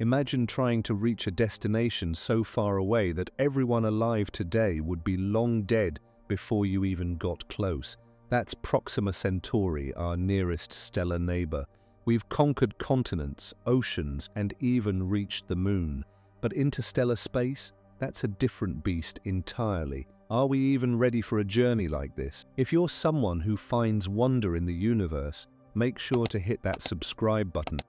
Imagine trying to reach a destination so far away that everyone alive today would be long dead before you even got close. That's Proxima Centauri, our nearest stellar neighbor. We've conquered continents, oceans, and even reached the moon. But interstellar space? That's a different beast entirely. Are we even ready for a journey like this? If you're someone who finds wonder in the universe, make sure to hit that subscribe button.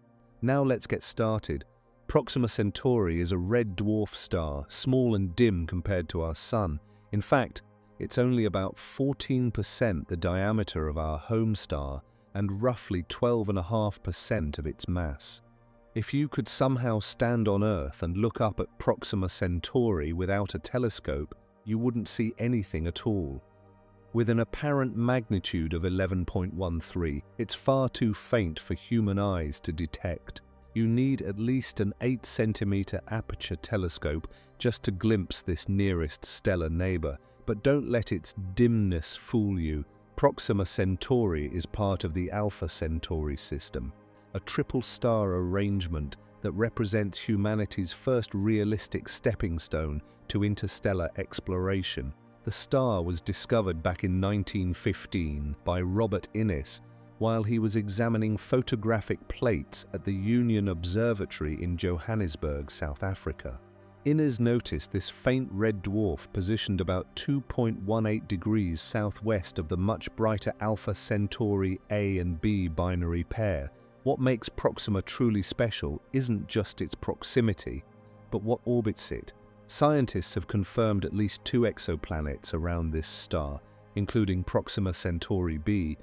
Now let's get started. Proxima Centauri is a red dwarf star, small and dim compared to our Sun. In fact, it's only about 14% the diameter of our home star and roughly 12.5% of its mass. If you could somehow stand on Earth and look up at Proxima Centauri without a telescope, you wouldn't see anything at all. With an apparent magnitude of 11.13, it's far too faint for human eyes to detect. You need at least an 8-centimeter aperture telescope just to glimpse this nearest stellar neighbor. But don't let its dimness fool you. Proxima Centauri is part of the Alpha Centauri system, a triple star arrangement that represents humanity's first realistic stepping stone to interstellar exploration. The star was discovered back in 1915 by Robert Innes while he was examining photographic plates at the Union Observatory in Johannesburg, South Africa. Innes noticed this faint red dwarf positioned about 2.18 degrees southwest of the much brighter Alpha Centauri A and B binary pair. What makes Proxima truly special isn't just its proximity, but what orbits it. Scientists have confirmed at least 2 exoplanets around this star, including Proxima Centauri b,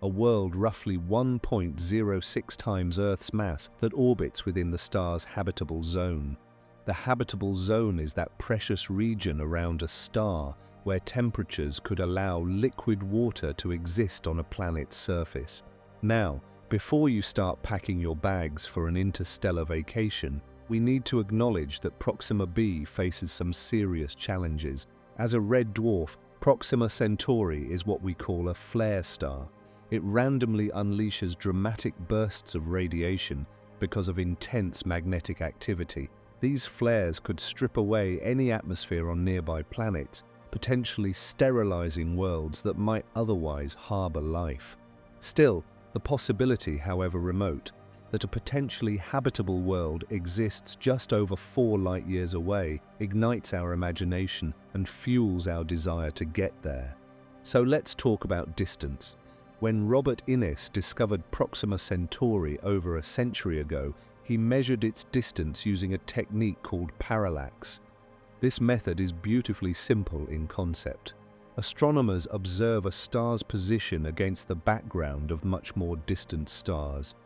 a world roughly 1.06 times Earth's mass that orbits within the star's habitable zone. The habitable zone is that precious region around a star where temperatures could allow liquid water to exist on a planet's surface. Now, before you start packing your bags for an interstellar vacation, we need to acknowledge that Proxima b faces some serious challenges. As a red dwarf, Proxima Centauri is what we call a flare star. It randomly unleashes dramatic bursts of radiation because of intense magnetic activity. These flares could strip away any atmosphere on nearby planets, potentially sterilizing worlds that might otherwise harbor life. Still, the possibility, however remote, that a potentially habitable world exists just over 4 light-years away ignites our imagination and fuels our desire to get there. So let's talk about distance. When Robert Innes discovered Proxima Centauri over a century ago, he measured its distance using a technique called parallax. This method is beautifully simple in concept. Astronomers observe a star's position against the background of much more distant stars,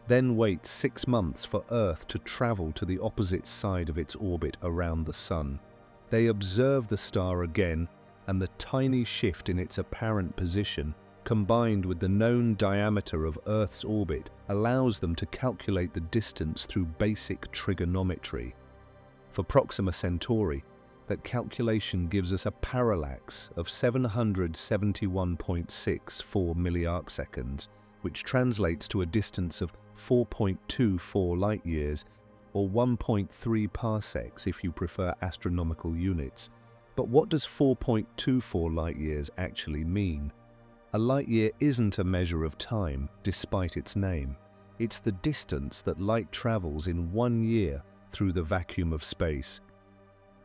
then wait 6 months for Earth to travel to the opposite side of its orbit around the Sun. They observe the star again, and the tiny shift in its apparent position, combined with the known diameter of Earth's orbit, allows them to calculate the distance through basic trigonometry. For Proxima Centauri, that calculation gives us a parallax of 771.64 milliarcseconds, which translates to a distance of 4.24 light-years, or 1.3 parsecs if you prefer astronomical units. But what does 4.24 light-years actually mean? A light-year isn't a measure of time, despite its name. It's the distance that light travels in 1 year through the vacuum of space.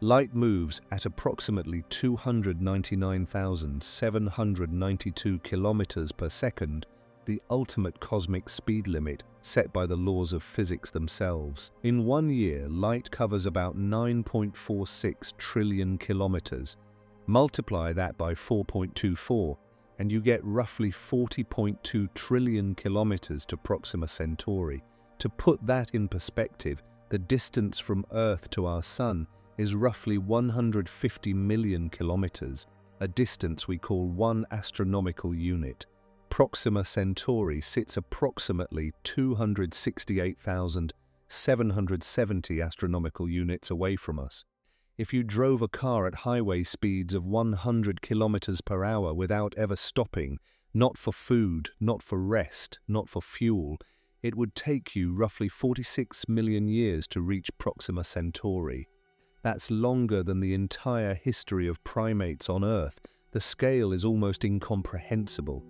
Light moves at approximately 299,792 kilometers per second, the ultimate cosmic speed limit set by the laws of physics themselves. In 1 year, light covers about 9.46 trillion kilometers. Multiply that by 4.24, and you get roughly 40.2 trillion kilometers to Proxima Centauri. To put that in perspective, the distance from Earth to our Sun is roughly 150 million kilometers, a distance we call 1 astronomical unit. Proxima Centauri sits approximately 268,770 astronomical units away from us. If you drove a car at highway speeds of 100 kilometers per hour without ever stopping, not for food, not for rest, not for fuel, It would take you roughly 46 million years to reach Proxima Centauri. That's longer than the entire history of primates on Earth. The scale is almost incomprehensible.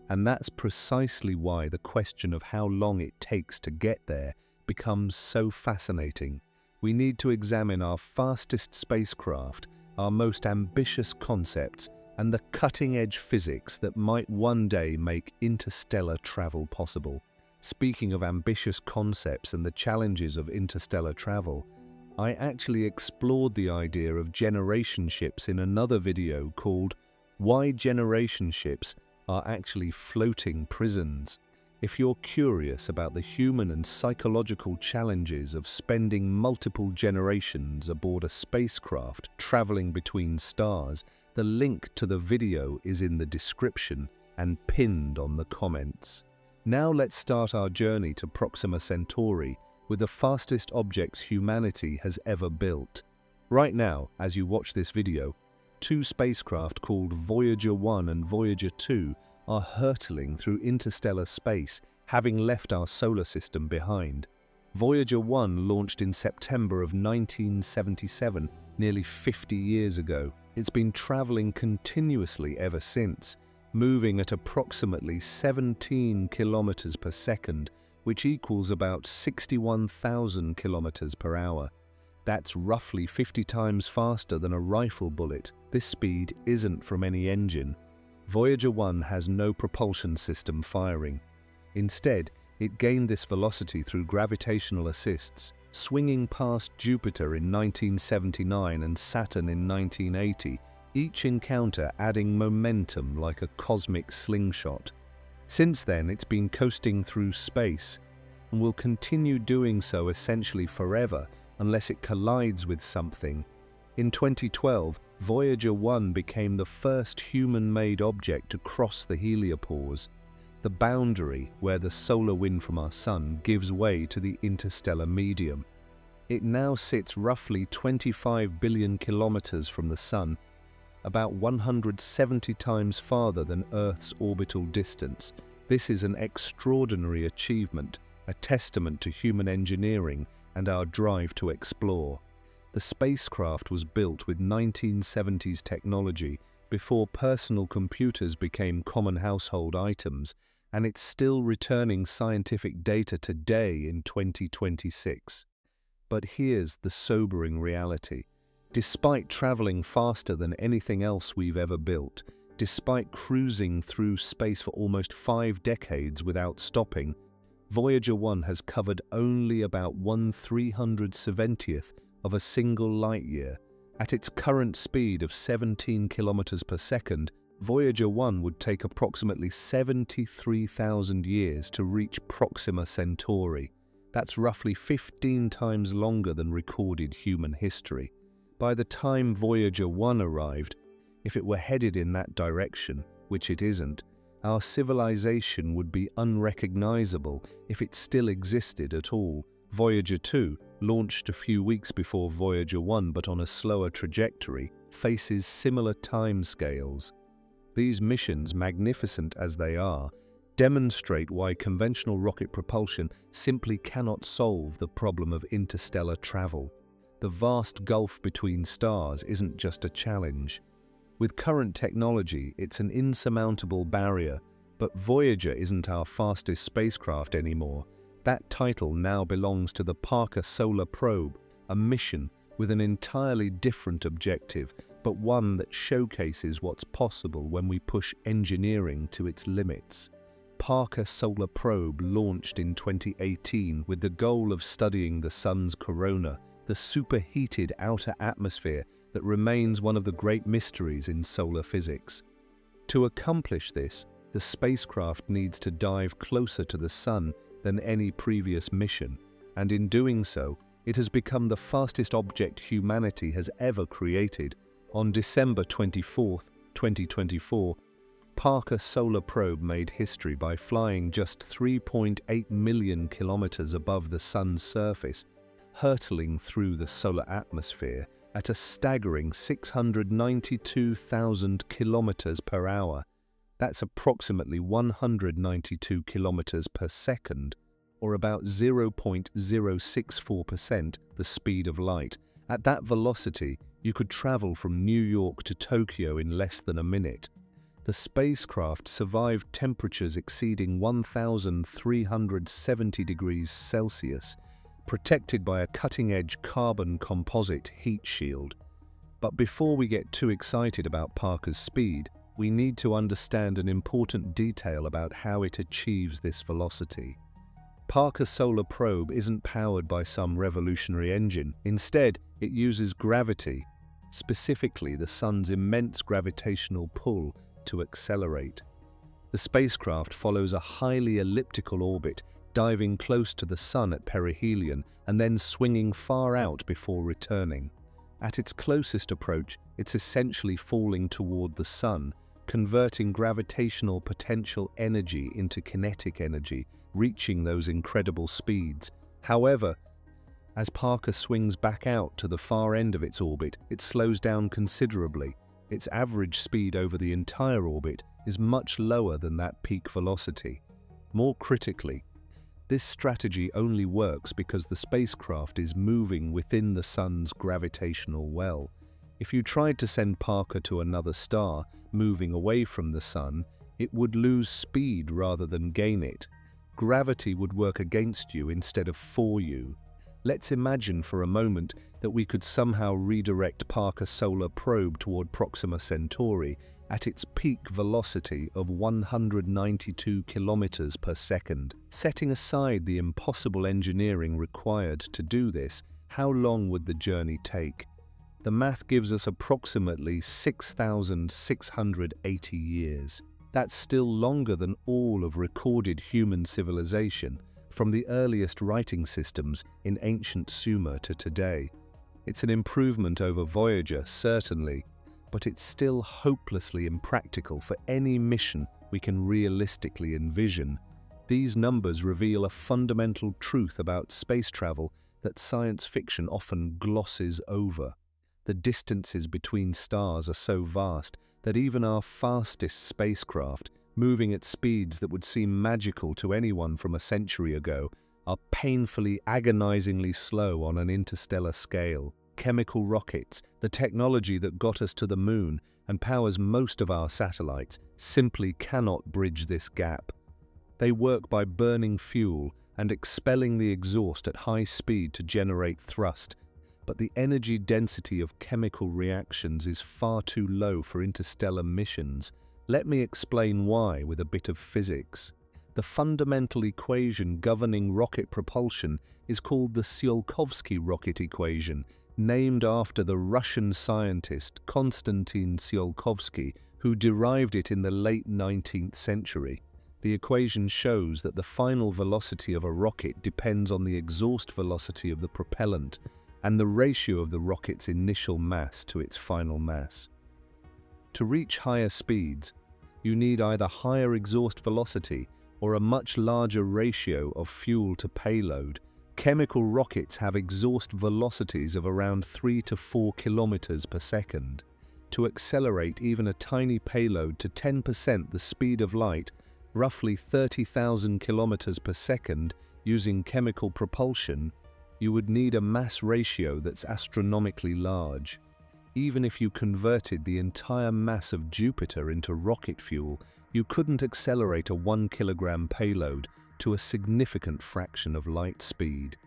And that's precisely why the question of how long it takes to get there becomes so fascinating. We need to examine our fastest spacecraft, our most ambitious concepts, and the cutting-edge physics that might one day make interstellar travel possible. Speaking of ambitious concepts and the challenges of interstellar travel, I actually explored the idea of generation ships in another video called Why Generation Ships Are Actually Floating Prisons. If you're curious about the human and psychological challenges of spending multiple generations aboard a spacecraft traveling between stars, the link to the video is in the description and pinned on the comments. Now let's start our journey to Proxima Centauri with the fastest objects humanity has ever built. Right now, as you watch this video, two spacecraft called Voyager 1 and Voyager 2 are hurtling through interstellar space, having left our solar system behind. Voyager 1 launched in September of 1977, nearly 50 years ago. It's been traveling continuously ever since, moving at approximately 17 kilometers per second, which equals about 61,000 kilometers per hour. That's roughly 50 times faster than a rifle bullet. This speed isn't from any engine. Voyager 1 has no propulsion system firing. Instead, it gained this velocity through gravitational assists, swinging past Jupiter in 1979 and Saturn in 1980, each encounter adding momentum like a cosmic slingshot. Since then, it's been coasting through space, and will continue doing so essentially forever unless it collides with something. In 2012, Voyager 1 became the first human-made object to cross the heliopause, the boundary where the solar wind from our Sun gives way to the interstellar medium. It now sits roughly 25 billion kilometers from the Sun, about 170 times farther than Earth's orbital distance. This is an extraordinary achievement, a testament to human engineering and our drive to explore. The spacecraft was built with 1970s technology before personal computers became common household items, and it's still returning scientific data today in 2026. But here's the sobering reality. Despite traveling faster than anything else we've ever built, despite cruising through space for almost 5 decades without stopping, Voyager 1 has covered only about 1/370th of a single light year. At its current speed of 17 kilometers per second, Voyager 1 would take approximately 73,000 years to reach Proxima Centauri. That's roughly 15 times longer than recorded human history. By the time Voyager 1 arrived, if it were headed in that direction, which it isn't, our civilization would be unrecognizable if it still existed at all. Voyager 2, launched a few weeks before Voyager 1 but on a slower trajectory, faces similar timescales. These missions, magnificent as they are, demonstrate why conventional rocket propulsion simply cannot solve the problem of interstellar travel. The vast gulf between stars isn't just a challenge. With current technology, it's an insurmountable barrier, but Voyager isn't our fastest spacecraft anymore. That title now belongs to the Parker Solar Probe, a mission with an entirely different objective, but one that showcases what's possible when we push engineering to its limits. Parker Solar Probe launched in 2018 with the goal of studying the Sun's corona, the superheated outer atmosphere that remains one of the great mysteries in solar physics. To accomplish this, the spacecraft needs to dive closer to the Sun than any previous mission, and in doing so, it has become the fastest object humanity has ever created. On December 24, 2024, Parker Solar Probe made history by flying just 3.8 million kilometers above the Sun's surface, hurtling through the solar atmosphere at a staggering 692,000 kilometers per hour. That's approximately 192 kilometers per second, or about 0.064% the speed of light. At that velocity, you could travel from New York to Tokyo in less than a minute. The spacecraft survived temperatures exceeding 1,370 degrees Celsius, protected by a cutting-edge carbon composite heat shield. But before we get too excited about Parker's speed, we need to understand an important detail about how it achieves this velocity. Parker Solar Probe isn't powered by some revolutionary engine. Instead, it uses gravity, specifically the Sun's immense gravitational pull, to accelerate. The spacecraft follows a highly elliptical orbit, diving close to the Sun at perihelion and then swinging far out before returning. At its closest approach, it's essentially falling toward the Sun, converting gravitational potential energy into kinetic energy, reaching those incredible speeds. However, as Parker swings back out to the far end of its orbit, it slows down considerably. Its average speed over the entire orbit is much lower than that peak velocity. More critically, this strategy only works because the spacecraft is moving within the Sun's gravitational well. If you tried to send Parker to another star, moving away from the Sun, it would lose speed rather than gain it. Gravity would work against you instead of for you. Let's imagine for a moment that we could somehow redirect Parker Solar Probe toward Proxima Centauri at its peak velocity of 192 kilometers per second. Setting aside the impossible engineering required to do this, how long would the journey take? The math gives us approximately 6,680 years. That's still longer than all of recorded human civilization, from the earliest writing systems in ancient Sumer to today. It's an improvement over Voyager, certainly, but it's still hopelessly impractical for any mission we can realistically envision. These numbers reveal a fundamental truth about space travel that science fiction often glosses over. The distances between stars are so vast that even our fastest spacecraft, moving at speeds that would seem magical to anyone from a century ago, are painfully, agonizingly slow on an interstellar scale. Chemical rockets, the technology that got us to the moon and powers most of our satellites, simply cannot bridge this gap. They work by burning fuel and expelling the exhaust at high speed to generate thrust, but the energy density of chemical reactions is far too low for interstellar missions. Let me explain why with a bit of physics. The fundamental equation governing rocket propulsion is called the Tsiolkovsky rocket equation, named after the Russian scientist Konstantin Tsiolkovsky, who derived it in the late 19th century. The equation shows that the final velocity of a rocket depends on the exhaust velocity of the propellant and the ratio of the rocket's initial mass to its final mass. To reach higher speeds, you need either higher exhaust velocity or a much larger ratio of fuel to payload. Chemical rockets have exhaust velocities of around 3 to 4 kilometers per second. To accelerate even a tiny payload to 10% the speed of light, roughly 30,000 kilometers per second, using chemical propulsion, you would need a mass ratio that's astronomically large. Even if you converted the entire mass of Jupiter into rocket fuel, you couldn't accelerate a 1-kilogram payload to a significant fraction of light speed.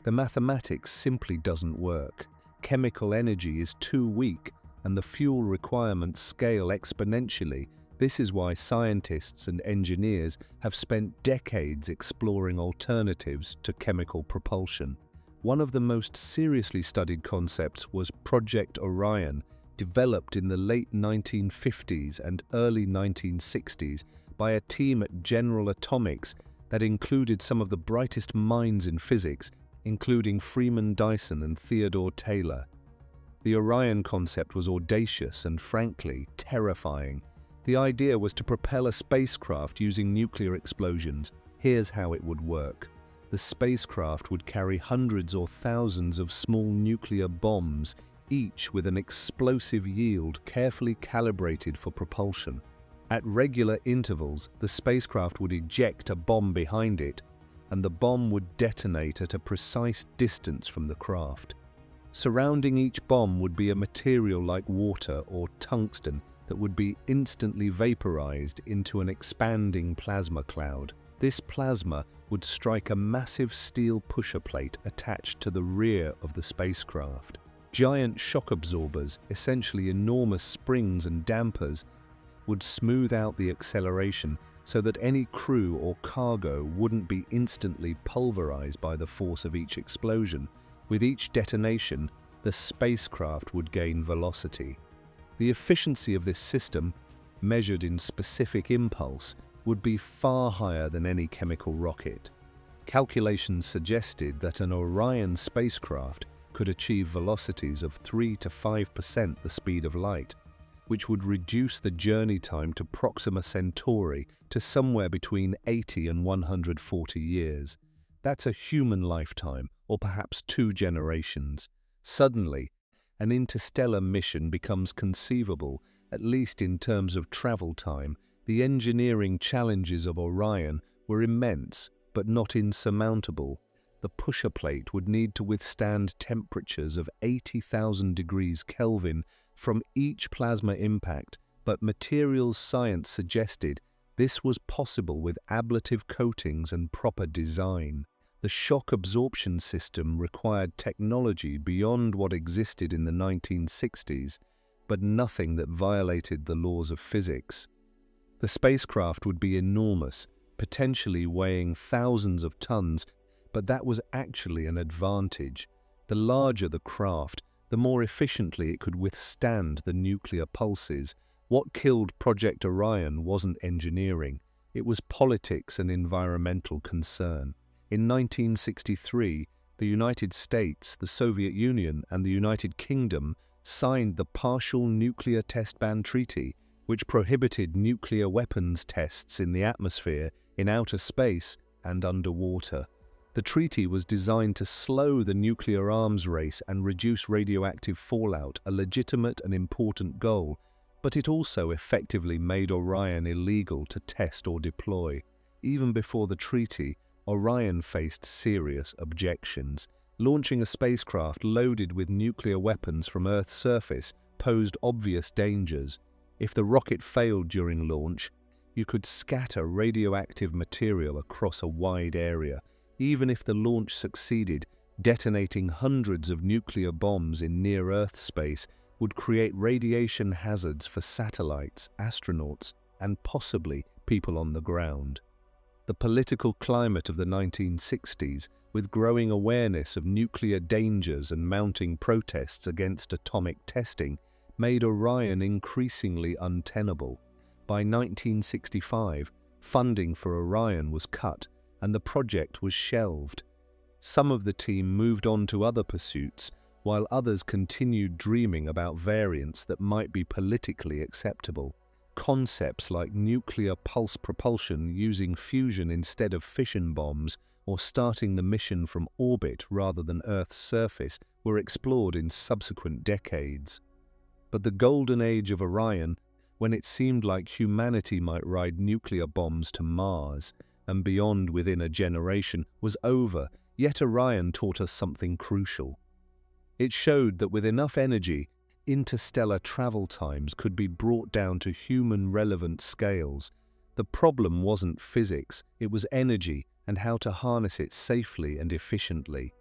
The mathematics simply doesn't work. Chemical energy is too weak, and the fuel requirements scale exponentially. This is why scientists and engineers have spent decades exploring alternatives to chemical propulsion. One of the most seriously studied concepts was Project Orion, developed in the late 1950s and early 1960s by a team at General Atomics that included some of the brightest minds in physics, including Freeman Dyson and Theodore Taylor. The Orion concept was audacious and, frankly, terrifying. The idea was to propel a spacecraft using nuclear explosions. Here's how it would work. The spacecraft would carry hundreds or thousands of small nuclear bombs, each with an explosive yield carefully calibrated for propulsion. At regular intervals, the spacecraft would eject a bomb behind it, and the bomb would detonate at a precise distance from the craft. Surrounding each bomb would be a material like water or tungsten that would be instantly vaporized into an expanding plasma cloud. This plasma would strike a massive steel pusher plate attached to the rear of the spacecraft. Giant shock absorbers, essentially enormous springs and dampers, would smooth out the acceleration so that any crew or cargo wouldn't be instantly pulverized by the force of each explosion. With each detonation, the spacecraft would gain velocity. The efficiency of this system, measured in specific impulse, would be far higher than any chemical rocket. Calculations suggested that an Orion spacecraft could achieve velocities of 3 to 5% the speed of light, which would reduce the journey time to Proxima Centauri to somewhere between 80 and 140 years. That's a human lifetime, or perhaps 2 generations. Suddenly, an interstellar mission becomes conceivable, at least in terms of travel time. The engineering challenges of Orion were immense, but not insurmountable. The pusher plate would need to withstand temperatures of 80,000 degrees Kelvin from each plasma impact, but materials science suggested this was possible with ablative coatings and proper design. The shock absorption system required technology beyond what existed in the 1960s, but nothing that violated the laws of physics. The spacecraft would be enormous, potentially weighing thousands of tons, but that was actually an advantage. The larger the craft, the more efficiently it could withstand the nuclear pulses. What killed Project Orion wasn't engineering, it was politics and environmental concern. In 1963, the United States, the Soviet Union, and the United Kingdom signed the Partial Nuclear Test Ban Treaty, which prohibited nuclear weapons tests in the atmosphere, in outer space, and underwater. The treaty was designed to slow the nuclear arms race and reduce radioactive fallout, a legitimate and important goal, but it also effectively made Orion illegal to test or deploy. Even before the treaty, Orion faced serious objections. Launching a spacecraft loaded with nuclear weapons from Earth's surface posed obvious dangers. If the rocket failed during launch, you could scatter radioactive material across a wide area. Even if the launch succeeded, detonating hundreds of nuclear bombs in near-Earth space would create radiation hazards for satellites, astronauts, and possibly people on the ground. The political climate of the 1960s, with growing awareness of nuclear dangers and mounting protests against atomic testing, made Orion increasingly untenable. By 1965, funding for Orion was cut, and the project was shelved. Some of the team moved on to other pursuits, while others continued dreaming about variants that might be politically acceptable. Concepts like nuclear pulse propulsion using fusion instead of fission bombs, or starting the mission from orbit rather than Earth's surface, were explored in subsequent decades. But the golden age of Orion, when it seemed like humanity might ride nuclear bombs to Mars and beyond within a generation, was over. Yet Orion taught us something crucial. It showed that with enough energy, interstellar travel times could be brought down to human-relevant scales. The problem wasn't physics, it was energy and how to harness it safely and efficiently.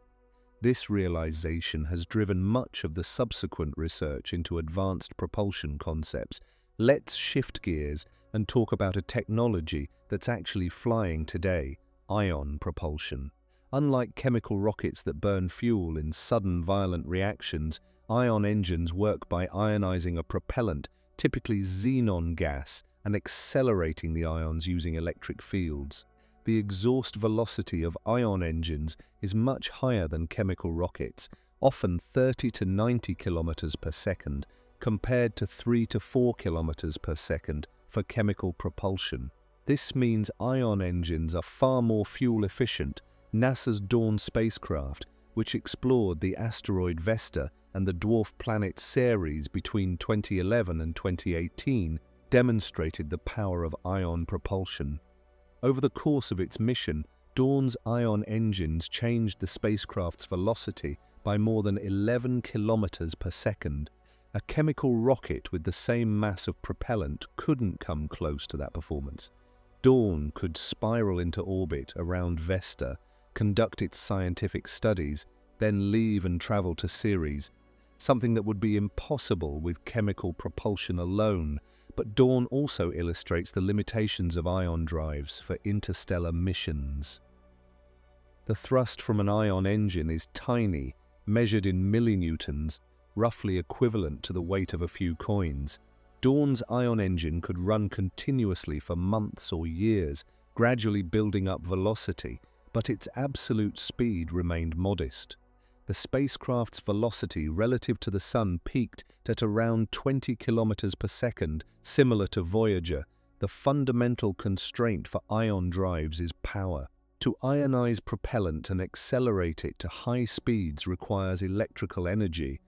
This realization has driven much of the subsequent research into advanced propulsion concepts. Let's shift gears and talk about a technology that's actually flying today: ion propulsion. Unlike chemical rockets that burn fuel in sudden violent reactions, ion engines work by ionizing a propellant, typically xenon gas, and accelerating the ions using electric fields. The exhaust velocity of ion engines is much higher than chemical rockets, often 30 to 90 kilometers per second, compared to 3 to 4 kilometers per second for chemical propulsion. This means ion engines are far more fuel efficient. NASA's Dawn spacecraft, which explored the asteroid Vesta and the dwarf planet Ceres between 2011 and 2018, demonstrated the power of ion propulsion. Over the course of its mission, Dawn's ion engines changed the spacecraft's velocity by more than 11 kilometers per second. A chemical rocket with the same mass of propellant couldn't come close to that performance. Dawn could spiral into orbit around Vesta, conduct its scientific studies, then leave and travel to Ceres, something that would be impossible with chemical propulsion alone. But Dawn also illustrates the limitations of ion drives for interstellar missions. The thrust from an ion engine is tiny, measured in millinewtons, roughly equivalent to the weight of a few coins. Dawn's ion engine could run continuously for months or years, gradually building up velocity, but its absolute speed remained modest. The spacecraft's velocity relative to the Sun peaked at around 20 kilometers per second, similar to Voyager. The fundamental constraint for ion drives is power. To ionize propellant and accelerate it to high speeds requires electrical energy.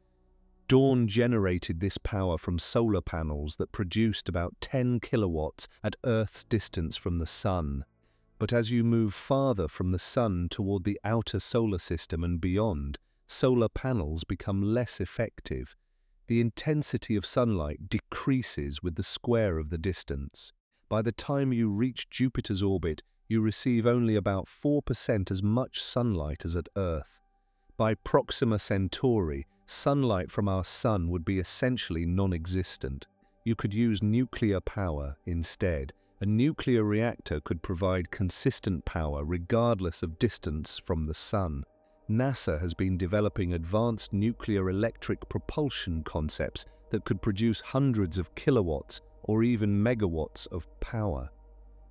Dawn generated this power from solar panels that produced about 10 kilowatts at Earth's distance from the Sun. But as you move farther from the Sun toward the outer solar system and beyond, solar panels become less effective. The intensity of sunlight decreases with the square of the distance. By the time you reach Jupiter's orbit, you receive only about 4% as much sunlight as at Earth. By Proxima Centauri, sunlight from our Sun would be essentially non-existent. You could use nuclear power instead. A nuclear reactor could provide consistent power regardless of distance from the Sun. NASA has been developing advanced nuclear electric propulsion concepts that could produce hundreds of kilowatts or even megawatts of power.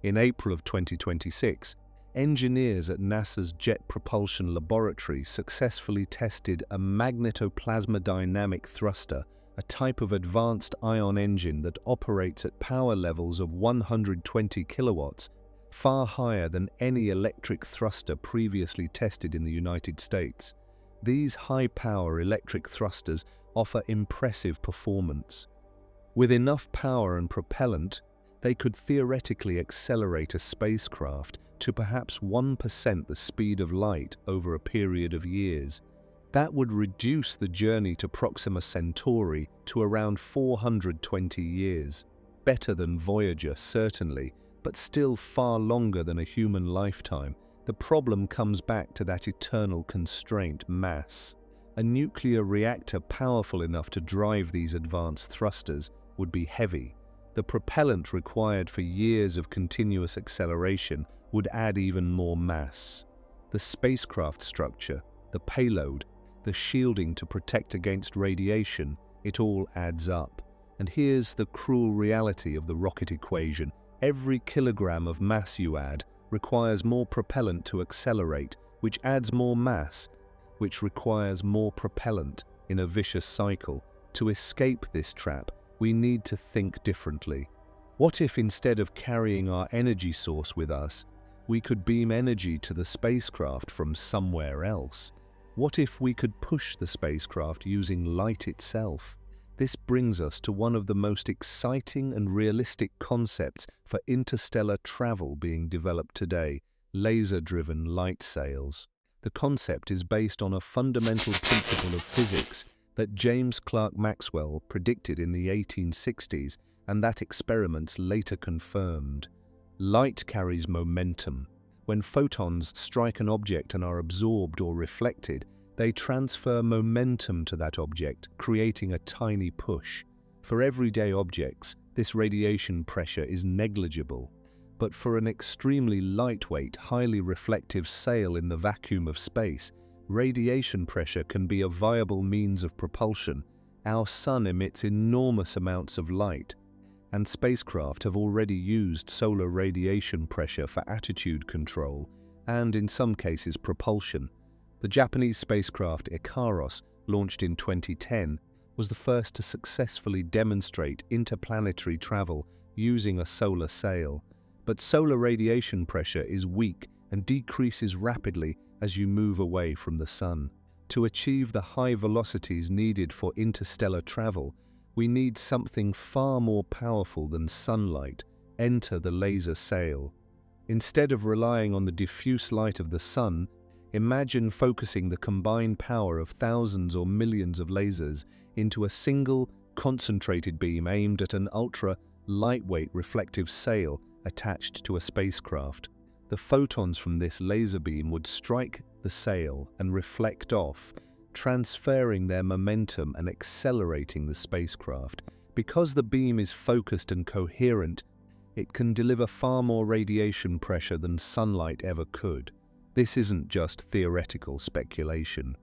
In April of 2026, engineers at NASA's Jet Propulsion Laboratory successfully tested a magnetoplasma-dynamic thruster, a type of advanced ion engine that operates at power levels of 120 kilowatts, far higher than any electric thruster previously tested in the United States. These high-power electric thrusters offer impressive performance. With enough power and propellant, they could theoretically accelerate a spacecraft to perhaps 1% the speed of light over a period of years. That would reduce the journey to Proxima Centauri to around 420 years. Better than Voyager, certainly, but still far longer than a human lifetime. The problem comes back to that eternal constraint, mass. A nuclear reactor powerful enough to drive these advanced thrusters would be heavy. The propellant required for years of continuous acceleration would add even more mass. The spacecraft structure, the payload, the shielding to protect against radiation, it all adds up. And here's the cruel reality of the rocket equation. Every kilogram of mass you add requires more propellant to accelerate, which adds more mass, which requires more propellant in a vicious cycle. To escape this trap, we need to think differently. What if instead of carrying our energy source with us, we could beam energy to the spacecraft from somewhere else? What if we could push the spacecraft using light itself? This brings us to one of the most exciting and realistic concepts for interstellar travel being developed today: laser-driven light sails. The concept is based on a fundamental principle of physics that James Clerk Maxwell predicted in the 1860s, and that experiments later confirmed. Light carries momentum. When photons strike an object and are absorbed or reflected, they transfer momentum to that object, creating a tiny push. For everyday objects, this radiation pressure is negligible. But for an extremely lightweight, highly reflective sail in the vacuum of space, radiation pressure can be a viable means of propulsion. Our Sun emits enormous amounts of light, and spacecraft have already used solar radiation pressure for attitude control and, in some cases, propulsion. The Japanese spacecraft Ikaros, launched in 2010, was the first to successfully demonstrate interplanetary travel using a solar sail. But solar radiation pressure is weak and decreases rapidly as you move away from the Sun. To achieve the high velocities needed for interstellar travel, we need something far more powerful than sunlight. Enter the laser sail. Instead of relying on the diffuse light of the sun, imagine focusing the combined power of thousands or millions of lasers into a single, concentrated beam aimed at an ultra-lightweight reflective sail attached to a spacecraft. The photons from this laser beam would strike the sail and reflect off, transferring their momentum and accelerating the spacecraft. Because the beam is focused and coherent, it can deliver far more radiation pressure than sunlight ever could. This isn't just theoretical speculation.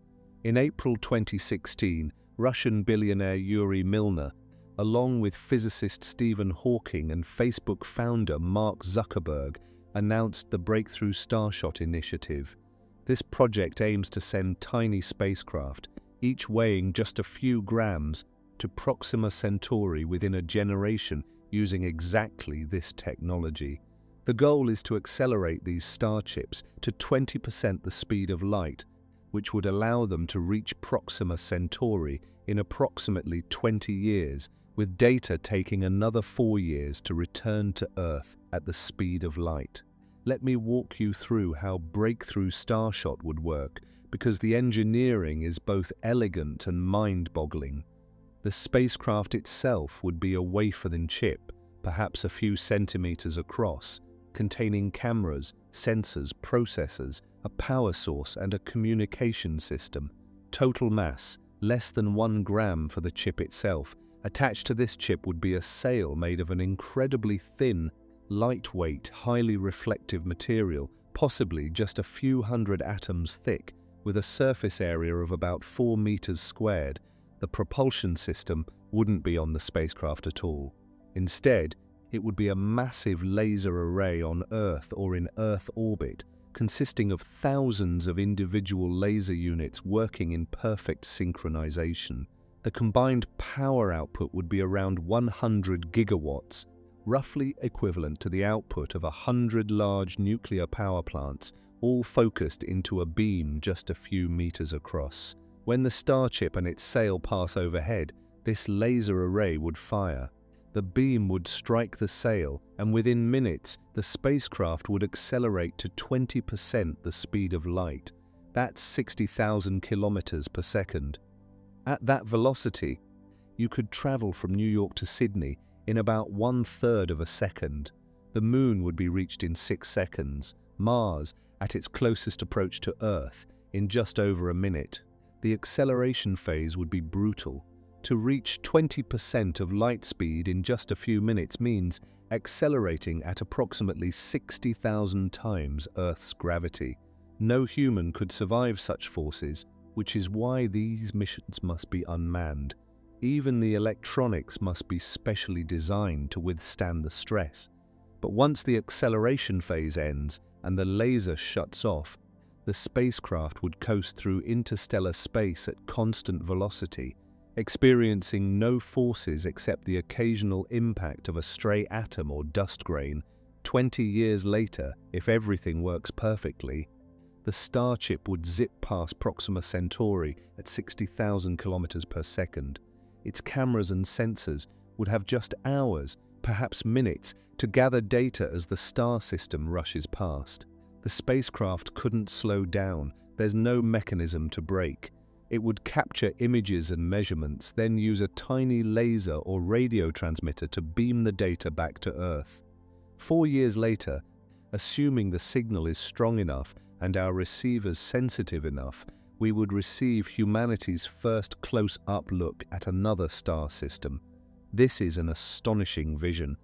In April 2016, Russian billionaire Yuri Milner, along with physicist Stephen Hawking and Facebook founder Mark Zuckerberg, announced the Breakthrough Starshot initiative. This project aims to send tiny spacecraft, each weighing just a few grams, to Proxima Centauri within a generation using exactly this technology. The goal is to accelerate these starships to 20% the speed of light, which would allow them to reach Proxima Centauri in approximately 20 years, with data taking another 4 years to return to Earth at the speed of light. Let me walk you through how Breakthrough Starshot would work, because the engineering is both elegant and mind-boggling. The spacecraft itself would be a wafer-thin chip, perhaps a few centimeters across, containing cameras, sensors, processors, a power source, and a communication system. Total mass, less than 1 gram for the chip itself. Attached to this chip would be a sail made of an incredibly thin, lightweight, highly reflective material, possibly just a few hundred atoms thick, with a surface area of about 4 meters squared. The propulsion system wouldn't be on the spacecraft at all. Instead, it would be a massive laser array on Earth or in Earth orbit, consisting of thousands of individual laser units working in perfect synchronization. The combined power output would be around 100 gigawatts, roughly equivalent to the output of 100 large nuclear power plants, all focused into a beam just a few meters across. When the starship and its sail pass overhead, this laser array would fire. The beam would strike the sail, and within minutes, the spacecraft would accelerate to 20% the speed of light. That's 60,000 kilometers per second. At that velocity, you could travel from New York to Sydney in about 1/3 of a second. The Moon would be reached in 6 seconds. Mars, at its closest approach to Earth, in just over a minute. The acceleration phase would be brutal. To reach 20% of light speed in just a few minutes means accelerating at approximately 60,000 times Earth's gravity. No human could survive such forces, which is why these missions must be unmanned. Even the electronics must be specially designed to withstand the stress. But once the acceleration phase ends and the laser shuts off, the spacecraft would coast through interstellar space at constant velocity, experiencing no forces except the occasional impact of a stray atom or dust grain. 20 years later, if everything works perfectly, the starship would zip past Proxima Centauri at 60,000 kilometers per second. Its cameras and sensors would have just hours, perhaps minutes, to gather data as the star system rushes past. The spacecraft couldn't slow down. There's no mechanism to brake. It would capture images and measurements, then use a tiny laser or radio transmitter to beam the data back to Earth. 4 years later, assuming the signal is strong enough and our receivers sensitive enough, we would receive humanity's first close-up look at another star system. This is an astonishing vision,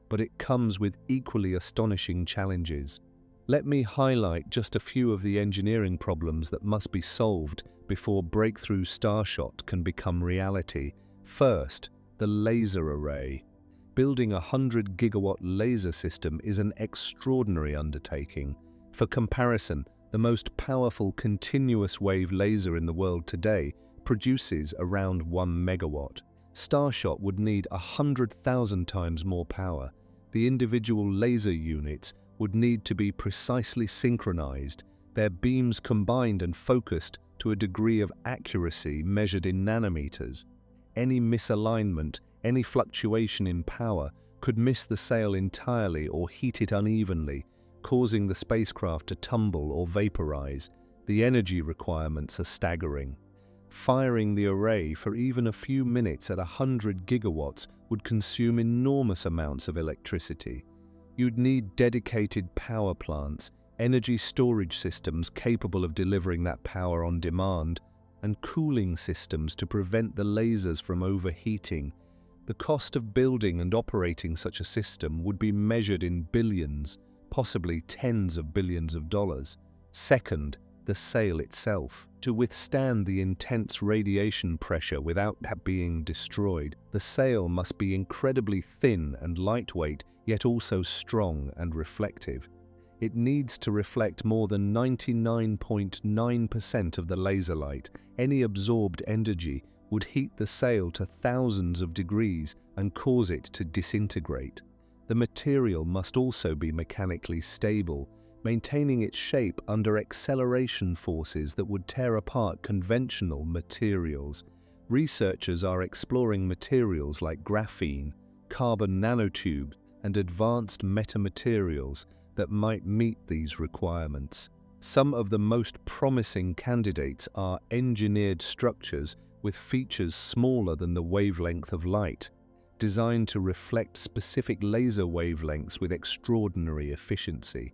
but it comes with equally astonishing challenges. Let me highlight just a few of the engineering problems that must be solved before Breakthrough Starshot can become reality. First, the laser array. Building a 100-gigawatt laser system is an extraordinary undertaking. For comparison, the most powerful continuous wave laser in the world today produces around 1 megawatt. Starshot would need 100,000 times more power. The individual laser units would need to be precisely synchronized, their beams combined and focused to a degree of accuracy measured in nanometers. Any misalignment, any fluctuation in power could miss the sail entirely or heat it unevenly, causing the spacecraft to tumble or vaporize. The energy requirements are staggering. Firing the array for even a few minutes at 100 gigawatts would consume enormous amounts of electricity. You'd need dedicated power plants, energy storage systems capable of delivering that power on demand, and cooling systems to prevent the lasers from overheating. The cost of building and operating such a system would be measured in billions, possibly tens of billions of dollars. Second, the sail itself. To withstand the intense radiation pressure without being destroyed, the sail must be incredibly thin and lightweight, yet also strong and reflective. It needs to reflect more than 99.9% of the laser light. Any absorbed energy would heat the sail to thousands of degrees and cause it to disintegrate. The material must also be mechanically stable, maintaining its shape under acceleration forces that would tear apart conventional materials. Researchers are exploring materials like graphene, carbon nanotubes, and advanced metamaterials that might meet these requirements. Some of the most promising candidates are engineered structures with features smaller than the wavelength of light, designed to reflect specific laser wavelengths with extraordinary efficiency.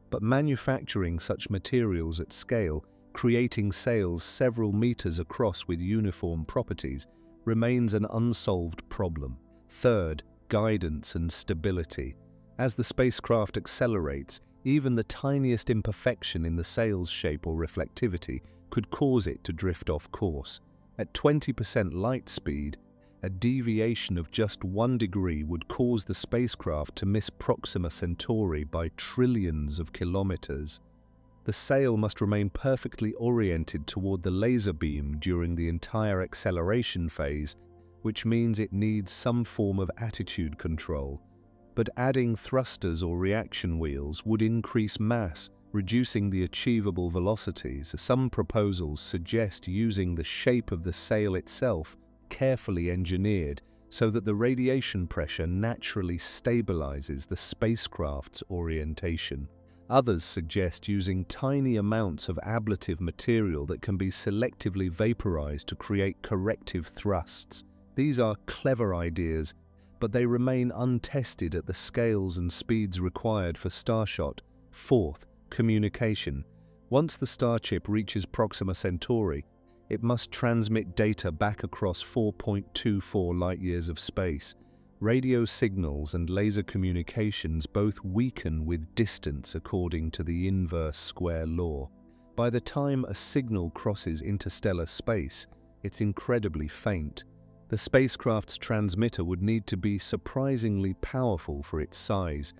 But manufacturing such materials at scale, creating sails several meters across with uniform properties, remains an unsolved problem. Third, guidance and stability. As the spacecraft accelerates, even the tiniest imperfection in the sail's shape or reflectivity could cause it to drift off course. At 20% light speed, a deviation of just 1 degree would cause the spacecraft to miss Proxima Centauri by trillions of kilometers. The sail must remain perfectly oriented toward the laser beam during the entire acceleration phase, which means it needs some form of attitude control. But adding thrusters or reaction wheels would increase mass, reducing the achievable velocities. Some proposals suggest using the shape of the sail itself, carefully engineered, so that the radiation pressure naturally stabilizes the spacecraft's orientation. Others suggest using tiny amounts of ablative material that can be selectively vaporized to create corrective thrusts. These are clever ideas, but they remain untested at the scales and speeds required for Starshot. Fourth, communication. Once the Starship reaches Proxima Centauri, it must transmit data back across 4.24 light-years of space. Radio signals and laser communications both weaken with distance according to the inverse square law. By the time a signal crosses interstellar space, it's incredibly faint. The spacecraft's transmitter would need to be surprisingly powerful for its size,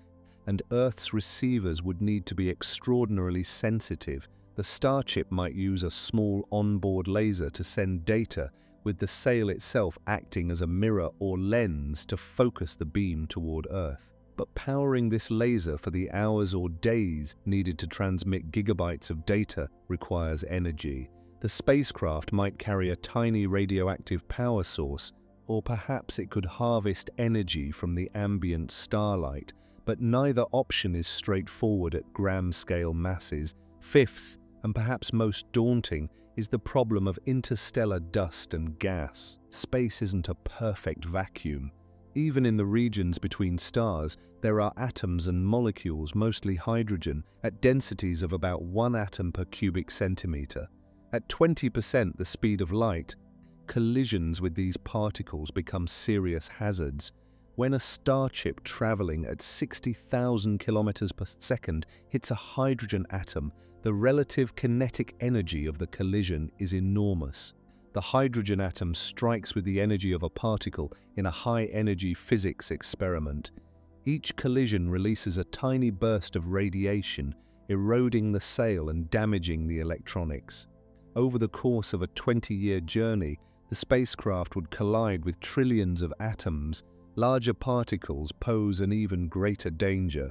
and Earth's receivers would need to be extraordinarily sensitive. The Starship might use a small onboard laser to send data, with the sail itself acting as a mirror or lens to focus the beam toward Earth. But powering this laser for the hours or days needed to transmit gigabytes of data requires energy. The spacecraft might carry a tiny radioactive power source, or perhaps it could harvest energy from the ambient starlight, but neither option is straightforward at gram-scale masses. Fifth, and perhaps most daunting, is the problem of interstellar dust and gas. Space isn't a perfect vacuum. Even in the regions between stars, there are atoms and molecules, mostly hydrogen, at densities of about 1 atom per cubic centimeter. At 20% the speed of light, collisions with these particles become serious hazards. When a starship traveling at 60,000 kilometers per second hits a hydrogen atom, the relative kinetic energy of the collision is enormous. The hydrogen atom strikes with the energy of a particle in a high-energy physics experiment. Each collision releases a tiny burst of radiation, eroding the sail and damaging the electronics. Over the course of a 20-year journey, the spacecraft would collide with trillions of atoms. Larger particles pose an even greater danger.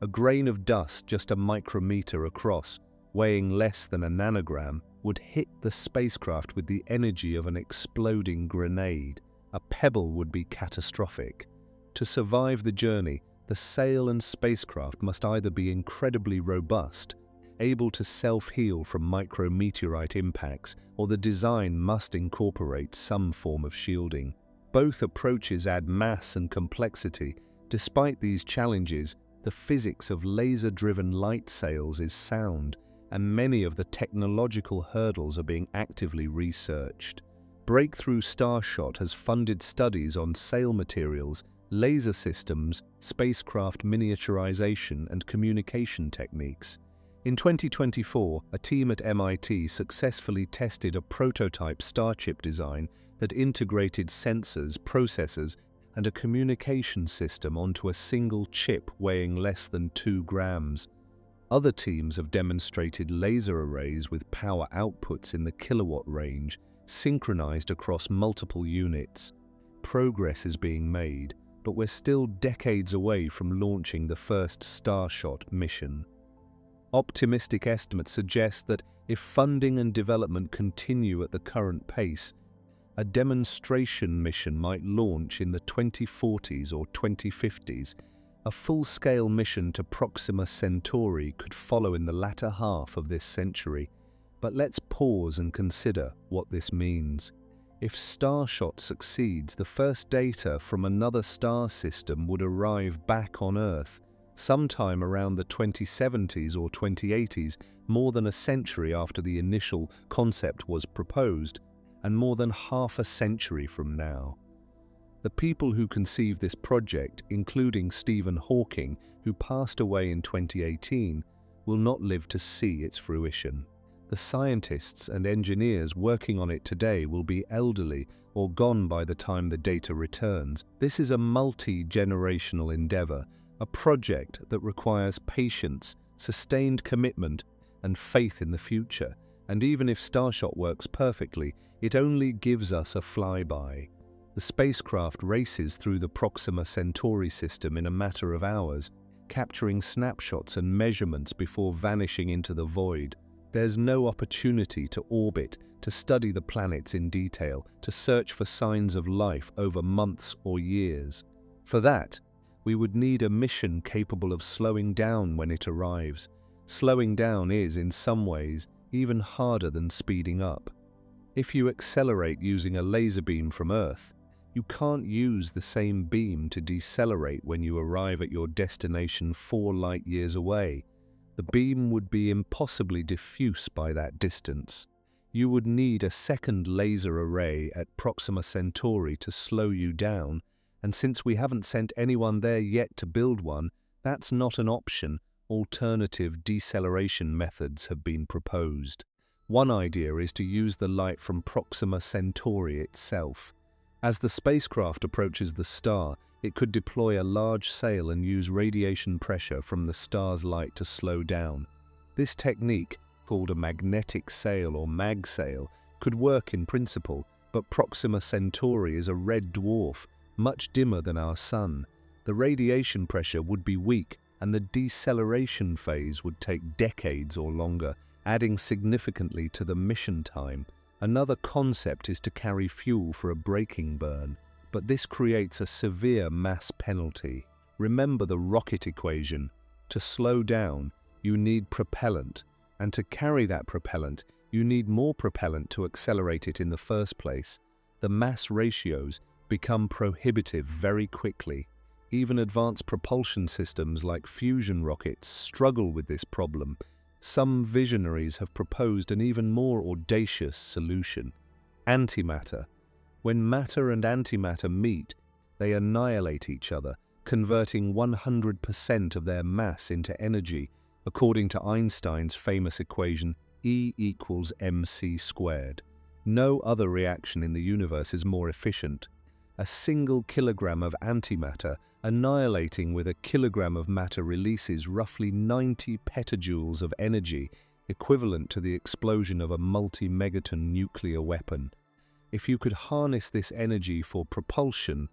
A grain of dust just a micrometer across, weighing less than a nanogram, would hit the spacecraft with the energy of an exploding grenade. A pebble would be catastrophic. To survive the journey, the sail and spacecraft must either be incredibly robust, able to self-heal from micrometeorite impacts, or the design must incorporate some form of shielding. Both approaches add mass and complexity. Despite these challenges, the physics of laser-driven light sails is sound, and many of the technological hurdles are being actively researched. Breakthrough Starshot has funded studies on sail materials, laser systems, spacecraft miniaturization, and communication techniques. In 2024, a team at MIT successfully tested a prototype Starship design that integrated sensors, processors, and a communication system onto a single chip weighing less than 2 grams. Other teams have demonstrated laser arrays with power outputs in the kilowatt range, synchronized across multiple units. Progress is being made, but we're still decades away from launching the first Starshot mission. Optimistic estimates suggest that if funding and development continue at the current pace, a demonstration mission might launch in the 2040s or 2050s. A full-scale mission to Proxima Centauri could follow in the latter half of this century. But let's pause and consider what this means. If Starshot succeeds, the first data from another star system would arrive back on Earth sometime around the 2070s or 2080s, more than a century after the initial concept was proposed, and more than half a century from now. The people who conceived this project, including Stephen Hawking, who passed away in 2018, will not live to see its fruition. The scientists and engineers working on it today will be elderly or gone by the time the data returns. This is a multi-generational endeavor, a project that requires patience, sustained commitment, and faith in the future. And even if Starshot works perfectly, it only gives us a flyby. The spacecraft races through the Proxima Centauri system in a matter of hours, capturing snapshots and measurements before vanishing into the void. There's no opportunity to orbit, to study the planets in detail, to search for signs of life over months or years. For that, we would need a mission capable of slowing down when it arrives. Slowing down is, in some ways, even harder than speeding up. If you accelerate using a laser beam from Earth, you can't use the same beam to decelerate when you arrive at your destination 4 light-years away. The beam would be impossibly diffuse by that distance. You would need a second laser array at Proxima Centauri to slow you down, and since we haven't sent anyone there yet to build one, that's not an option. Alternative deceleration methods have been proposed. One idea is to use the light from Proxima Centauri itself. As the spacecraft approaches the star, it could deploy a large sail and use radiation pressure from the star's light to slow down. This technique, called a magnetic sail or mag sail, could work in principle, but Proxima Centauri is a red dwarf, much dimmer than our Sun. The radiation pressure would be weak, and the deceleration phase would take decades or longer, adding significantly to the mission time. Another concept is to carry fuel for a braking burn, but this creates a severe mass penalty. Remember the rocket equation. To slow down, you need propellant, and to carry that propellant, you need more propellant to accelerate it in the first place. The mass ratios become prohibitive very quickly. Even advanced propulsion systems like fusion rockets struggle with this problem. Some visionaries have proposed an even more audacious solution: antimatter. When matter and antimatter meet, they annihilate each other, converting 100% of their mass into energy, according to Einstein's famous equation E equals mc squared. No other reaction in the universe is more efficient. A single kilogram of antimatter annihilating with a kilogram of matter releases roughly 90 petajoules of energy, equivalent to the explosion of a multi-megaton nuclear weapon. If you could harness this energy for propulsion,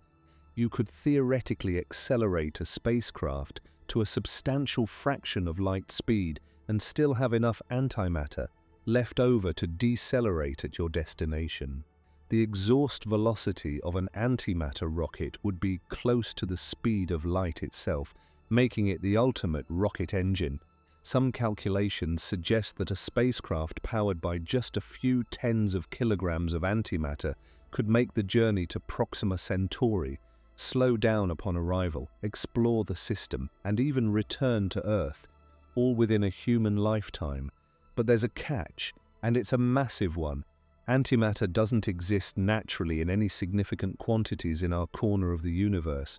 you could theoretically accelerate a spacecraft to a substantial fraction of light speed and still have enough antimatter left over to decelerate at your destination. The exhaust velocity of an antimatter rocket would be close to the speed of light itself, making it the ultimate rocket engine. Some calculations suggest that a spacecraft powered by just a few tens of kilograms of antimatter could make the journey to Proxima Centauri, slow down upon arrival, explore the system, and even return to Earth, all within a human lifetime. But there's a catch, and it's a massive one. Antimatter doesn't exist naturally in any significant quantities in our corner of the universe.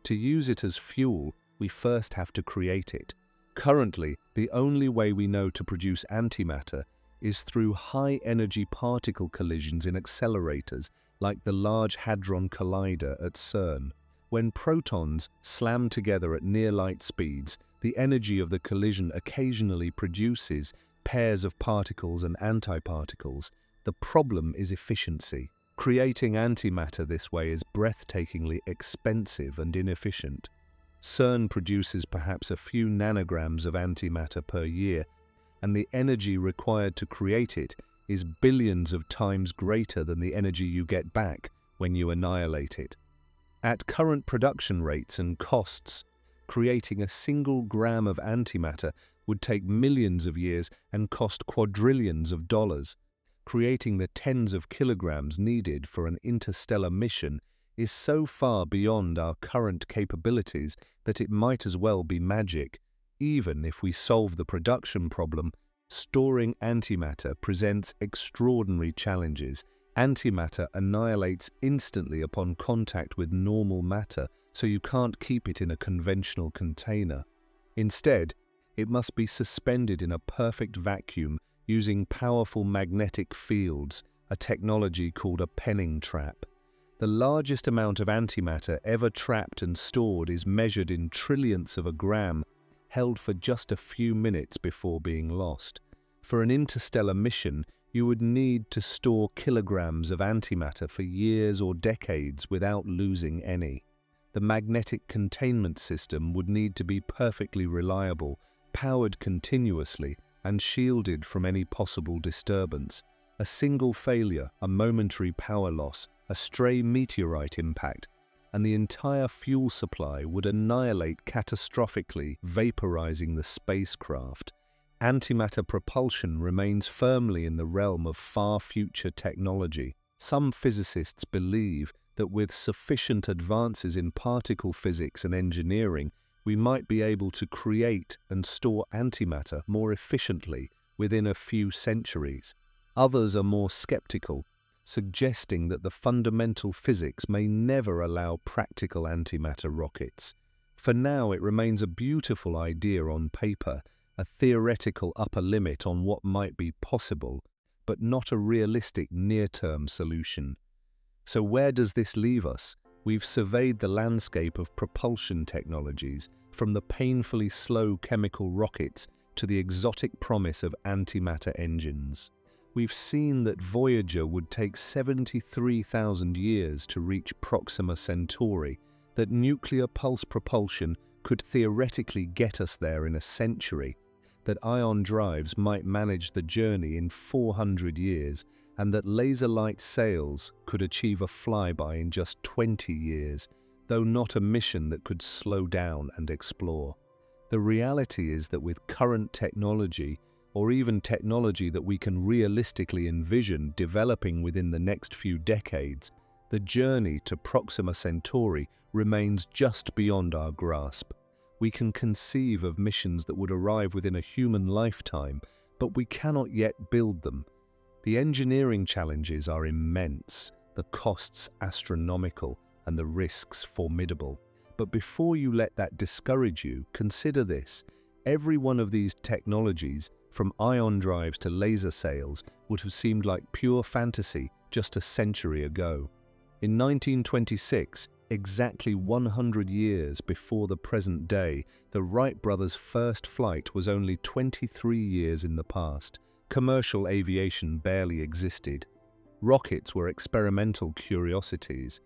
To use it as fuel, we first have to create it. Currently, the only way we know to produce antimatter is through high-energy particle collisions in accelerators like the Large Hadron Collider at CERN. When protons slam together at near-light speeds, the energy of the collision occasionally produces pairs of particles and antiparticles. The problem is efficiency. Creating antimatter this way is breathtakingly expensive and inefficient. CERN produces perhaps a few nanograms of antimatter per year, and the energy required to create it is billions of times greater than the energy you get back when you annihilate it. At current production rates and costs, creating a single gram of antimatter would take millions of years and cost quadrillions of dollars. Creating the tens of kilograms needed for an interstellar mission is so far beyond our current capabilities that it might as well be magic. Even if we solve the production problem, storing antimatter presents extraordinary challenges. Antimatter annihilates instantly upon contact with normal matter, so you can't keep it in a conventional container. Instead, it must be suspended in a perfect vacuum using powerful magnetic fields, a technology called a penning trap. The largest amount of antimatter ever trapped and stored is measured in trillionths of a gram, held for just a few minutes before being lost. For an interstellar mission, you would need to store kilograms of antimatter for years or decades without losing any. The magnetic containment system would need to be perfectly reliable, powered continuously, and shielded from any possible disturbance. A single failure, a momentary power loss, a stray meteorite impact, and the entire fuel supply would annihilate catastrophically, vaporizing the spacecraft. Antimatter propulsion remains firmly in the realm of far-future technology. Some physicists believe that with sufficient advances in particle physics and engineering, we might be able to create and store antimatter more efficiently within a few centuries. Others are more skeptical, suggesting that the fundamental physics may never allow practical antimatter rockets. For now, it remains a beautiful idea on paper, a theoretical upper limit on what might be possible, but not a realistic near-term solution. So where does this leave us? We've surveyed the landscape of propulsion technologies, from the painfully slow chemical rockets to the exotic promise of antimatter engines. We've seen that Voyager would take 73,000 years to reach Proxima Centauri, that nuclear pulse propulsion could theoretically get us there in a century, that ion drives might manage the journey in 400 years, and that laser light sails could achieve a flyby in just 20 years, though not a mission that could slow down and explore. The reality is that with current technology, or even technology that we can realistically envision developing within the next few decades, the journey to Proxima Centauri remains just beyond our grasp. We can conceive of missions that would arrive within a human lifetime, but we cannot yet build them. The engineering challenges are immense, the costs astronomical, and the risks formidable. But before you let that discourage you, consider this. Every one of these technologies, from ion drives to laser sails, would have seemed like pure fantasy just a century ago. In 1926, exactly 100 years before the present day, the Wright brothers' first flight was only 23 years in the past. Commercial aviation barely existed. Rockets were experimental curiosities.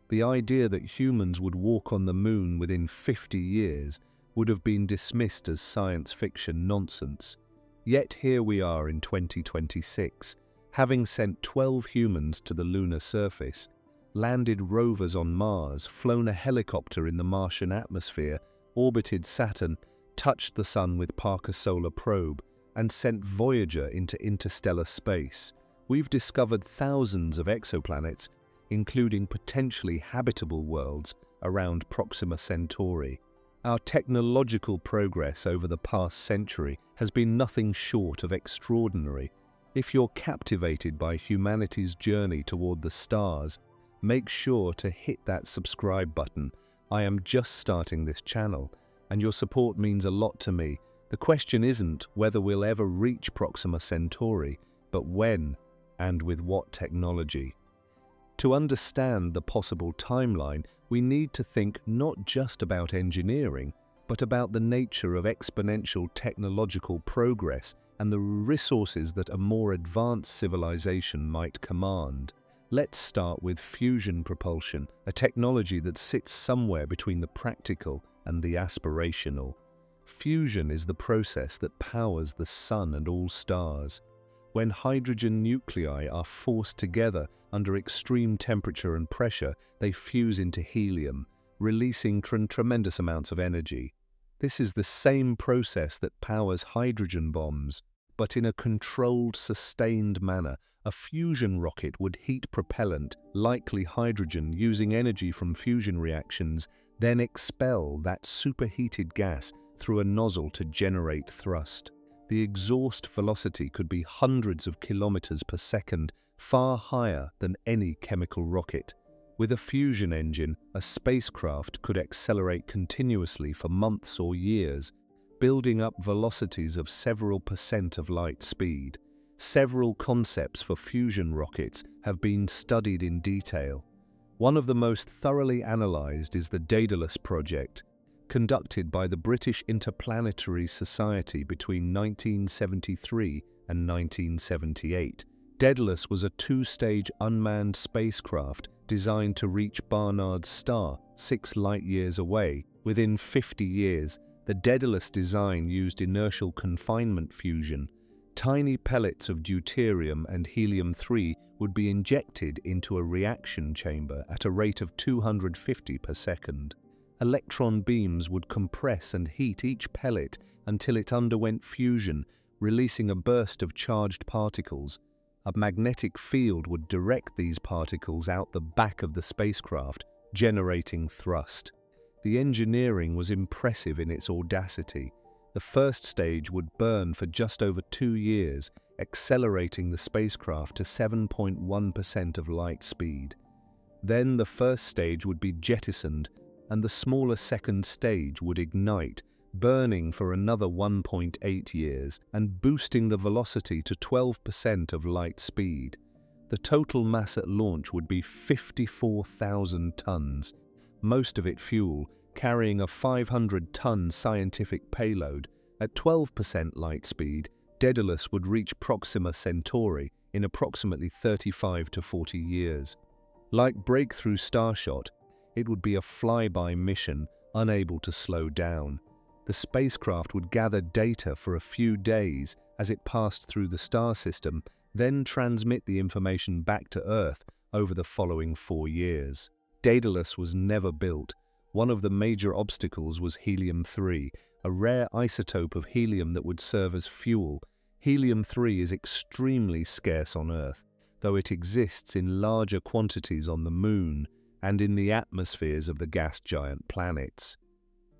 The idea that humans would walk on the moon within 50 years would have been dismissed as science fiction nonsense. Yet here we are in 2026, having sent 12 humans to the lunar surface, landed rovers on Mars, flown a helicopter in the Martian atmosphere, orbited Saturn, touched the Sun with Parker Solar Probe, and sent Voyager into interstellar space. We've discovered thousands of exoplanets, including potentially habitable worlds around Proxima Centauri. Our technological progress over the past century has been nothing short of extraordinary. If you're captivated by humanity's journey toward the stars, make sure to hit that subscribe button. I am just starting this channel, and your support means a lot to me. The question isn't whether we'll ever reach Proxima Centauri, but when and with what technology. To understand the possible timeline, we need to think not just about engineering, but about the nature of exponential technological progress and the resources that a more advanced civilization might command. Let's start with fusion propulsion, a technology that sits somewhere between the practical and the aspirational. Fusion is the process that powers the Sun and all stars. When hydrogen nuclei are forced together under extreme temperature and pressure, they fuse into helium, releasing tremendous amounts of energy. This is the same process that powers hydrogen bombs, but in a controlled, sustained manner. A fusion rocket would heat propellant, likely hydrogen, using energy from fusion reactions, then expel that superheated gas through a nozzle to generate thrust. The exhaust velocity could be hundreds of kilometers per second, far higher than any chemical rocket. With a fusion engine, a spacecraft could accelerate continuously for months or years, building up velocities of several percent of light speed. Several concepts for fusion rockets have been studied in detail. One of the most thoroughly analyzed is the Daedalus project, conducted by the British Interplanetary Society between 1973 and 1978. Daedalus was a two-stage unmanned spacecraft designed to reach Barnard's star, 6 light-years away. Within 50 years, the Daedalus design used inertial confinement fusion. Tiny pellets of deuterium and helium-3 would be injected into a reaction chamber at a rate of 250 per second. Electron beams would compress and heat each pellet until it underwent fusion, releasing a burst of charged particles. A magnetic field would direct these particles out the back of the spacecraft, generating thrust. The engineering was impressive in its audacity. The first stage would burn for just over 2 years, accelerating the spacecraft to 7.1% of light speed. Then the first stage would be jettisoned, and the smaller second stage would ignite, burning for another 1.8 years and boosting the velocity to 12% of light speed. The total mass at launch would be 54,000 tons, most of it fuel, carrying a 500-ton scientific payload. At 12% light speed, Daedalus would reach Proxima Centauri in approximately 35 to 40 years. Like breakthrough Starshot, it would be a flyby mission, unable to slow down. The spacecraft would gather data for a few days as it passed through the star system, then transmit the information back to Earth over the following 4 years. Daedalus was never built. One of the major obstacles was helium-3, a rare isotope of helium that would serve as fuel. Helium-3 is extremely scarce on Earth, though it exists in larger quantities on the Moon and in the atmospheres of the gas giant planets.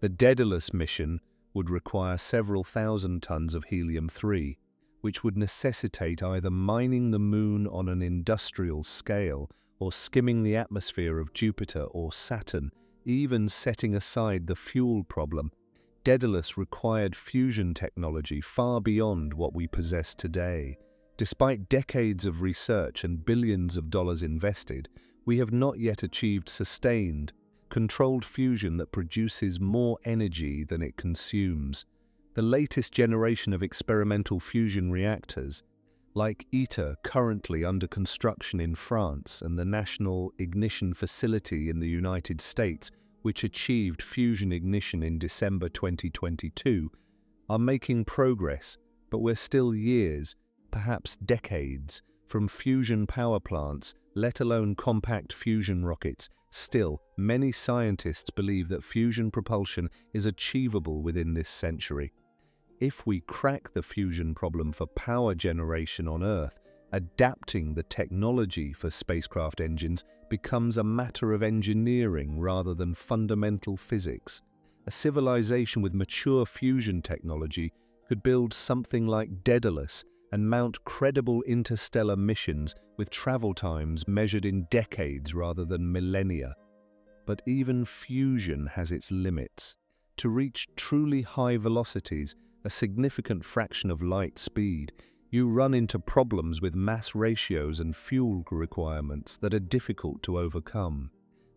The Daedalus mission would require several thousand tons of helium-3, which would necessitate either mining the Moon on an industrial scale or skimming the atmosphere of Jupiter or Saturn. Even setting aside the fuel problem, Daedalus required fusion technology far beyond what we possess today. Despite decades of research and billions of dollars invested, we have not yet achieved sustained, controlled fusion that produces more energy than it consumes. The latest generation of experimental fusion reactors, like ITER, currently under construction in France, and the National Ignition Facility in the United States, which achieved fusion ignition in December 2022, are making progress, but we're still years, perhaps decades, from fusion power plants, let alone compact fusion rockets. Still, many scientists believe that fusion propulsion is achievable within this century. If we crack the fusion problem for power generation on Earth, adapting the technology for spacecraft engines becomes a matter of engineering rather than fundamental physics. A civilization with mature fusion technology could build something like Daedalus and mount credible interstellar missions with travel times measured in decades rather than millennia. But even fusion has its limits. To reach truly high velocities, a significant fraction of light speed, you run into problems with mass ratios and fuel requirements that are difficult to overcome.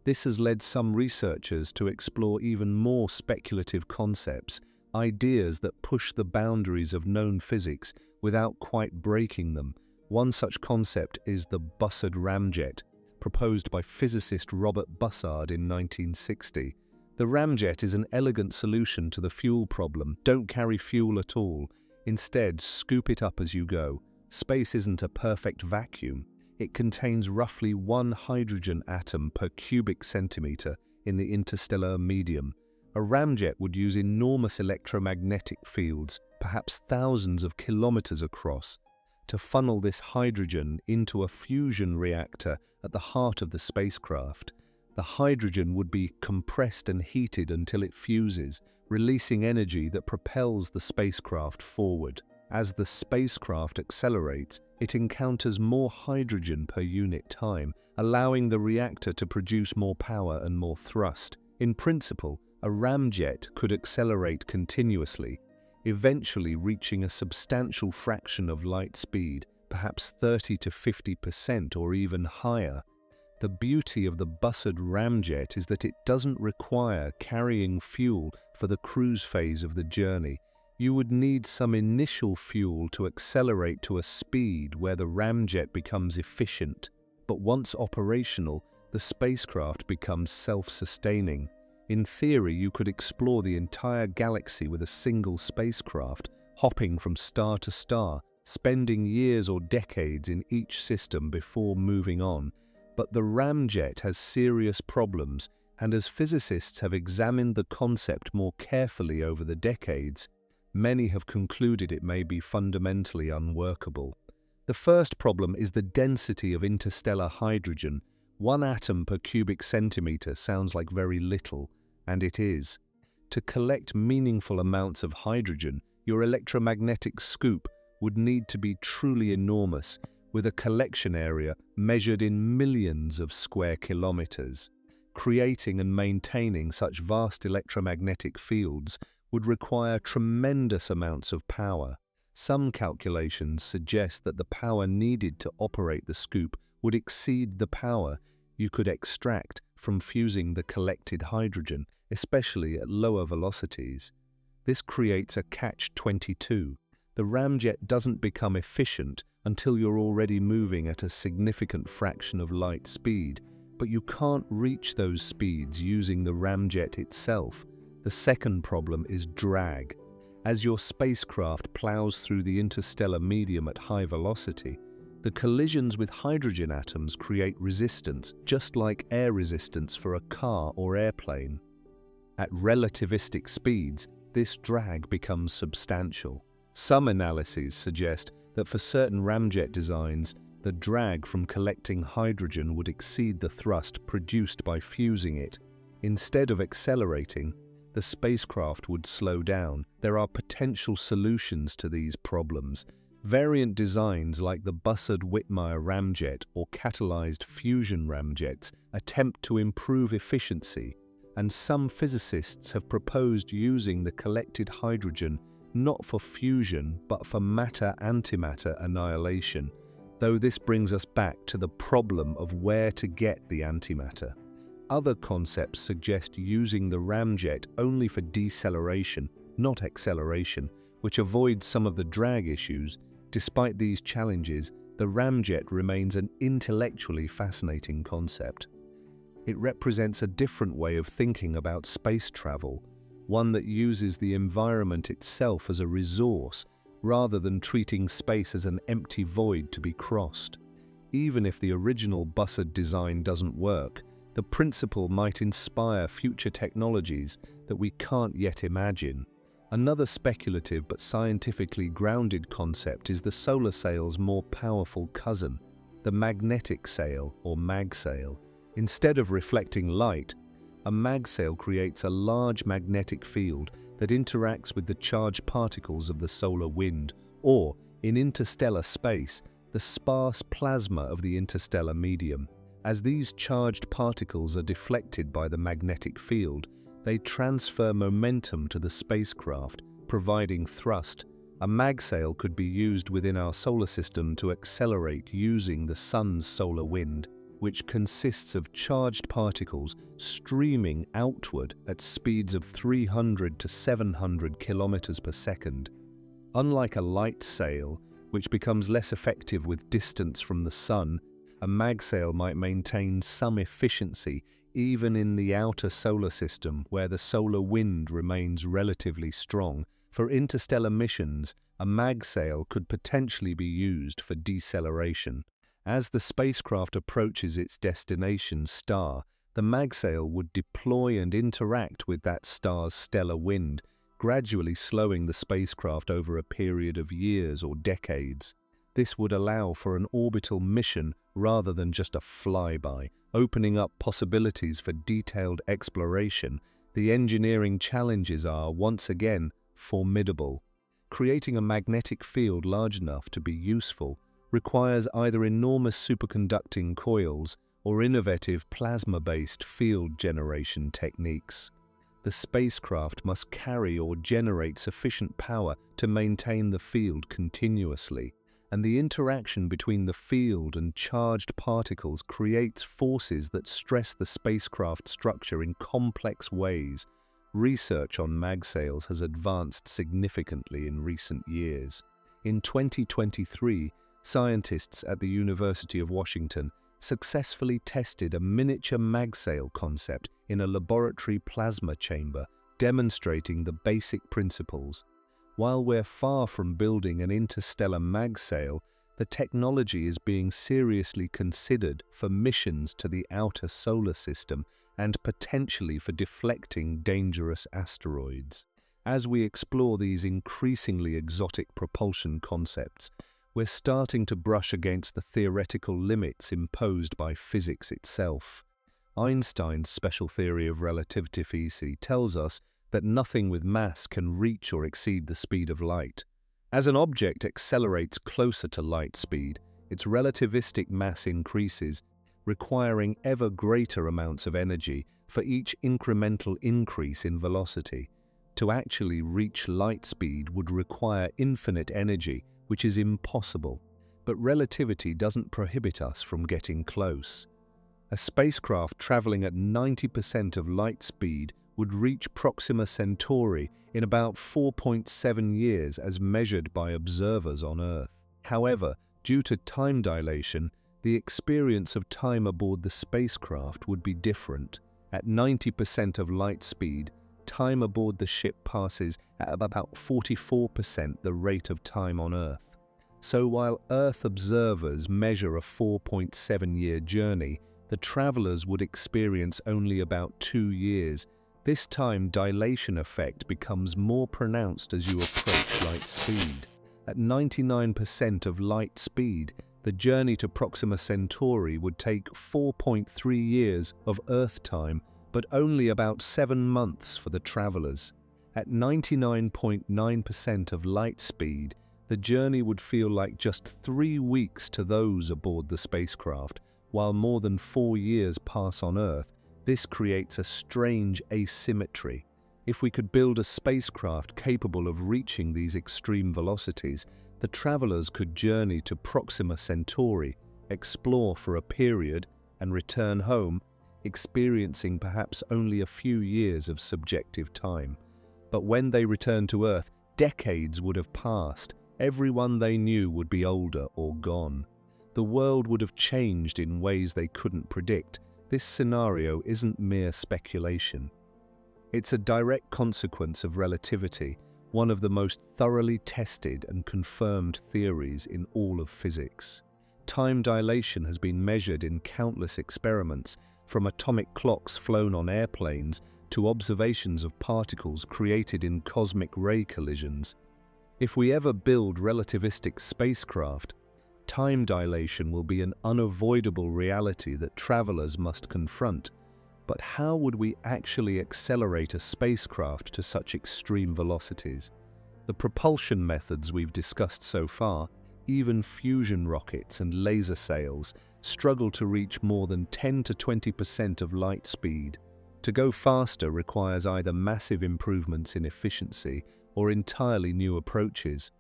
This has led some researchers to explore even more speculative concepts, ideas that push the boundaries of known physics without quite breaking them. One such concept is the Bussard ramjet, proposed by physicist Robert Bussard in 1960. The ramjet is an elegant solution to the fuel problem. Don't carry fuel at all. Instead, scoop it up as you go. Space isn't a perfect vacuum. It contains roughly 1 hydrogen atom per cubic centimeter in the interstellar medium. A ramjet would use enormous electromagnetic fields, perhaps thousands of kilometers across, to funnel this hydrogen into a fusion reactor at the heart of the spacecraft. The hydrogen would be compressed and heated until it fuses, releasing energy that propels the spacecraft forward. As the spacecraft accelerates, it encounters more hydrogen per unit time, allowing the reactor to produce more power and more thrust. In principle, a ramjet could accelerate continuously, eventually reaching a substantial fraction of light speed, perhaps 30 to 50% or even higher. The beauty of the Bussard ramjet is that it doesn't require carrying fuel for the cruise phase of the journey. You would need some initial fuel to accelerate to a speed where the ramjet becomes efficient. But once operational, the spacecraft becomes self-sustaining. In theory, you could explore the entire galaxy with a single spacecraft, hopping from star to star, spending years or decades in each system before moving on. But the ramjet has serious problems, and as physicists have examined the concept more carefully over the decades, many have concluded it may be fundamentally unworkable. The first problem is the density of interstellar hydrogen. 1 atom per cubic centimeter sounds like very little, and it is. To collect meaningful amounts of hydrogen, your electromagnetic scoop would need to be truly enormous, with a collection area measured in millions of square kilometers. Creating and maintaining such vast electromagnetic fields would require tremendous amounts of power. Some calculations suggest that the power needed to operate the scoop would exceed the power you could extract from fusing the collected hydrogen, especially at lower velocities. This creates a catch-22. The ramjet doesn't become efficient until you're already moving at a significant fraction of light speed, but you can't reach those speeds using the ramjet itself. The second problem is drag. As your spacecraft plows through the interstellar medium at high velocity, the collisions with hydrogen atoms create resistance, just like air resistance for a car or airplane. At relativistic speeds, this drag becomes substantial. Some analyses suggest that for certain ramjet designs, the drag from collecting hydrogen would exceed the thrust produced by fusing it. Instead of accelerating, the spacecraft would slow down. There are potential solutions to these problems. Variant designs like the Bussard-Whitmire ramjet or catalyzed fusion ramjets attempt to improve efficiency, and some physicists have proposed using the collected hydrogen not for fusion but for matter-antimatter annihilation, though this brings us back to the problem of where to get the antimatter. Other concepts suggest using the ramjet only for deceleration, not acceleration, which avoids some of the drag issues. Despite these challenges, the ramjet remains an intellectually fascinating concept. It represents a different way of thinking about space travel, one that uses the environment itself as a resource rather than treating space as an empty void to be crossed. Even if the original Bussard design doesn't work, the principle might inspire future technologies that we can't yet imagine. Another speculative but scientifically grounded concept is the solar sail's more powerful cousin, the magnetic sail or magsail. Instead of reflecting light, a magsail creates a large magnetic field that interacts with the charged particles of the solar wind, or, in interstellar space, the sparse plasma of the interstellar medium. As these charged particles are deflected by the magnetic field, they transfer momentum to the spacecraft, providing thrust. A magsail could be used within our solar system to accelerate using the sun's solar wind, which consists of charged particles streaming outward at speeds of 300 to 700 kilometers per second. Unlike a light sail, which becomes less effective with distance from the sun, a magsail might maintain some efficiency even in the outer solar system where the solar wind remains relatively strong. For interstellar missions, a magsail could potentially be used for deceleration. As the spacecraft approaches its destination star, the magsail would deploy and interact with that star's stellar wind, gradually slowing the spacecraft over a period of years or decades. This would allow for an orbital mission rather than just a flyby, opening up possibilities for detailed exploration. The engineering challenges are, once again, formidable. Creating a magnetic field large enough to be useful requires either enormous superconducting coils or innovative plasma-based field generation techniques. The spacecraft must carry or generate sufficient power to maintain the field continuously, and the interaction between the field and charged particles creates forces that stress the spacecraft structure in complex ways. Research on magsails has advanced significantly in recent years. In 2023, scientists at the University of Washington successfully tested a miniature magsail concept in a laboratory plasma chamber, demonstrating the basic principles. While we're far from building an interstellar magsail, the technology is being seriously considered for missions to the outer solar system and potentially for deflecting dangerous asteroids. As we explore these increasingly exotic propulsion concepts, we're starting to brush against the theoretical limits imposed by physics itself. Einstein's special theory of relativity tells us that nothing with mass can reach or exceed the speed of light. As an object accelerates closer to light speed, its relativistic mass increases, requiring ever greater amounts of energy for each incremental increase in velocity. To actually reach light speed would require infinite energy, which is impossible. But relativity doesn't prohibit us from getting close. A spacecraft traveling at 90% of light speed would reach Proxima Centauri in about 4.7 years as measured by observers on Earth. However, due to time dilation, the experience of time aboard the spacecraft would be different. At 90% of light speed, time aboard the ship passes at about 44% the rate of time on Earth. So while Earth observers measure a 4.7-year journey, the travelers would experience only about 2 years. This time dilation effect becomes more pronounced as you approach light speed. At 99% of light speed, the journey to Proxima Centauri would take 4.3 years of Earth time, but only about 7 months for the travelers. At 99.9% of light speed, the journey would feel like just 3 weeks to those aboard the spacecraft, while more than 4 years pass on Earth. This creates a strange asymmetry. If we could build a spacecraft capable of reaching these extreme velocities, the travelers could journey to Proxima Centauri, explore for a period, and return home, experiencing perhaps only a few years of subjective time. But when they returned to Earth, decades would have passed. Everyone they knew would be older or gone. The world would have changed in ways they couldn't predict. This scenario isn't mere speculation. It's a direct consequence of relativity. one of the most thoroughly tested and confirmed theories in all of physics. Time dilation has been measured in countless experiments, from atomic clocks flown on airplanes to observations of particles created in cosmic ray collisions. If we ever build relativistic spacecraft, time dilation will be an unavoidable reality that travelers must confront. But how would we actually accelerate a spacecraft to such extreme velocities? The propulsion methods we've discussed so far, even fusion rockets and laser sails, struggle to reach more than 10 to 20% of light speed. To go faster requires either massive improvements in efficiency or entirely new approaches.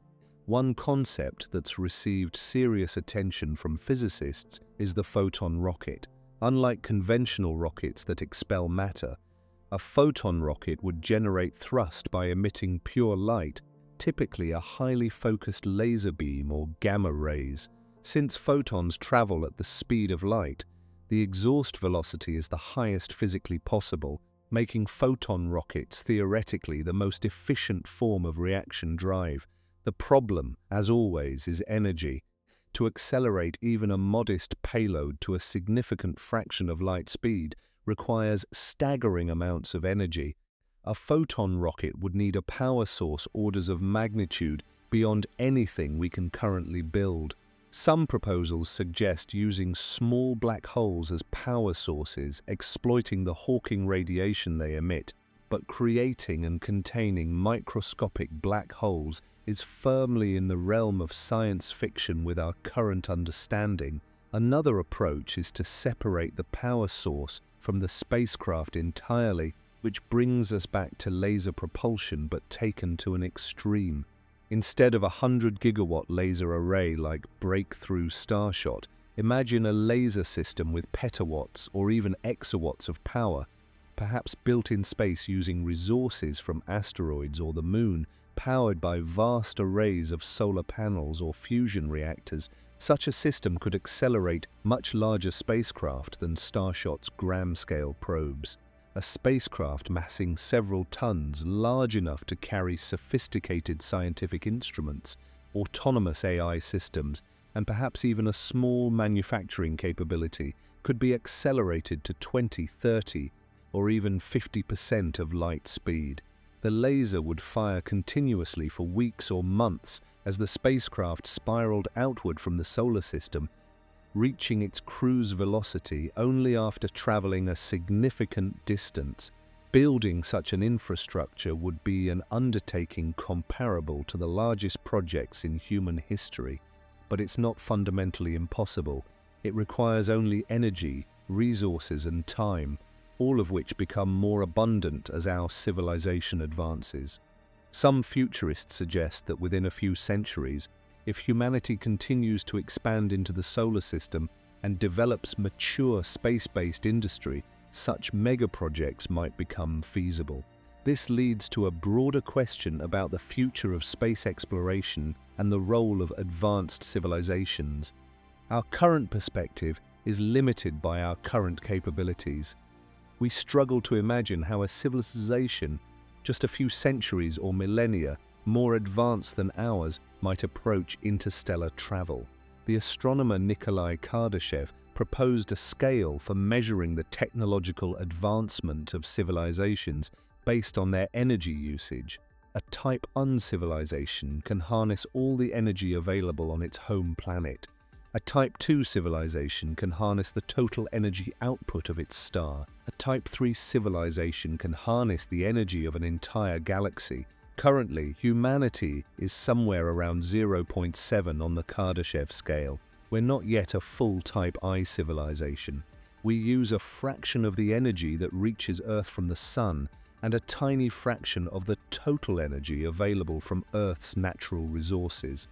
One concept that's received serious attention from physicists is the photon rocket. Unlike conventional rockets that expel matter, a photon rocket would generate thrust by emitting pure light, typically a highly focused laser beam or gamma rays. Since photons travel at the speed of light, the exhaust velocity is the highest physically possible, making photon rockets theoretically the most efficient form of reaction drive. The problem, as always, is energy. To accelerate even a modest payload to a significant fraction of light speed requires staggering amounts of energy. A photon rocket would need a power source orders of magnitude beyond anything we can currently build. Some proposals suggest using small black holes as power sources, exploiting the Hawking radiation they emit, but creating and containing microscopic black holes is firmly in the realm of science fiction with our current understanding. Another approach is to separate the power source from the spacecraft entirely, which brings us back to laser propulsion but taken to an extreme. Instead of a 100-gigawatt laser array like breakthrough Starshot, imagine a laser system with petawatts or even exawatts of power, perhaps built in space using resources from asteroids or the moon, powered by vast arrays of solar panels or fusion reactors. Such a system could accelerate much larger spacecraft than Starshot's gram-scale probes. A spacecraft massing several tons, large enough to carry sophisticated scientific instruments, autonomous AI systems, and perhaps even a small manufacturing capability, could be accelerated to 20, 30, or even 50% of light speed. The laser would fire continuously for weeks or months as the spacecraft spiraled outward from the solar system, reaching its cruise velocity only after traveling a significant distance. Building such an infrastructure would be an undertaking comparable to the largest projects in human history, but it's not fundamentally impossible. It requires only energy, resources, and time, all of which become more abundant as our civilization advances. Some futurists suggest that within a few centuries, if humanity continues to expand into the solar system and develops mature space-based industry, such mega-projects might become feasible. This leads to a broader question about the future of space exploration and the role of advanced civilizations. Our current perspective is limited by our current capabilities. We struggle to imagine how a civilization, just a few centuries or millennia more advanced than ours, might approach interstellar travel. The astronomer Nikolai Kardashev proposed a scale for measuring the technological advancement of civilizations based on their energy usage. A Type I civilization can harness all the energy available on its home planet. A Type II civilization can harness the total energy output of its star. A Type III civilization can harness the energy of an entire galaxy. Currently, humanity is somewhere around 0.7 on the Kardashev scale. We're not yet a full Type I civilization. We use a fraction of the energy that reaches Earth from the Sun and a tiny fraction of the total energy available from Earth's natural resources.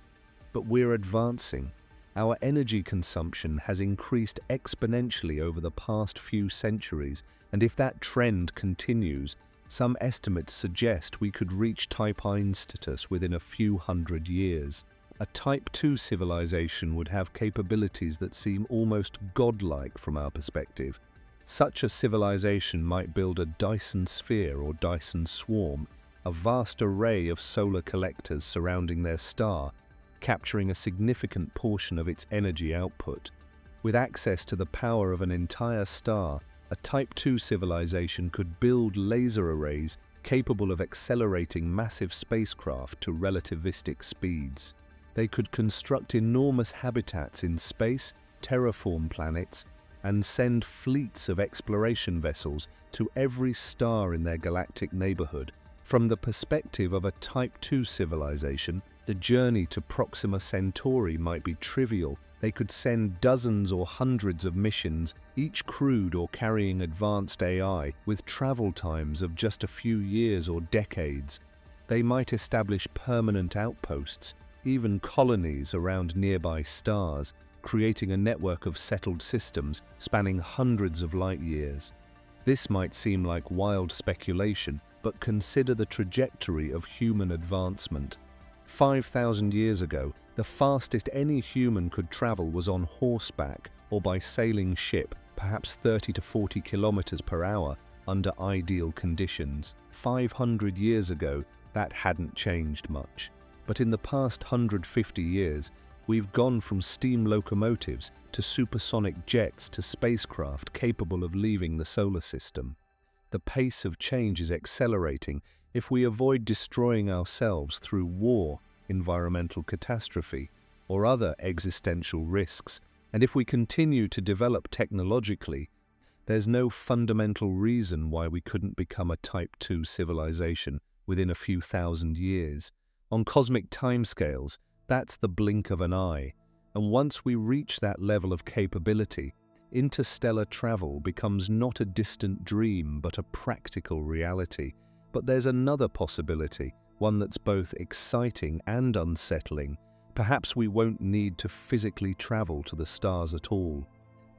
But we're advancing. Our energy consumption has increased exponentially over the past few centuries, and if that trend continues, some estimates suggest we could reach Type I status within a few hundred years. A Type II civilization would have capabilities that seem almost godlike from our perspective. Such a civilization might build a Dyson sphere or Dyson swarm, a vast array of solar collectors surrounding their star, capturing a significant portion of its energy output. With access to the power of an entire star, a Type II civilization could build laser arrays capable of accelerating massive spacecraft to relativistic speeds. They could construct enormous habitats in space, terraform planets, and send fleets of exploration vessels to every star in their galactic neighborhood. From the perspective of a Type II civilization, the journey to Proxima Centauri might be trivial. They could send dozens or hundreds of missions, each crewed or carrying advanced AI, with travel times of just a few years or decades. They might establish permanent outposts, even colonies around nearby stars, creating a network of settled systems spanning hundreds of light years. This might seem like wild speculation, but consider the trajectory of human advancement. 5,000 years ago, the fastest any human could travel was on horseback or by sailing ship, perhaps 30 to 40 kilometers per hour under ideal conditions. 500 years ago, that hadn't changed much. But in the past 150 years, we've gone from steam locomotives to supersonic jets to spacecraft capable of leaving the solar system. The pace of change is accelerating if we avoid destroying ourselves through war, environmental catastrophe, or other existential risks. And if we continue to develop technologically, there's no fundamental reason why we couldn't become a Type II civilization within a few thousand years. On cosmic timescales, that's the blink of an eye. And once we reach that level of capability, interstellar travel becomes not a distant dream but a practical reality. But there's another possibility, one that's both exciting and unsettling. Perhaps we won't need to physically travel to the stars at all.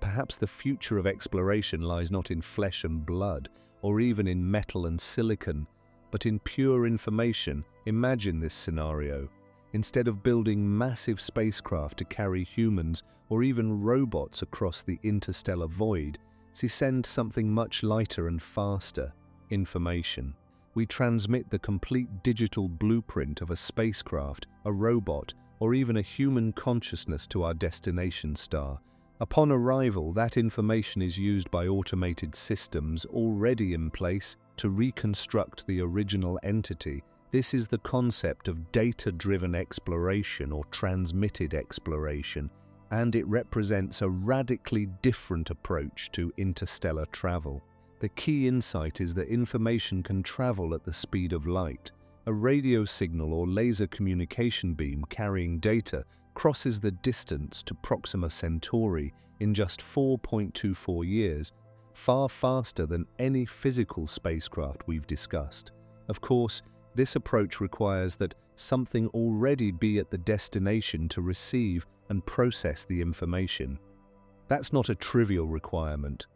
Perhaps the future of exploration lies not in flesh and blood, or even in metal and silicon, but in pure information. Imagine this scenario. Instead of building massive spacecraft to carry humans or even robots across the interstellar void, we send something much lighter and faster: information. We transmit the complete digital blueprint of a spacecraft, a robot, or even a human consciousness to our destination star. Upon arrival, that information is used by automated systems already in place to reconstruct the original entity. This is the concept of data-driven exploration or transmitted exploration, and it represents a radically different approach to interstellar travel. The key insight is that information can travel at the speed of light. A radio signal or laser communication beam carrying data crosses the distance to Proxima Centauri in just 4.24 years, far faster than any physical spacecraft we've discussed. Of course, this approach requires that something already be at the destination to receive and process the information. That's not a trivial requirement.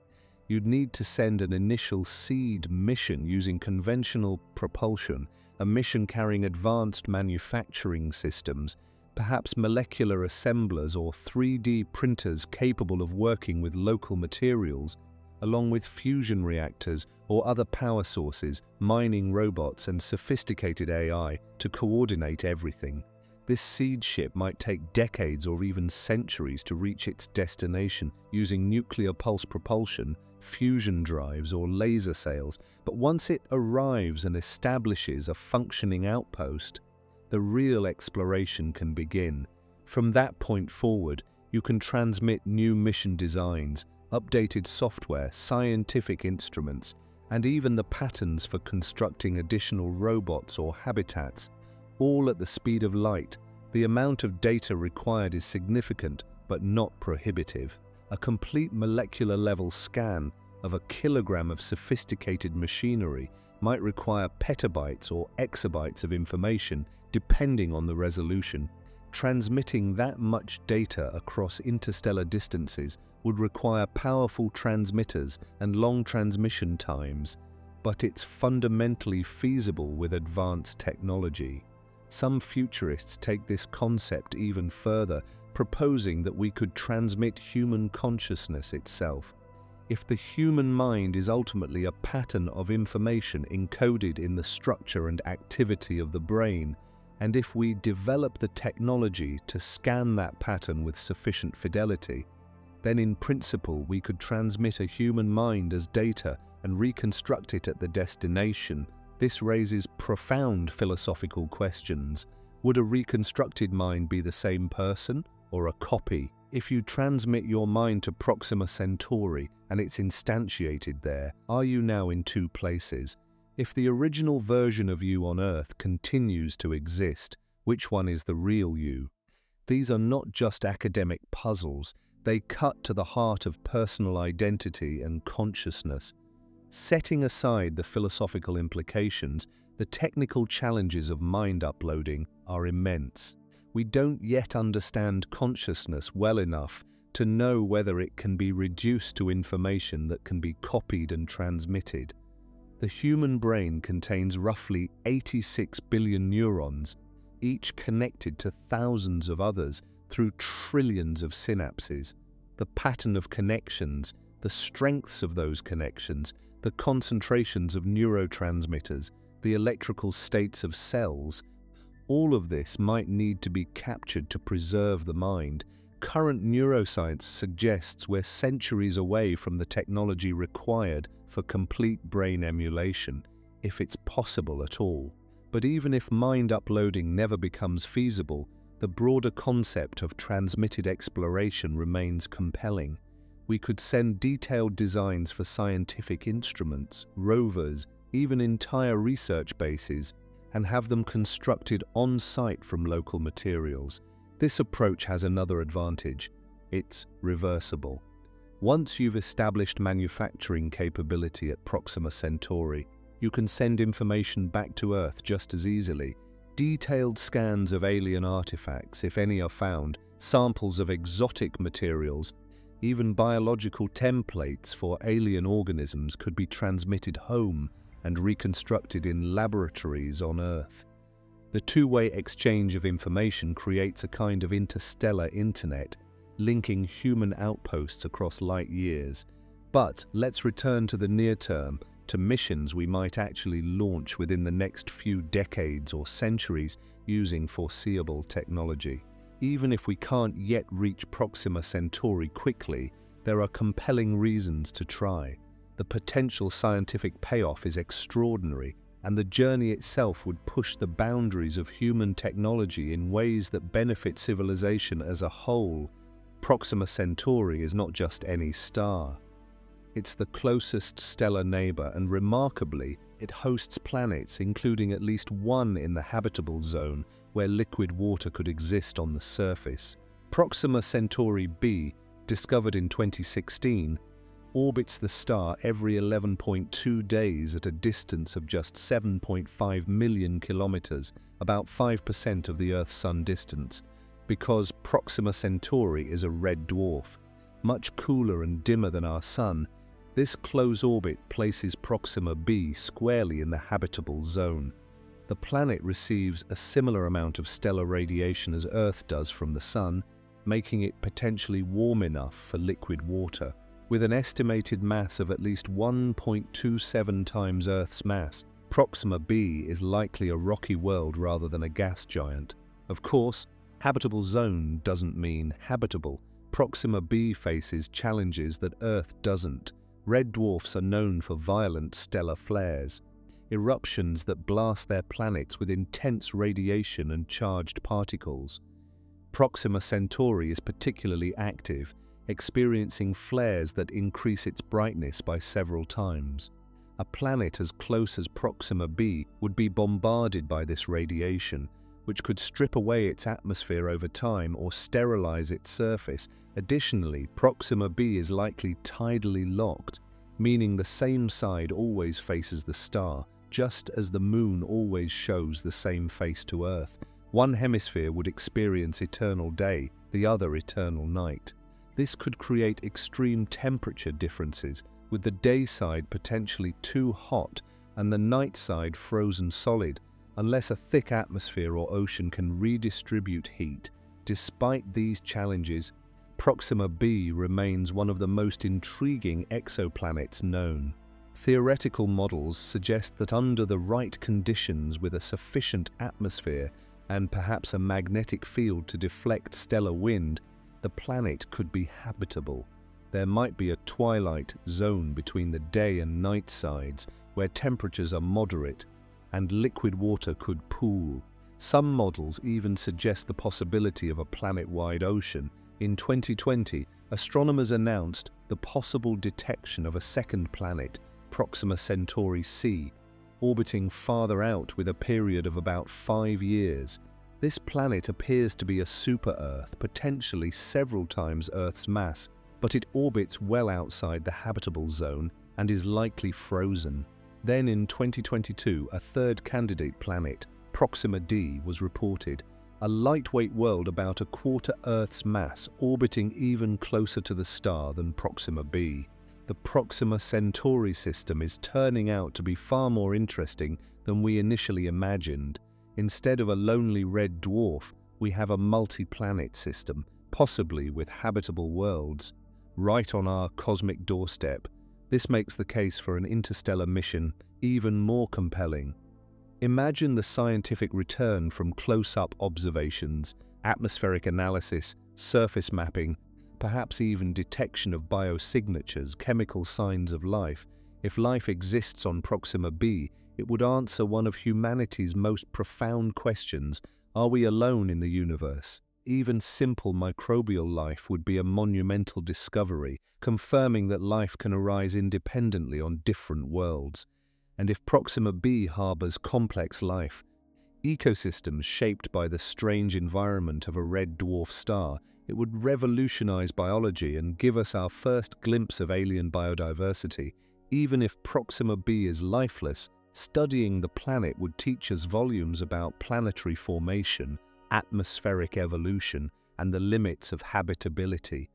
You'd need to send an initial seed mission using conventional propulsion, a mission carrying advanced manufacturing systems, perhaps molecular assemblers or 3D printers capable of working with local materials, along with fusion reactors or other power sources, mining robots and sophisticated AI to coordinate everything. This seed ship might take decades or even centuries to reach its destination using nuclear pulse propulsion, fusion drives or laser sails, but once it arrives and establishes a functioning outpost, the real exploration can begin. From that point forward, you can transmit new mission designs, updated software, scientific instruments, and even the patterns for constructing additional robots or habitats, all at the speed of light. The amount of data required is significant, but not prohibitive. A complete molecular-level scan of a kilogram of sophisticated machinery might require petabytes or exabytes of information, depending on the resolution. Transmitting that much data across interstellar distances would require powerful transmitters and long transmission times, but it's fundamentally feasible with advanced technology. Some futurists take this concept even further, proposing that we could transmit human consciousness itself. If the human mind is ultimately a pattern of information encoded in the structure and activity of the brain, and if we develop the technology to scan that pattern with sufficient fidelity, then in principle we could transmit a human mind as data and reconstruct it at the destination. This raises profound philosophical questions. Would a reconstructed mind be the same person or a copy? If you transmit your mind to Proxima Centauri and it's instantiated there, are you now in two places? If the original version of you on Earth continues to exist, which one is the real you? These are not just academic puzzles, they cut to the heart of personal identity and consciousness. Setting aside the philosophical implications, the technical challenges of mind uploading are immense. We don't yet understand consciousness well enough to know whether it can be reduced to information that can be copied and transmitted. The human brain contains roughly 86 billion neurons, each connected to thousands of others through trillions of synapses. The pattern of connections, the strengths of those connections, the concentrations of neurotransmitters, the electrical states of cells, all of this might need to be captured to preserve the mind. Current neuroscience suggests we're centuries away from the technology required for complete brain emulation, if it's possible at all. But even if mind uploading never becomes feasible, the broader concept of transmitted exploration remains compelling. We could send detailed designs for scientific instruments, rovers, even entire research bases, and have them constructed on-site from local materials. This approach has another advantage. It's reversible. Once you've established manufacturing capability at Proxima Centauri, you can send information back to Earth just as easily. Detailed scans of alien artifacts, if any are found, samples of exotic materials, even biological templates for alien organisms could be transmitted home and reconstructed in laboratories on Earth. The two-way exchange of information creates a kind of interstellar internet, linking human outposts across light years. But let's return to the near term, to missions we might actually launch within the next few decades or centuries using foreseeable technology. Even if we can't yet reach Proxima Centauri quickly, there are compelling reasons to try. The potential scientific payoff is extraordinary, and the journey itself would push the boundaries of human technology in ways that benefit civilization as a whole. Proxima Centauri is not just any star. It's the closest stellar neighbor, and remarkably, it hosts planets, including at least one in the habitable zone, where liquid water could exist on the surface. Proxima Centauri b, discovered in 2016, orbits the star every 11.2 days at a distance of just 7.5 million kilometers, about 5% of the Earth-Sun distance. Because Proxima Centauri is a red dwarf, much cooler and dimmer than our Sun, this close orbit places Proxima b squarely in the habitable zone. The planet receives a similar amount of stellar radiation as Earth does from the Sun, making it potentially warm enough for liquid water. With an estimated mass of at least 1.27 times Earth's mass, Proxima b is likely a rocky world rather than a gas giant. Of course, habitable zone doesn't mean habitable. Proxima b faces challenges that Earth doesn't. Red dwarfs are known for violent stellar flares, eruptions that blast their planets with intense radiation and charged particles. Proxima Centauri is particularly active, experiencing flares that increase its brightness by several times. A planet as close as Proxima b would be bombarded by this radiation, which could strip away its atmosphere over time or sterilize its surface. Additionally, Proxima b is likely tidally locked, meaning the same side always faces the star, just as the Moon always shows the same face to Earth. One hemisphere would experience eternal day, the other eternal night. This could create extreme temperature differences, with the day side potentially too hot and the night side frozen solid, unless a thick atmosphere or ocean can redistribute heat. Despite these challenges, Proxima b remains one of the most intriguing exoplanets known. Theoretical models suggest that under the right conditions, with a sufficient atmosphere and perhaps a magnetic field to deflect stellar wind, the planet could be habitable. There might be a twilight zone between the day and night sides where temperatures are moderate and liquid water could pool. Some models even suggest the possibility of a planet-wide ocean. In 2020, astronomers announced the possible detection of a second planet, Proxima Centauri c, orbiting farther out with a period of about 5 years. This planet appears to be a super-Earth, potentially several times Earth's mass, but it orbits well outside the habitable zone and is likely frozen. Then in 2022, a third candidate planet, Proxima d, was reported, a lightweight world about a quarter Earth's mass orbiting even closer to the star than Proxima b. The Proxima Centauri system is turning out to be far more interesting than we initially imagined. Instead of a lonely red dwarf, we have a multi-planet system, possibly with habitable worlds, right on our cosmic doorstep. This makes the case for an interstellar mission even more compelling. Imagine the scientific return from close-up observations, atmospheric analysis, surface mapping, perhaps even detection of biosignatures, chemical signs of life. If life exists on Proxima b, it would answer one of humanity's most profound questions: are we alone in the universe? Even simple microbial life would be a monumental discovery, confirming that life can arise independently on different worlds. And if Proxima b harbors complex life, ecosystems shaped by the strange environment of a red dwarf star, it would revolutionize biology and give us our first glimpse of alien biodiversity. Even if Proxima b is lifeless, studying the planet would teach us volumes about planetary formation, atmospheric evolution, and the limits of habitability.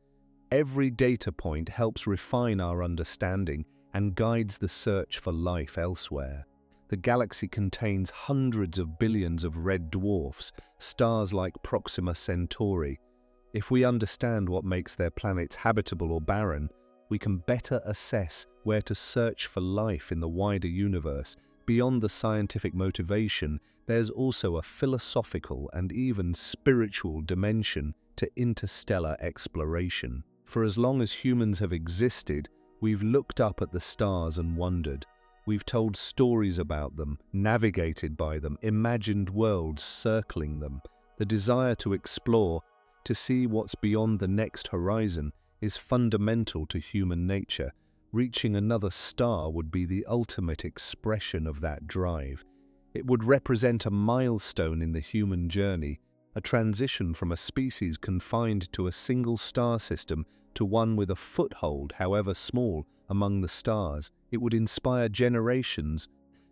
Every data point helps refine our understanding and guides the search for life elsewhere. The galaxy contains hundreds of billions of red dwarfs, stars like Proxima Centauri. If we understand what makes their planets habitable or barren, we can better assess where to search for life in the wider universe. Beyond the scientific motivation, there's also a philosophical and even spiritual dimension to interstellar exploration. For as long as humans have existed, we've looked up at the stars and wondered. We've told stories about them, navigated by them, imagined worlds circling them. The desire to explore, to see what's beyond the next horizon, is fundamental to human nature. Reaching another star would be the ultimate expression of that drive. It would represent a milestone in the human journey, a transition from a species confined to a single star system to one with a foothold, however small, among the stars. It would inspire generations,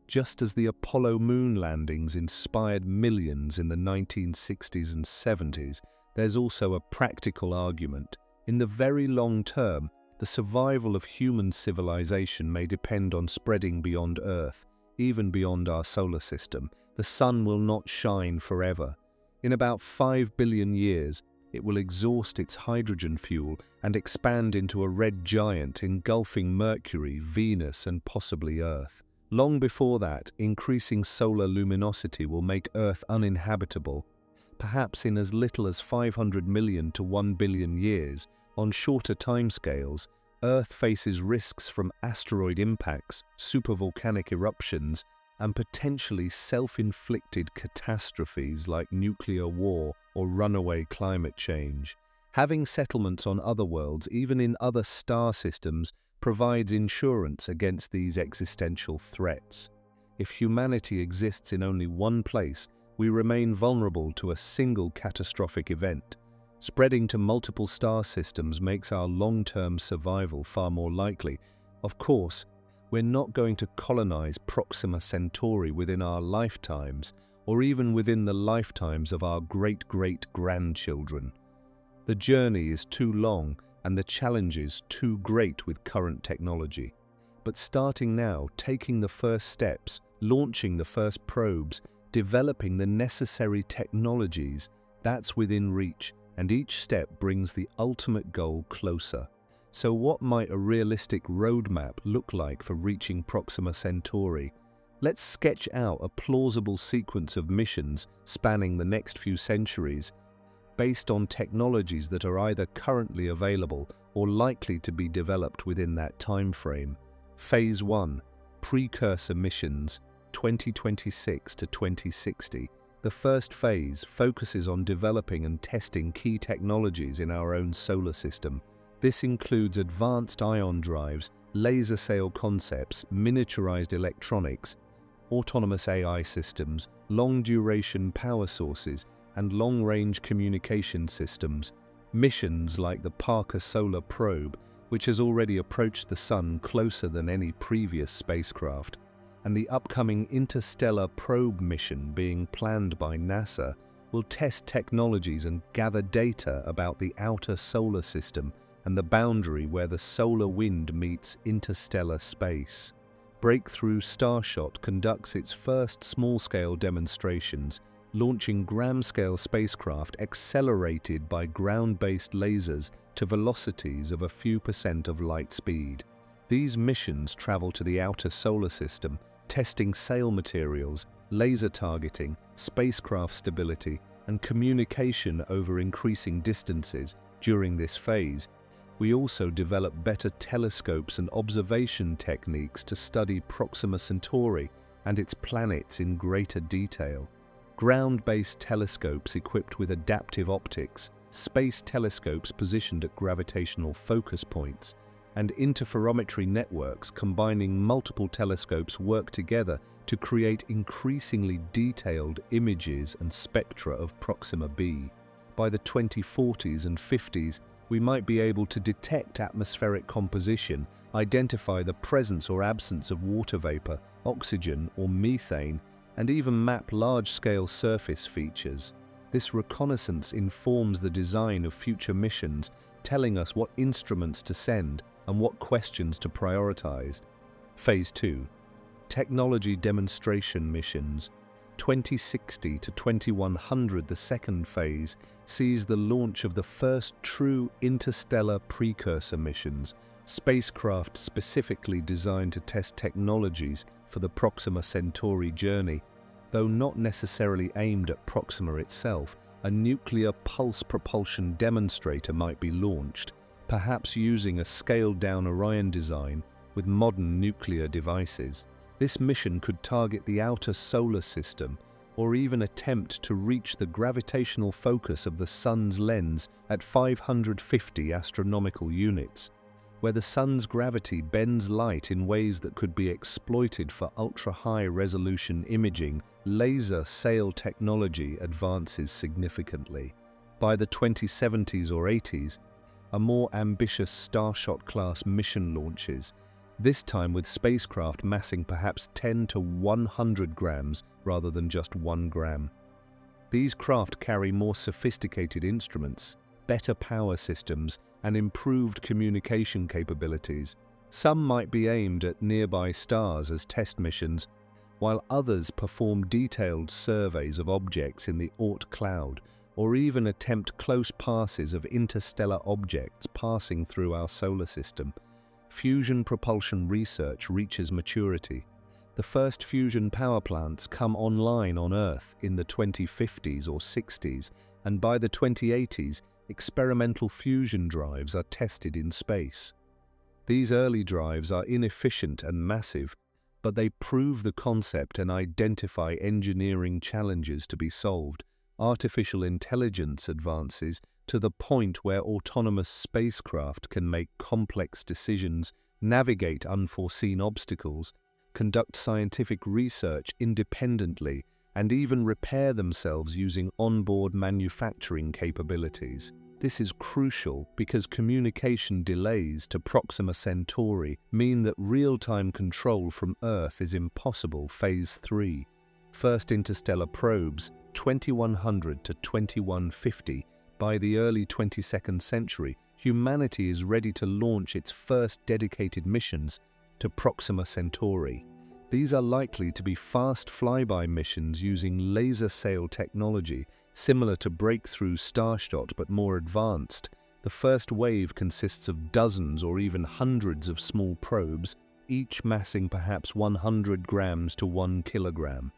just as the Apollo moon landings inspired millions in the 1960s and 70s. There's also a practical argument. In the very long term, the survival of human civilization may depend on spreading beyond Earth, even beyond our solar system. The sun will not shine forever. In about 5 billion years, it will exhaust its hydrogen fuel and expand into a red giant engulfing Mercury, Venus, and possibly Earth. Long before that, increasing solar luminosity will make Earth uninhabitable, perhaps in as little as 500 million to 1 billion years. On shorter timescales, Earth faces risks from asteroid impacts, supervolcanic eruptions, and potentially self-inflicted catastrophes like nuclear war or runaway climate change. Having settlements on other worlds, even in other star systems, provides insurance against these existential threats. If humanity exists in only one place, we remain vulnerable to a single catastrophic event. Spreading to multiple star systems makes our long-term survival far more likely. Of course, we're not going to colonize Proxima Centauri within our lifetimes, or even within the lifetimes of our great-great-grandchildren. The journey is too long and the challenges too great with current technology. But starting now, taking the first steps, launching the first probes, developing the necessary technologies, that's within reach. and each step brings the ultimate goal closer. So what might a realistic roadmap look like for reaching Proxima Centauri? Let's sketch out a plausible sequence of missions spanning the next few centuries, based on technologies that are either currently available or likely to be developed within that time frame. Phase 1. Precursor missions, 2026 to 2060. The first phase focuses on developing and testing key technologies in our own solar system. This includes advanced ion drives, laser sail concepts, miniaturized electronics, autonomous AI systems, long-duration power sources, and long-range communication systems. Missions like the Parker Solar Probe, which has already approached the Sun closer than any previous spacecraft, and the upcoming Interstellar Probe mission being planned by NASA, will test technologies and gather data about the outer solar system and the boundary where the solar wind meets interstellar space. Breakthrough Starshot conducts its first small-scale demonstrations, launching gram-scale spacecraft accelerated by ground-based lasers to velocities of a few % of light speed. These missions travel to the outer solar system, testing sail materials, laser targeting, spacecraft stability, and communication over increasing distances. During this phase, we also develop better telescopes and observation techniques to study Proxima Centauri and its planets in greater detail. Ground-based telescopes equipped with adaptive optics, space telescopes positioned at gravitational focus points, and interferometry networks combining multiple telescopes work together to create increasingly detailed images and spectra of Proxima b. By the 2040s and 50s, we might be able to detect atmospheric composition, identify the presence or absence of water vapor, oxygen, or methane, and even map large-scale surface features. This reconnaissance informs the design of future missions, telling us what instruments to send and what questions to prioritize. Phase 2. Technology Demonstration Missions, 2060 to 2100. The second phase sees the launch of the first true interstellar precursor missions, spacecraft specifically designed to test technologies for the Proxima Centauri journey. Though not necessarily aimed at Proxima itself, a nuclear pulse propulsion demonstrator might be launched, perhaps using a scaled-down Orion design with modern nuclear devices. This mission could target the outer solar system, or even attempt to reach the gravitational focus of the Sun's lens at 550 astronomical units, where the Sun's gravity bends light in ways that could be exploited for ultra-high resolution imaging. Laser sail technology advances significantly. By the 2070s or 80s, a more ambitious Starshot-class mission launches, this time with spacecraft massing perhaps 10 to 100 grams rather than just 1 gram. These craft carry more sophisticated instruments, better power systems, and improved communication capabilities. Some might be aimed at nearby stars as test missions, while others perform detailed surveys of objects in the Oort cloud, or even attempt close passes of interstellar objects passing through our solar system. Fusion propulsion research reaches maturity. The first fusion power plants come online on Earth in the 2050s or 60s, and by the 2080s, experimental fusion drives are tested in space. These early drives are inefficient and massive, but they prove the concept and identify engineering challenges to be solved. Artificial intelligence advances to the point where autonomous spacecraft can make complex decisions, navigate unforeseen obstacles, conduct scientific research independently, and even repair themselves using onboard manufacturing capabilities. This is crucial because communication delays to Proxima Centauri mean that real-time control from Earth is impossible. Phase 3. First interstellar probes, 2100 to 2150. By the early 22nd century, humanity is ready to launch its first dedicated missions to Proxima Centauri. These are likely to be fast flyby missions using laser sail technology, similar to breakthrough Starshot but more advanced. The first wave consists of dozens or even hundreds of small probes, each massing perhaps 100 grams to 1 kilogram.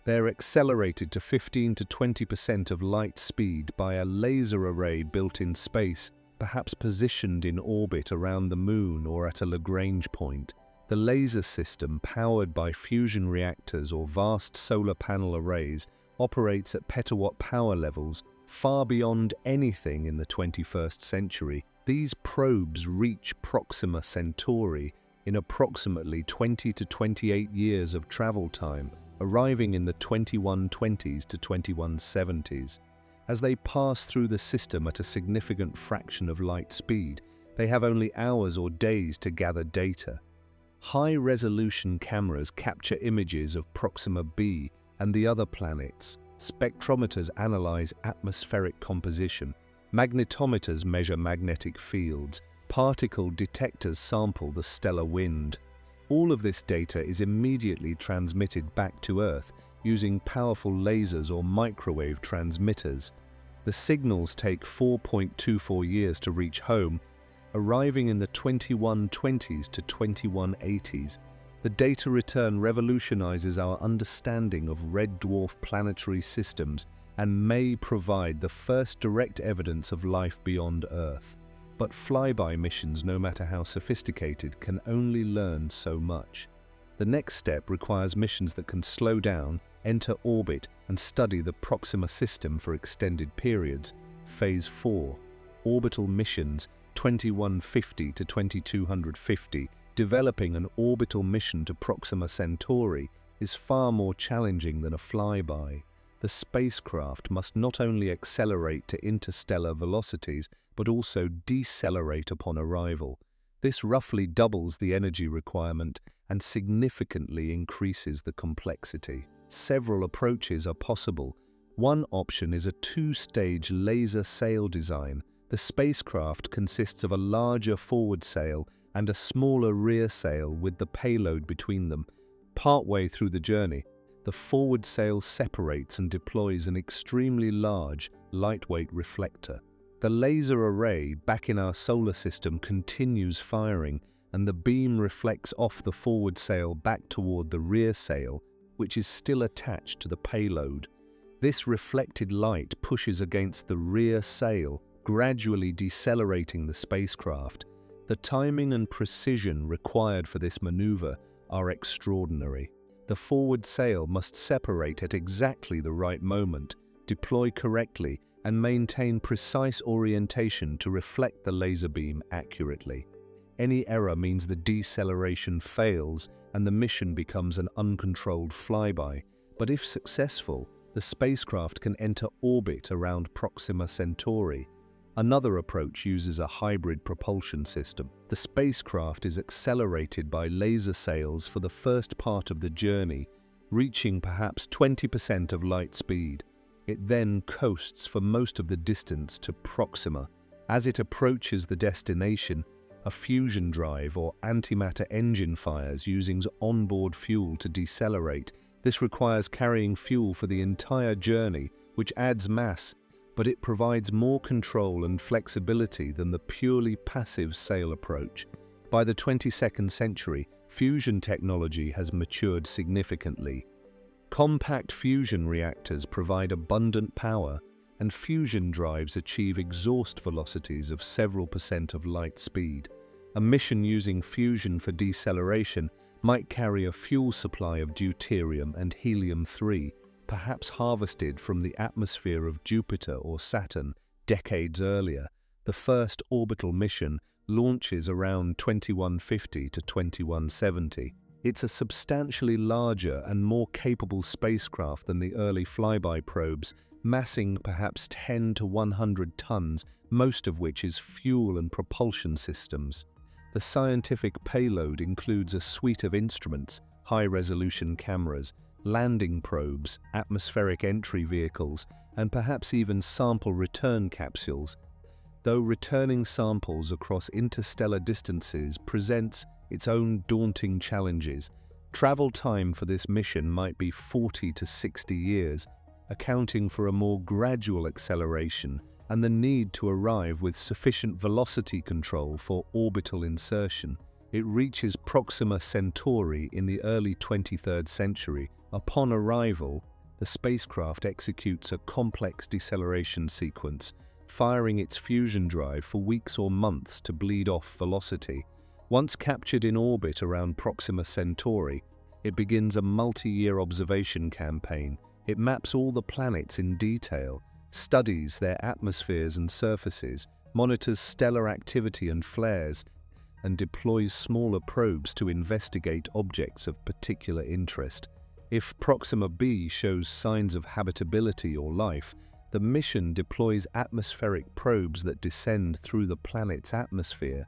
They're accelerated to 15 to 20% of light speed by a laser array built in space, perhaps positioned in orbit around the Moon or at a Lagrange point. The laser system, powered by fusion reactors or vast solar panel arrays, operates at petawatt power levels far beyond anything in the 21st century. These probes reach Proxima Centauri in approximately 20 to 28 years of travel time, arriving in the 2120s to 2170s. As they pass through the system at a significant fraction of light speed, they have only hours or days to gather data. High-resolution cameras capture images of Proxima b and the other planets. Spectrometers analyze atmospheric composition. Magnetometers measure magnetic fields. Particle detectors sample the stellar wind. All of this data is immediately transmitted back to Earth using powerful lasers or microwave transmitters. The signals take 4.24 years to reach home, arriving in the 2120s to 2180s. The data return revolutionizes our understanding of red dwarf planetary systems and may provide the first direct evidence of life beyond Earth. But flyby missions, no matter how sophisticated, can only learn so much. The next step requires missions that can slow down, enter orbit, and study the Proxima system for extended periods. Phase 4. Orbital missions 2150 to 2250. Developing an orbital mission to Proxima Centauri is far more challenging than a flyby. The spacecraft must not only accelerate to interstellar velocities, but also decelerate upon arrival. This roughly doubles the energy requirement and significantly increases the complexity. Several approaches are possible. One option is a two-stage laser sail design. The spacecraft consists of a larger forward sail and a smaller rear sail with the payload between them. Partway through the journey, the forward sail separates and deploys an extremely large, lightweight reflector. The laser array back in our solar system continues firing, and the beam reflects off the forward sail back toward the rear sail, which is still attached to the payload. This reflected light pushes against the rear sail, gradually decelerating the spacecraft. The timing and precision required for this maneuver are extraordinary. The forward sail must separate at exactly the right moment, deploy correctly, and maintain precise orientation to reflect the laser beam accurately. Any error means the deceleration fails and the mission becomes an uncontrolled flyby. But if successful, the spacecraft can enter orbit around Proxima Centauri. Another approach uses a hybrid propulsion system. The spacecraft is accelerated by laser sails for the first part of the journey, reaching perhaps 20% of light speed. It then coasts for most of the distance to Proxima. As it approaches the destination, a fusion drive or antimatter engine fires using onboard fuel to decelerate. This requires carrying fuel for the entire journey, which adds mass, but it provides more control and flexibility than the purely passive sail approach. By the 22nd century, fusion technology has matured significantly. Compact fusion reactors provide abundant power, and fusion drives achieve exhaust velocities of several percent of light speed. A mission using fusion for deceleration might carry a fuel supply of deuterium and helium-3, perhaps harvested from the atmosphere of Jupiter or Saturn decades earlier. The first orbital mission launches around 2150 to 2170. It's a substantially larger and more capable spacecraft than the early flyby probes, massing perhaps 10 to 100 tons, most of which is fuel and propulsion systems. The scientific payload includes a suite of instruments, high-resolution cameras, landing probes, atmospheric entry vehicles, and perhaps even sample return capsules. Though returning samples across interstellar distances presents its own daunting challenges, Travel time for this mission might be 40 to 60 years, accounting for a more gradual acceleration and the need to arrive with sufficient velocity control for orbital insertion. It reaches Proxima Centauri in the early 23rd century. Upon arrival, the spacecraft executes a complex deceleration sequence, firing its fusion drive for weeks or months to bleed off velocity. Once captured in orbit around Proxima Centauri, it begins a multi-year observation campaign. It maps all the planets in detail, studies their atmospheres and surfaces, monitors stellar activity and flares, and deploys smaller probes to investigate objects of particular interest. If Proxima b shows signs of habitability or life, the mission deploys atmospheric probes that descend through the planet's atmosphere,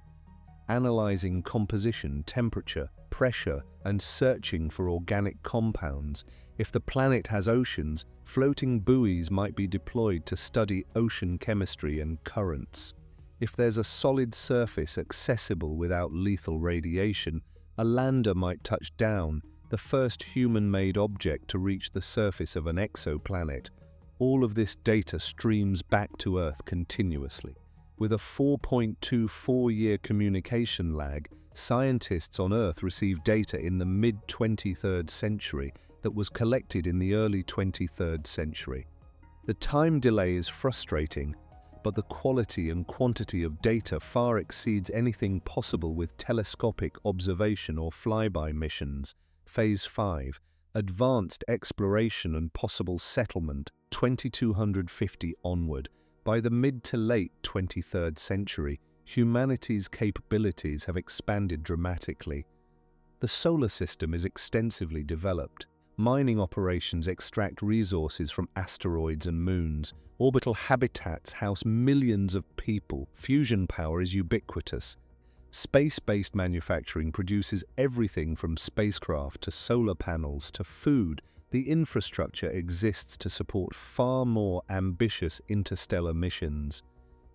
analyzing composition, temperature, pressure, and searching for organic compounds. If the planet has oceans, floating buoys might be deployed to study ocean chemistry and currents. If there's a solid surface accessible without lethal radiation, a lander might touch down, the first human-made object to reach the surface of an exoplanet. All of this data streams back to Earth continuously. With a 4.24-year communication lag, scientists on Earth receive data in the mid-23rd century that was collected in the early 23rd century. The time delay is frustrating, but the quality and quantity of data far exceeds anything possible with telescopic observation or flyby missions. Phase 5, Advanced Exploration and Possible Settlement, 2250 onward. By the mid to late 23rd century, humanity's capabilities have expanded dramatically. The solar system is extensively developed. Mining operations extract resources from asteroids and moons. Orbital habitats house millions of people. Fusion power is ubiquitous. Space-based manufacturing produces everything from spacecraft to solar panels to food. The infrastructure exists to support far more ambitious interstellar missions.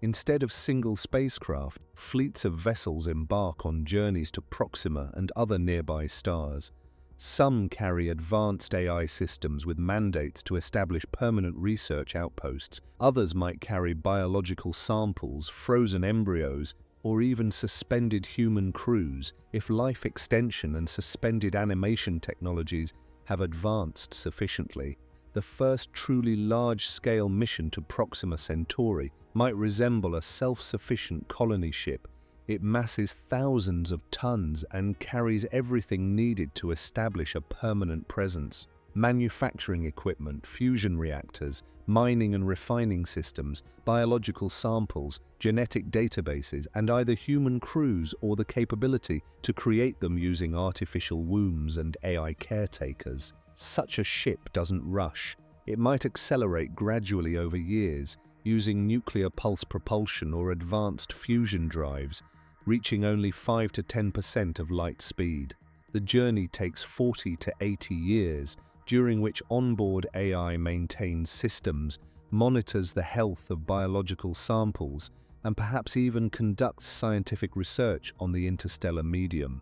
Instead of single spacecraft, fleets of vessels embark on journeys to Proxima and other nearby stars. Some carry advanced AI systems with mandates to establish permanent research outposts. Others might carry biological samples, frozen embryos, or even suspended human crews if life extension and suspended animation technologies have advanced sufficiently. The first truly large-scale mission to Proxima Centauri might resemble a self-sufficient colony ship. It masses thousands of tons and carries everything needed to establish a permanent presence. Manufacturing equipment, fusion reactors, mining and refining systems, biological samples, genetic databases, and either human crews or the capability to create them using artificial wombs and AI caretakers. Such a ship doesn't rush. It might accelerate gradually over years, using nuclear pulse propulsion or advanced fusion drives, reaching only 5 to 10% of light speed. The journey takes 40 to 80 years, during which onboard AI maintains systems, monitors the health of biological samples, and perhaps even conducts scientific research on the interstellar medium.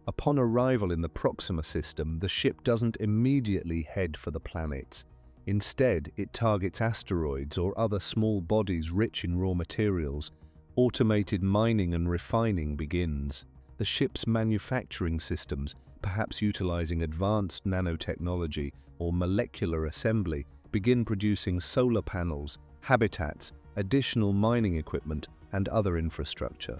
Upon arrival in the Proxima system, the ship doesn't immediately head for the planets. Instead, it targets asteroids or other small bodies rich in raw materials. Automated mining and refining begins. The ship's manufacturing systems, perhaps utilizing advanced nanotechnology or molecular assembly, begin producing solar panels, habitats, additional mining equipment, and other infrastructure.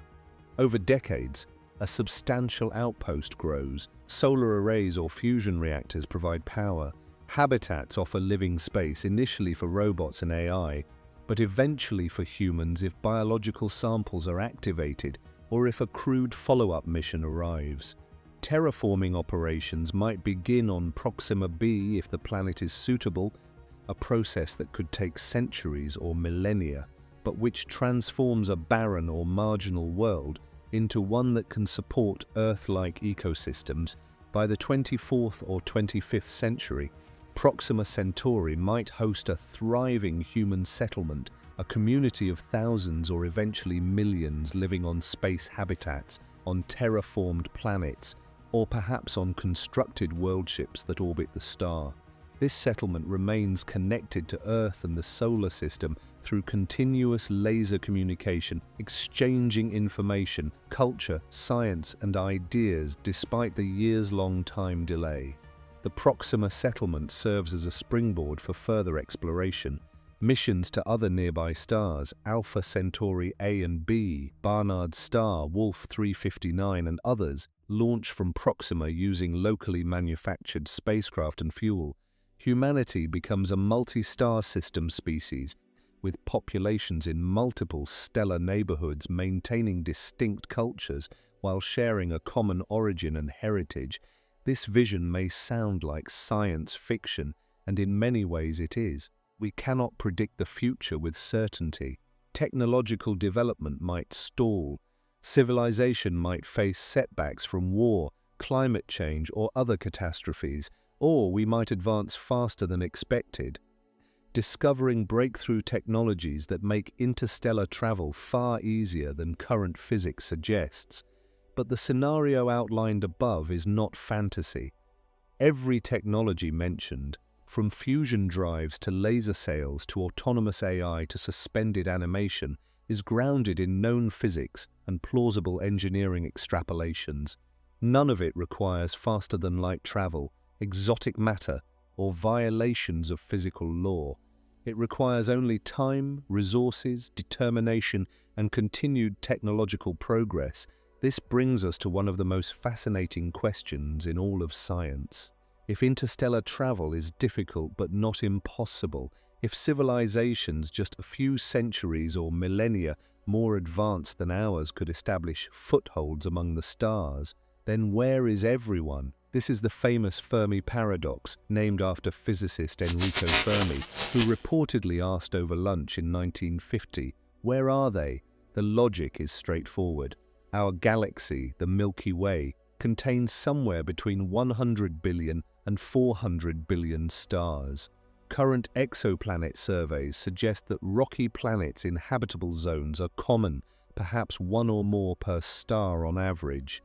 Over decades, a substantial outpost grows. Solar arrays or fusion reactors provide power. Habitats offer living space, initially for robots and AI, but eventually for humans if biological samples are activated or if a crewed follow-up mission arrives. Terraforming operations might begin on Proxima b if the planet is suitable, a process that could take centuries or millennia, but which transforms a barren or marginal world into one that can support Earth-like ecosystems. By the 24th or 25th century, Proxima Centauri might host a thriving human settlement, a community of thousands or eventually millions living on space habitats, on terraformed planets, or perhaps on constructed worldships that orbit the star. This settlement remains connected to Earth and the solar system through continuous laser communication, exchanging information, culture, science, and ideas despite the years-long time delay. The Proxima settlement serves as a springboard for further exploration. Missions to other nearby stars, Alpha Centauri A and B, Barnard's Star, Wolf 359, and others, launch from Proxima using locally manufactured spacecraft and fuel. Humanity becomes a multi-star system species, with populations in multiple stellar neighborhoods maintaining distinct cultures while sharing a common origin and heritage. This vision may sound like science fiction, and in many ways it is. We cannot predict the future with certainty. Technological development might stall. Civilization might face setbacks from war, climate change, or other catastrophes, or we might advance faster than expected, discovering breakthrough technologies that make interstellar travel far easier than current physics suggests. But the scenario outlined above is not fantasy. Every technology mentioned, from fusion drives to laser sails to autonomous AI to suspended animation, is grounded in known physics and plausible engineering extrapolations. None of it requires faster-than-light travel, exotic matter, or violations of physical law. It requires only time, resources, determination, and continued technological progress. This brings us to one of the most fascinating questions in all of science. If interstellar travel is difficult but not impossible, if civilizations just a few centuries or millennia more advanced than ours could establish footholds among the stars, then where is everyone? This is the famous Fermi paradox, named after physicist Enrico Fermi, who reportedly asked over lunch in 1950, "Where are they?" The logic is straightforward. Our galaxy, the Milky Way, contains somewhere between 100 billion and 400 billion stars. Current exoplanet surveys suggest that rocky planets in habitable zones are common, perhaps one or more per star on average.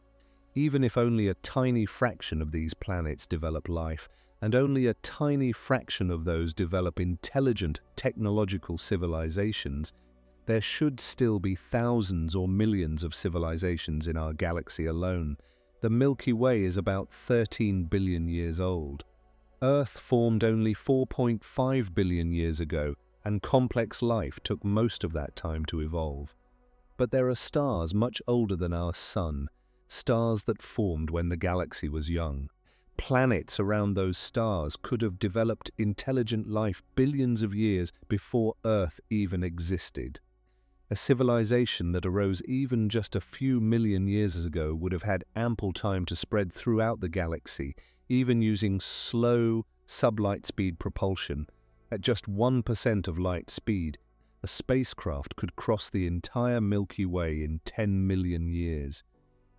Even if only a tiny fraction of these planets develop life, and only a tiny fraction of those develop intelligent technological civilizations, there should still be thousands or millions of civilizations in our galaxy alone. The Milky Way is about 13 billion years old. Earth formed only 4.5 billion years ago, and complex life took most of that time to evolve. But there are stars much older than our Sun, stars that formed when the galaxy was young. Planets around those stars could have developed intelligent life billions of years before Earth even existed. A civilization that arose even just a few million years ago would have had ample time to spread throughout the galaxy, even using slow, sublight speed propulsion. At just 1% of light speed, a spacecraft could cross the entire Milky Way in 10 million years.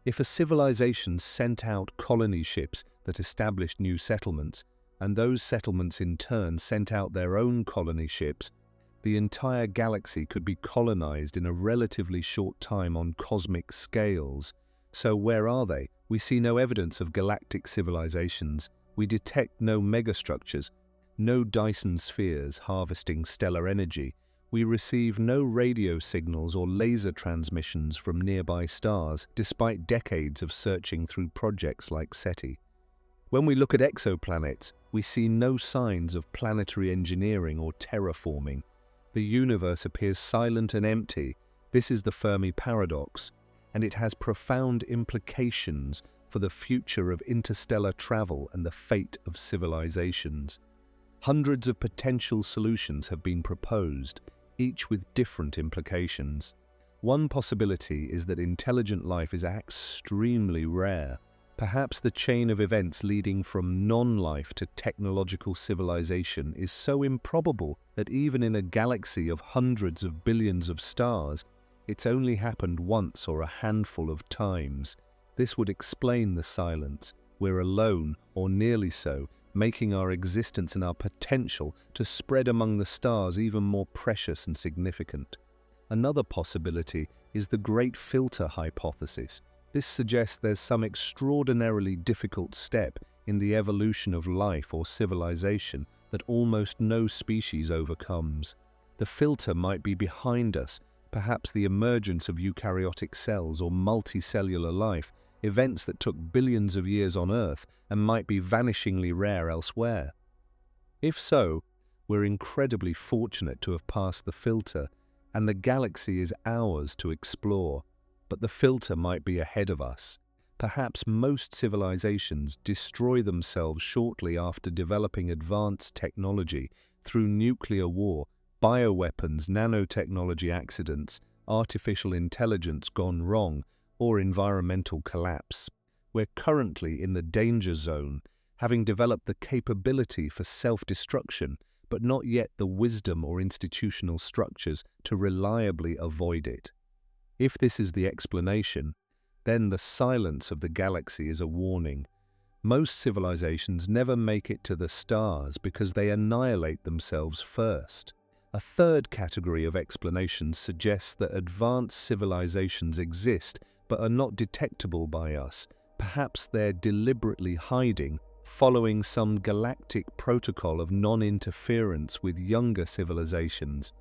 If a civilization sent out colony ships that established new settlements, and those settlements in turn sent out their own colony ships, the entire galaxy could be colonized in a relatively short time on cosmic scales. So where are they? We see no evidence of galactic civilizations. We detect no megastructures, no Dyson spheres harvesting stellar energy. We receive no radio signals or laser transmissions from nearby stars, despite decades of searching through projects like SETI. When we look at exoplanets, we see no signs of planetary engineering or terraforming. The universe appears silent and empty. This is the Fermi paradox, and it has profound implications for the future of interstellar travel and the fate of civilizations. Hundreds of potential solutions have been proposed, each with different implications. One possibility is that intelligent life is extremely rare. Perhaps the chain of events leading from non-life to technological civilization is so improbable that even in a galaxy of hundreds of billions of stars, it's only happened once or a handful of times. This would explain the silence. We're alone, or nearly so, making our existence and our potential to spread among the stars even more precious and significant. Another possibility is the Great Filter hypothesis. This suggests there's some extraordinarily difficult step in the evolution of life or civilization that almost no species overcomes. The filter might be behind us, perhaps the emergence of eukaryotic cells or multicellular life, events that took billions of years on Earth and might be vanishingly rare elsewhere. If so, we're incredibly fortunate to have passed the filter, and the galaxy is ours to explore. But the filter might be ahead of us. Perhaps most civilizations destroy themselves shortly after developing advanced technology through nuclear war, bioweapons, nanotechnology accidents, artificial intelligence gone wrong, or environmental collapse. We're currently in the danger zone, having developed the capability for self-destruction, but not yet the wisdom or institutional structures to reliably avoid it. If this is the explanation, then the silence of the galaxy is a warning. Most civilizations never make it to the stars because they annihilate themselves first. A third category of explanations suggests that advanced civilizations exist but are not detectable by us. Perhaps they're deliberately hiding, following some galactic protocol of non-interference with younger civilizations.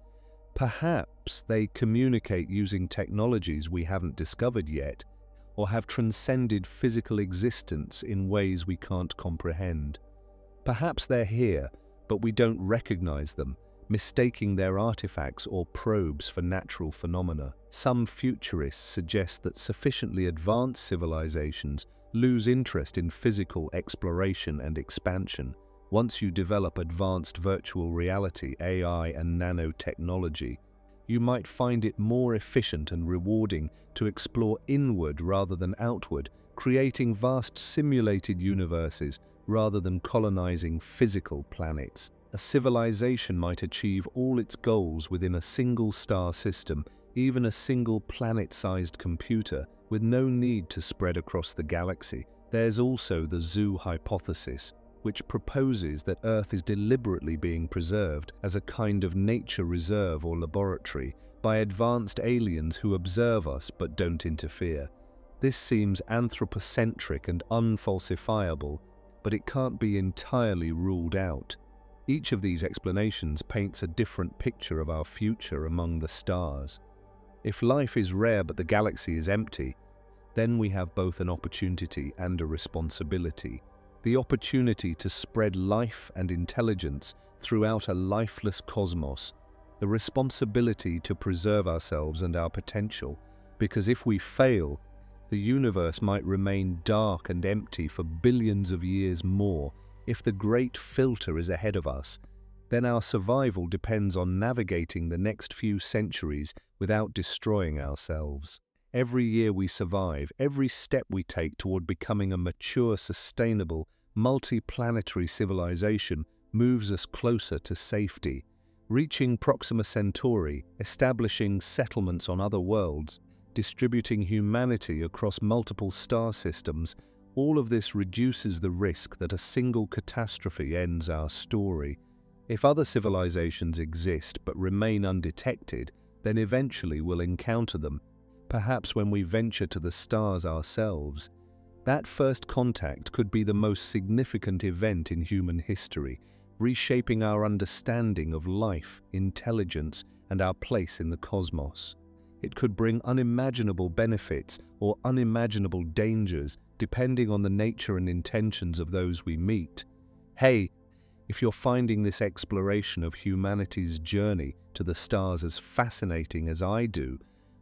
Perhaps they communicate using technologies we haven't discovered yet, or have transcended physical existence in ways we can't comprehend. Perhaps they're here, but we don't recognize them, mistaking their artifacts or probes for natural phenomena. Some futurists suggest that sufficiently advanced civilizations lose interest in physical exploration and expansion. Once you develop advanced virtual reality, AI, and nanotechnology, you might find it more efficient and rewarding to explore inward rather than outward, creating vast simulated universes rather than colonizing physical planets. A civilization might achieve all its goals within a single star system, even a single planet-sized computer, with no need to spread across the galaxy. There's also the zoo hypothesis, which proposes that Earth is deliberately being preserved as a kind of nature reserve or laboratory by advanced aliens who observe us but don't interfere. This seems anthropocentric and unfalsifiable, but it can't be entirely ruled out. Each of these explanations paints a different picture of our future among the stars. If life is rare but the galaxy is empty, then we have both an opportunity and a responsibility. The opportunity to spread life and intelligence throughout a lifeless cosmos, the responsibility to preserve ourselves and our potential, because if we fail, the universe might remain dark and empty for billions of years more. If the great filter is ahead of us, then our survival depends on navigating the next few centuries without destroying ourselves. Every year we survive, every step we take toward becoming a mature, sustainable, multi-planetary civilization moves us closer to safety. Reaching Proxima Centauri, establishing settlements on other worlds, distributing humanity across multiple star systems, all of this reduces the risk that a single catastrophe ends our story. If other civilizations exist but remain undetected, then eventually we'll encounter them, perhaps when we venture to the stars ourselves. That first contact could be the most significant event in human history, reshaping our understanding of life, intelligence, and our place in the cosmos. It could bring unimaginable benefits or unimaginable dangers, depending on the nature and intentions of those we meet. Hey, if you're finding this exploration of humanity's journey to the stars as fascinating as I do,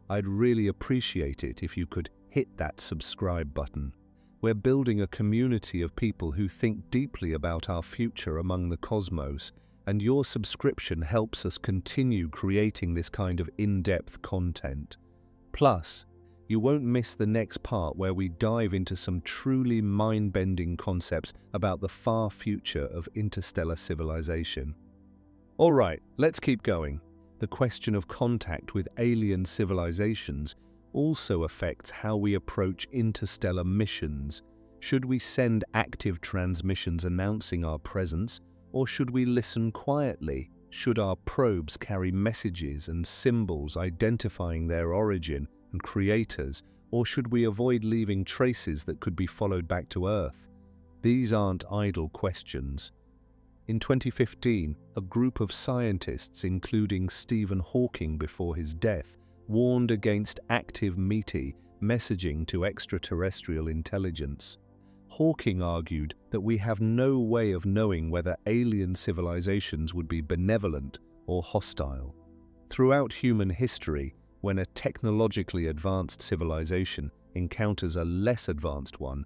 I'd really appreciate it if you could hit that subscribe button. We're building a community of people who think deeply about our future among the cosmos, and your subscription helps us continue creating this kind of in-depth content. Plus, you won't miss the next part where we dive into some truly mind-bending concepts about the far future of interstellar civilization. All right, let's keep going. The question of contact with alien civilizations also affects how we approach interstellar missions. Should we send active transmissions announcing our presence, or should we listen quietly? Should our probes carry messages and symbols identifying their origin and creators, Or should we avoid leaving traces that could be followed back to Earth? These aren't idle questions. In 2015, a group of scientists, including Stephen Hawking before his death, warned against active METI messaging to extraterrestrial intelligence. Hawking argued that we have no way of knowing whether alien civilizations would be benevolent or hostile. Throughout human history, when a technologically advanced civilization encounters a less advanced one,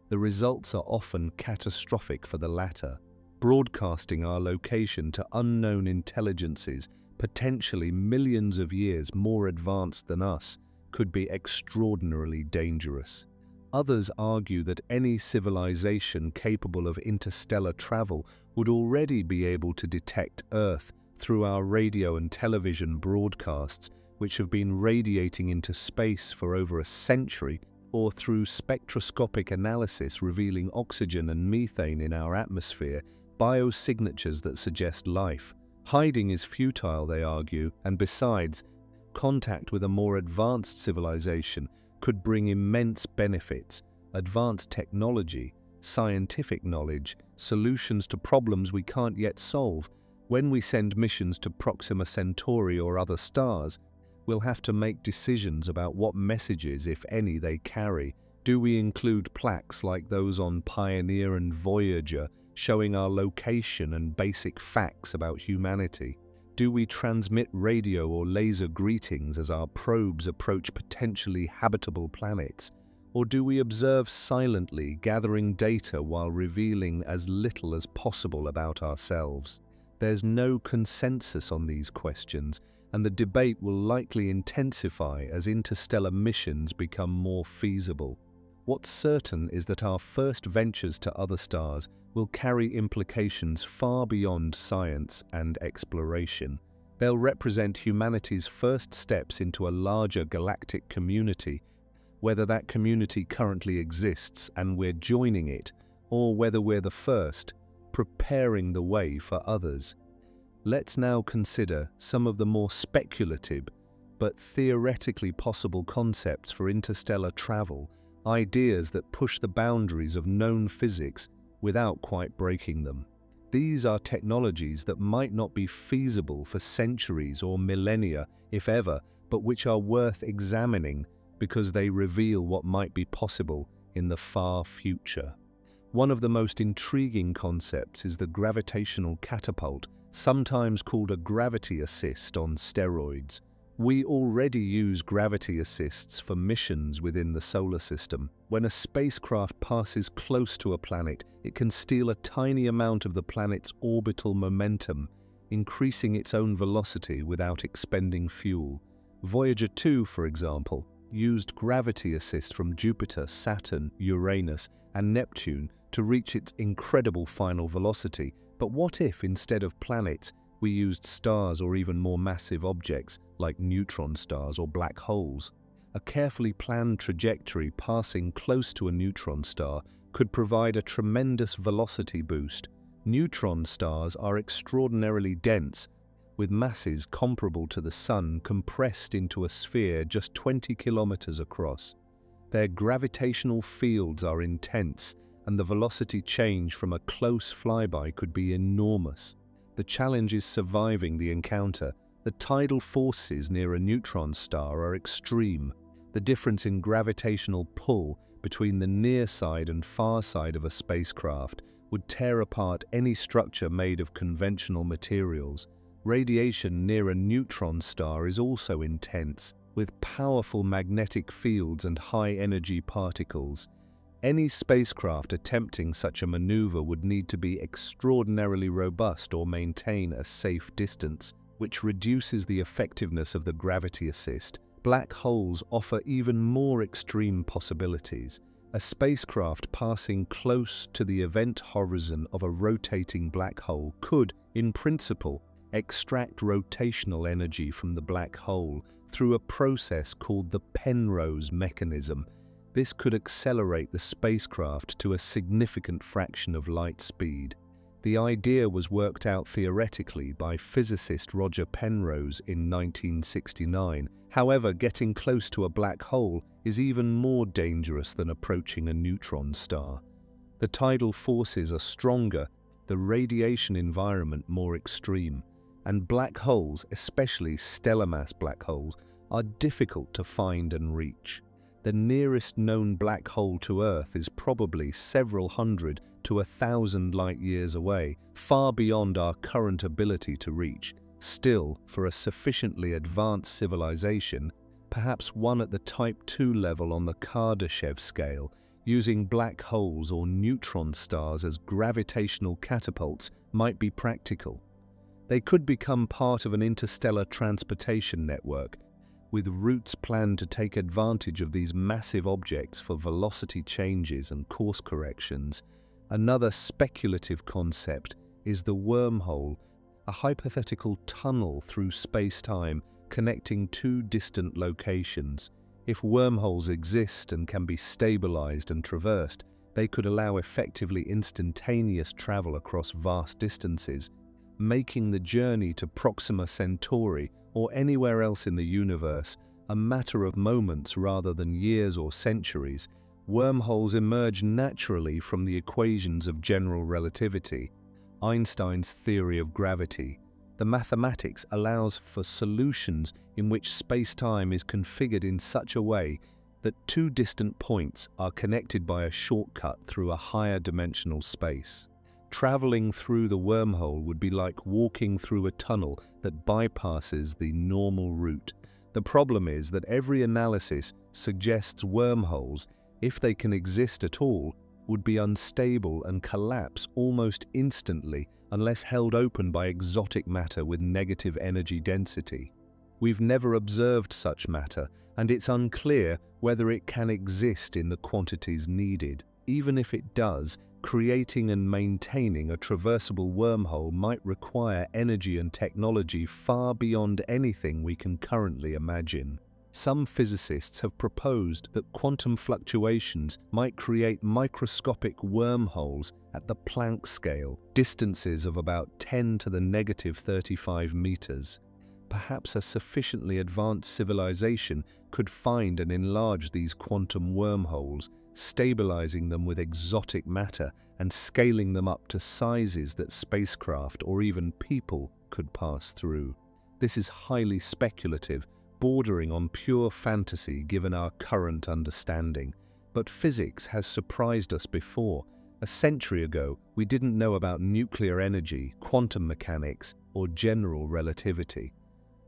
the results are often catastrophic for the latter. Broadcasting our location to unknown intelligences, potentially millions of years more advanced than us, could be extraordinarily dangerous. Others argue that any civilization capable of interstellar travel would already be able to detect Earth through our radio and television broadcasts, which have been radiating into space for over a century, or through spectroscopic analysis revealing oxygen and methane in our atmosphere, biosignatures that suggest life. Hiding is futile, they argue, and besides, contact with a more advanced civilization could bring immense benefits: advanced technology, scientific knowledge, solutions to problems we can't yet solve. When we send missions to Proxima Centauri or other stars, we'll have to make decisions about what messages, if any, they carry. Do we include plaques like those on Pioneer and Voyager, showing our location and basic facts about humanity? Do we transmit radio or laser greetings as our probes approach potentially habitable planets? Or do we observe silently, gathering data while revealing as little as possible about ourselves? There's no consensus on these questions, and the debate will likely intensify as interstellar missions become more feasible. What's certain is that our first ventures to other stars will carry implications far beyond science and exploration. They'll represent humanity's first steps into a larger galactic community, whether that community currently exists and we're joining it, or whether we're the first, preparing the way for others. Let's now consider some of the more speculative but theoretically possible concepts for interstellar travel, ideas that push the boundaries of known physics without quite breaking them. These are technologies that might not be feasible for centuries or millennia, if ever, but which are worth examining because they reveal what might be possible in the far future. One of the most intriguing concepts is the gravitational catapult, sometimes called a gravity assist on steroids. We already use gravity assists for missions within the solar system. When a spacecraft passes close to a planet, it can steal a tiny amount of the planet's orbital momentum, increasing its own velocity without expending fuel. Voyager 2, for example, used gravity assist from Jupiter, Saturn, Uranus, and Neptune to reach its incredible final velocity. But what if, instead of planets, we used stars or even more massive objects like neutron stars or black holes? A carefully planned trajectory passing close to a neutron star could provide a tremendous velocity boost. Neutron stars are extraordinarily dense, with masses comparable to the Sun compressed into a sphere just 20 kilometers across. Their gravitational fields are intense, and the velocity change from a close flyby could be enormous. The challenge is surviving the encounter. The tidal forces near a neutron star are extreme. The difference in gravitational pull between the near side and far side of a spacecraft would tear apart any structure made of conventional materials. Radiation near a neutron star is also intense, with powerful magnetic fields and high-energy particles. Any spacecraft attempting such a maneuver would need to be extraordinarily robust or maintain a safe distance, which reduces the effectiveness of the gravity assist. Black holes offer even more extreme possibilities. A spacecraft passing close to the event horizon of a rotating black hole could, in principle, extract rotational energy from the black hole through a process called the Penrose mechanism. This could accelerate the spacecraft to a significant fraction of light speed. The idea was worked out theoretically by physicist Roger Penrose in 1969. However, getting close to a black hole is even more dangerous than approaching a neutron star. The tidal forces are stronger, the radiation environment more extreme, and black holes, especially stellar mass black holes, are difficult to find and reach. The nearest known black hole to Earth is probably several hundred to 1,000 light-years away, far beyond our current ability to reach. Still, for a sufficiently advanced civilization, perhaps one at the Type 2 level on the Kardashev scale, using black holes or neutron stars as gravitational catapults might be practical. They could become part of an interstellar transportation network, with routes planned to take advantage of these massive objects for velocity changes and course corrections. Another speculative concept is the wormhole, a hypothetical tunnel through space-time connecting two distant locations. If wormholes exist and can be stabilized and traversed, they could allow effectively instantaneous travel across vast distances, making the journey to Proxima Centauri or anywhere else in the universe a matter of moments rather than years or centuries. Wormholes emerge naturally from the equations of general relativity, Einstein's theory of gravity. The mathematics allows for solutions in which space-time is configured in such a way that two distant points are connected by a shortcut through a higher dimensional space. Traveling through the wormhole would be like walking through a tunnel that bypasses the normal route. The problem is that every analysis suggests wormholes, if they can exist at all, would be unstable and collapse almost instantly unless held open by exotic matter with negative energy density. We've never observed such matter, and it's unclear whether it can exist in the quantities needed. Even if it does, creating and maintaining a traversable wormhole might require energy and technology far beyond anything we can currently imagine. Some physicists have proposed that quantum fluctuations might create microscopic wormholes at the Planck scale, distances of about 10 to the negative 35 meters. Perhaps a sufficiently advanced civilization could find and enlarge these quantum wormholes, stabilizing them with exotic matter and scaling them up to sizes that spacecraft or even people could pass through. This is highly speculative, bordering on pure fantasy given our current understanding. But physics has surprised us before. A century ago, we didn't know about nuclear energy, quantum mechanics, or general relativity.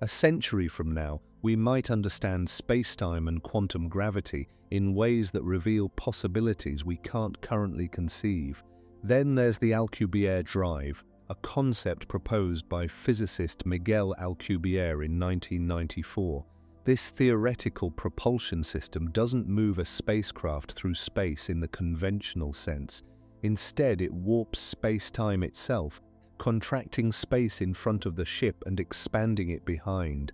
A century from now, we might understand space-time and quantum gravity in ways that reveal possibilities we can't currently conceive. Then there's the Alcubierre drive, a concept proposed by physicist Miguel Alcubierre in 1994. This theoretical propulsion system doesn't move a spacecraft through space in the conventional sense. Instead, it warps space-time itself, contracting space in front of the ship and expanding it behind.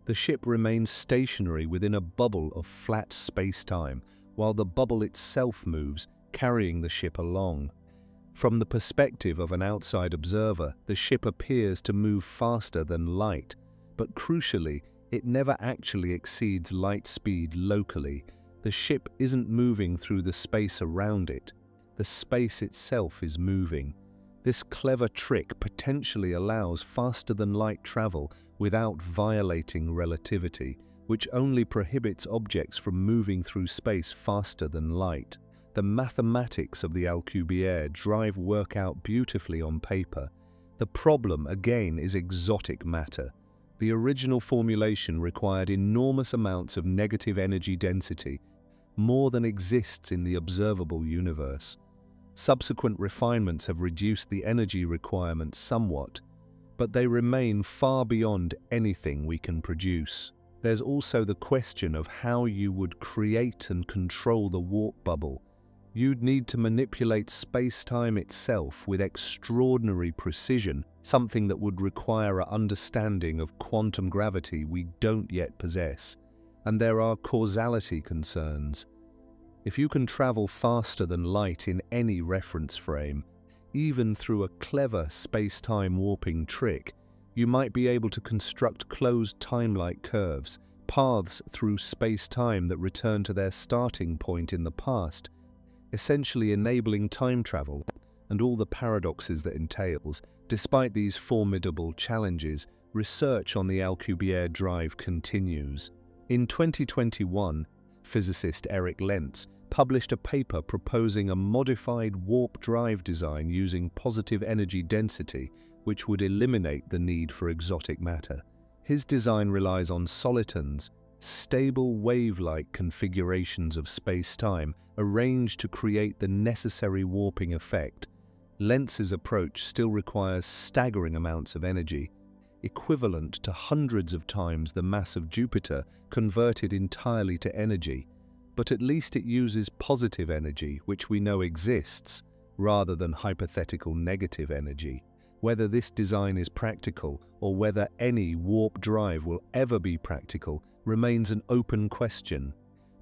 The ship remains stationary within a bubble of flat space-time, while the bubble itself moves, carrying the ship along. From the perspective of an outside observer, the ship appears to move faster than light, but crucially, it never actually exceeds light speed locally. The ship isn't moving through the space around it. The space itself is moving. This clever trick potentially allows faster-than-light travel without violating relativity, which only prohibits objects from moving through space faster than light. The mathematics of the Alcubierre drive work out beautifully on paper. The problem, again, is exotic matter. The original formulation required enormous amounts of negative energy density, more than exists in the observable universe. Subsequent refinements have reduced the energy requirements somewhat, but they remain far beyond anything we can produce. There's also the question of how you would create and control the warp bubble. You'd need to manipulate space-time itself with extraordinary precision, something that would require an understanding of quantum gravity we don't yet possess. And there are causality concerns. If you can travel faster than light in any reference frame, even through a clever space-time warping trick, you might be able to construct closed time-like curves, paths through space-time that return to their starting point in the past, essentially enabling time travel and all the paradoxes that entails. Despite these formidable challenges, research on the Alcubierre drive continues. In 2021, physicist Eric Lentz published a paper proposing a modified warp drive design using positive energy density, which would eliminate the need for exotic matter. His design relies on solitons, stable wave-like configurations of space-time arranged to create the necessary warping effect. Lentz's approach still requires staggering amounts of energy, equivalent to hundreds of times the mass of Jupiter converted entirely to energy, but at least it uses positive energy, which we know exists, rather than hypothetical negative energy. Whether this design is practical or whether any warp drive will ever be practical remains an open question.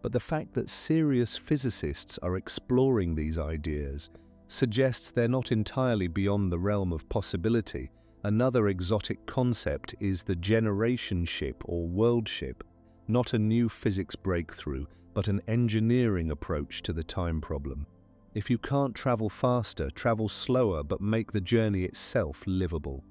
But the fact that serious physicists are exploring these ideas suggests they're not entirely beyond the realm of possibility. Another exotic concept is the generation ship or world ship, not a new physics breakthrough, but an engineering approach to the time problem. If you can't travel faster, travel slower, but make the journey itself livable.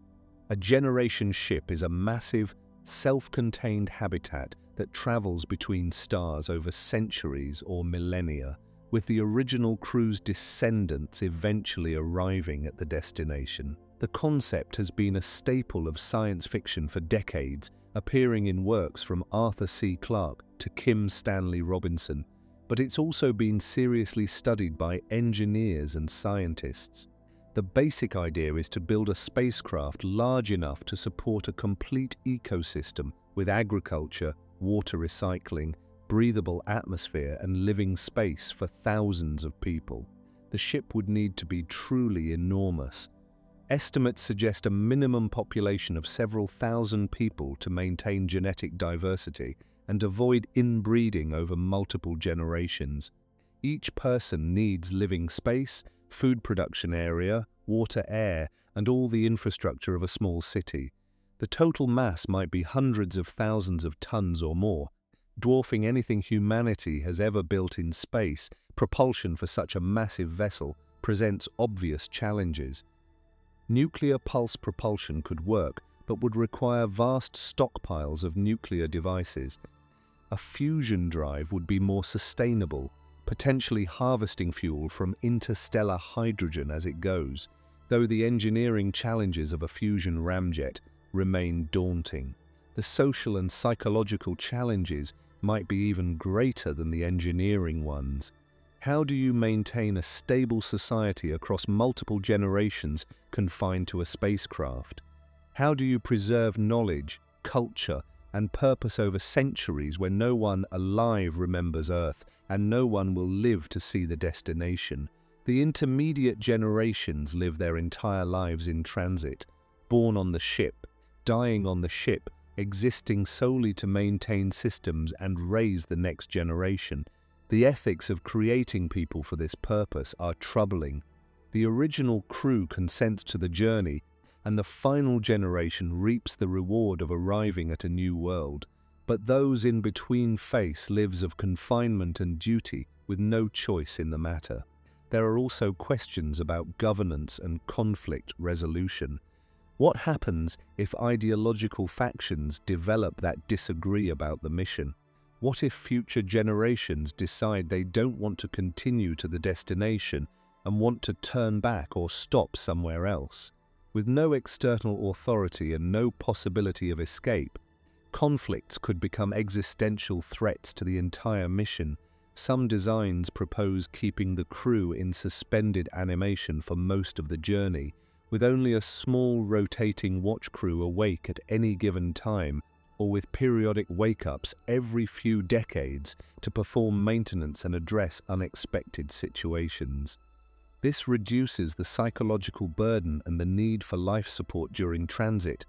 A generation ship is a massive, self-contained habitat that travels between stars over centuries or millennia, with the original crew's descendants eventually arriving at the destination. The concept has been a staple of science fiction for decades, appearing in works from Arthur C. Clarke to Kim Stanley Robinson, but it's also been seriously studied by engineers and scientists. The basic idea is to build a spacecraft large enough to support a complete ecosystem with agriculture, water recycling, breathable atmosphere and living space for thousands of people. The ship would need to be truly enormous. Estimates suggest a minimum population of several thousand people to maintain genetic diversity and avoid inbreeding over multiple generations. Each person needs living space, food production area, water, air, and all the infrastructure of a small city. The total mass might be hundreds of thousands of tons or more, dwarfing anything humanity has ever built in space. Propulsion for such a massive vessel presents obvious challenges. Nuclear pulse propulsion could work, but would require vast stockpiles of nuclear devices. A fusion drive would be more sustainable, potentially harvesting fuel from interstellar hydrogen as it goes, though the engineering challenges of a fusion ramjet remain daunting. The social and psychological challenges might be even greater than the engineering ones. How do you maintain a stable society across multiple generations confined to a spacecraft? How do you preserve knowledge, culture, and purpose over centuries when no one alive remembers Earth and no one will live to see the destination? The intermediate generations live their entire lives in transit, born on the ship, dying on the ship, existing solely to maintain systems and raise the next generation. The ethics of creating people for this purpose are troubling. The original crew consents to the journey, and the final generation reaps the reward of arriving at a new world. But those in between face lives of confinement and duty with no choice in the matter. There are also questions about governance and conflict resolution. What happens if ideological factions develop that disagree about the mission? What if future generations decide they don't want to continue to the destination and want to turn back or stop somewhere else? With no external authority and no possibility of escape, conflicts could become existential threats to the entire mission. Some designs propose keeping the crew in suspended animation for most of the journey, with only a small rotating watch crew awake at any given time, or with periodic wake-ups every few decades to perform maintenance and address unexpected situations. This reduces the psychological burden and the need for life support during transit,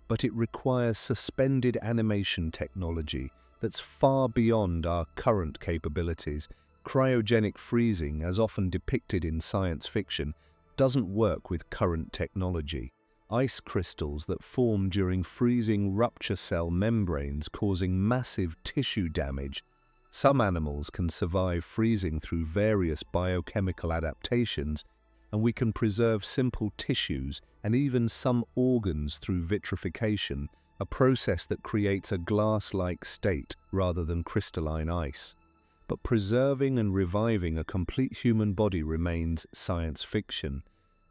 but it requires suspended animation technology that's far beyond our current capabilities. Cryogenic freezing, as often depicted in science fiction, doesn't work with current technology. ice crystals that form during freezing rupture cell membranes, causing massive tissue damage. Some animals can survive freezing through various biochemical adaptations, and we can preserve simple tissues and even some organs through vitrification, a process that creates a glass-like state rather than crystalline ice. But preserving and reviving a complete human body remains science fiction.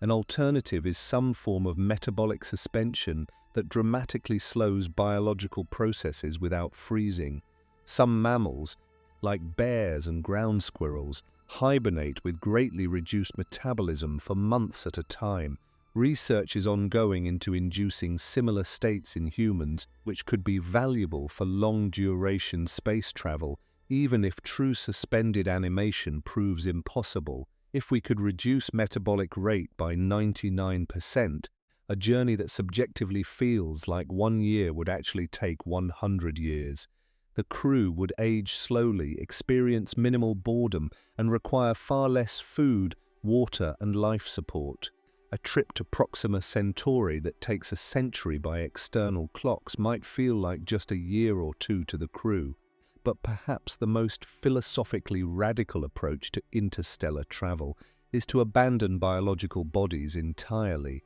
An alternative is some form of metabolic suspension that dramatically slows biological processes without freezing. Some mammals, like bears and ground squirrels, hibernate with greatly reduced metabolism for months at a time. Research is ongoing into inducing similar states in humans, which could be valuable for long-duration space travel, even if true suspended animation proves impossible. If we could reduce metabolic rate by 99%, a journey that subjectively feels like 1 year would actually take 100 years. The crew would age slowly, experience minimal boredom, and require far less food, water, and life support. A trip to Proxima Centauri that takes a century by external clocks might feel like just a year or two to the crew. But perhaps the most philosophically radical approach to interstellar travel is to abandon biological bodies entirely.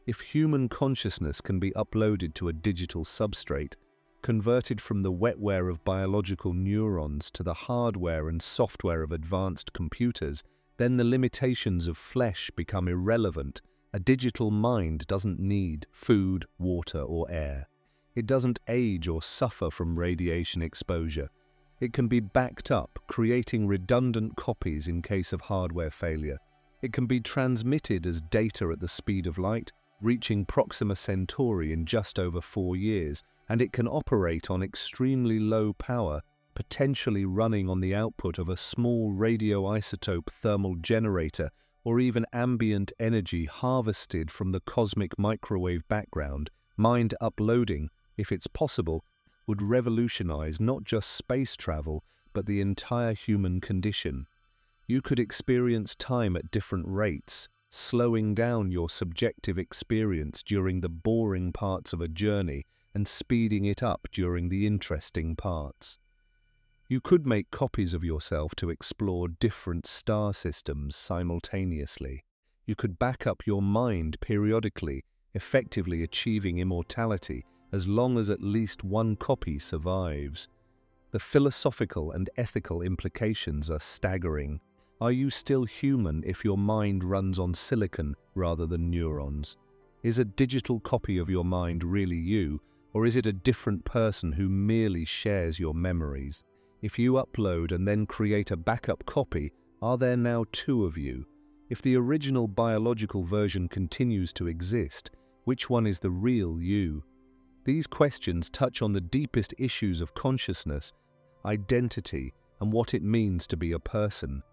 If human consciousness can be uploaded to a digital substrate, converted from the wetware of biological neurons to the hardware and software of advanced computers, then the limitations of flesh become irrelevant. A digital mind doesn't need food, water, or air. It doesn't age or suffer from radiation exposure. It can be backed up, creating redundant copies in case of hardware failure. It can be transmitted as data at the speed of light, reaching Proxima Centauri in just over 4 years, and it can operate on extremely low power, potentially running on the output of a small radioisotope thermal generator or even ambient energy harvested from the cosmic microwave background. Mind uploading, if it's possible, would revolutionize not just space travel, but the entire human condition. You could experience time at different rates, slowing down your subjective experience during the boring parts of a journey and speeding it up during the interesting parts. You could make copies of yourself to explore different star systems simultaneously. You could back up your mind periodically, effectively achieving immortality as long as at least one copy survives. The philosophical and ethical implications are staggering. Are you still human if your mind runs on silicon rather than neurons? Is a digital copy of your mind really you, or is it a different person who merely shares your memories? If you upload and then create a backup copy, are there now 2 of you? If the original biological version continues to exist, which one is the real you? These questions touch on the deepest issues of consciousness, identity, and what it means to be a person.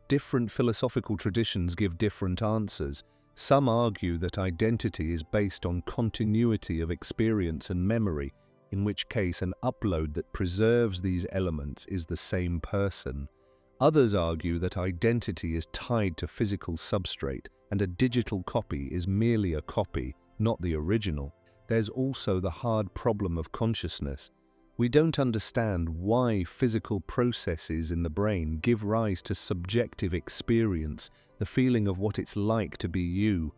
Different philosophical traditions give different answers. Some argue that identity is based on continuity of experience and memory, in which case an upload that preserves these elements is the same person. Others argue that identity is tied to physical substrate, and a digital copy is merely a copy, not the original. There's also the hard problem of consciousness. We don't understand why physical processes in the brain give rise to subjective experience, the feeling of what it's like to be you.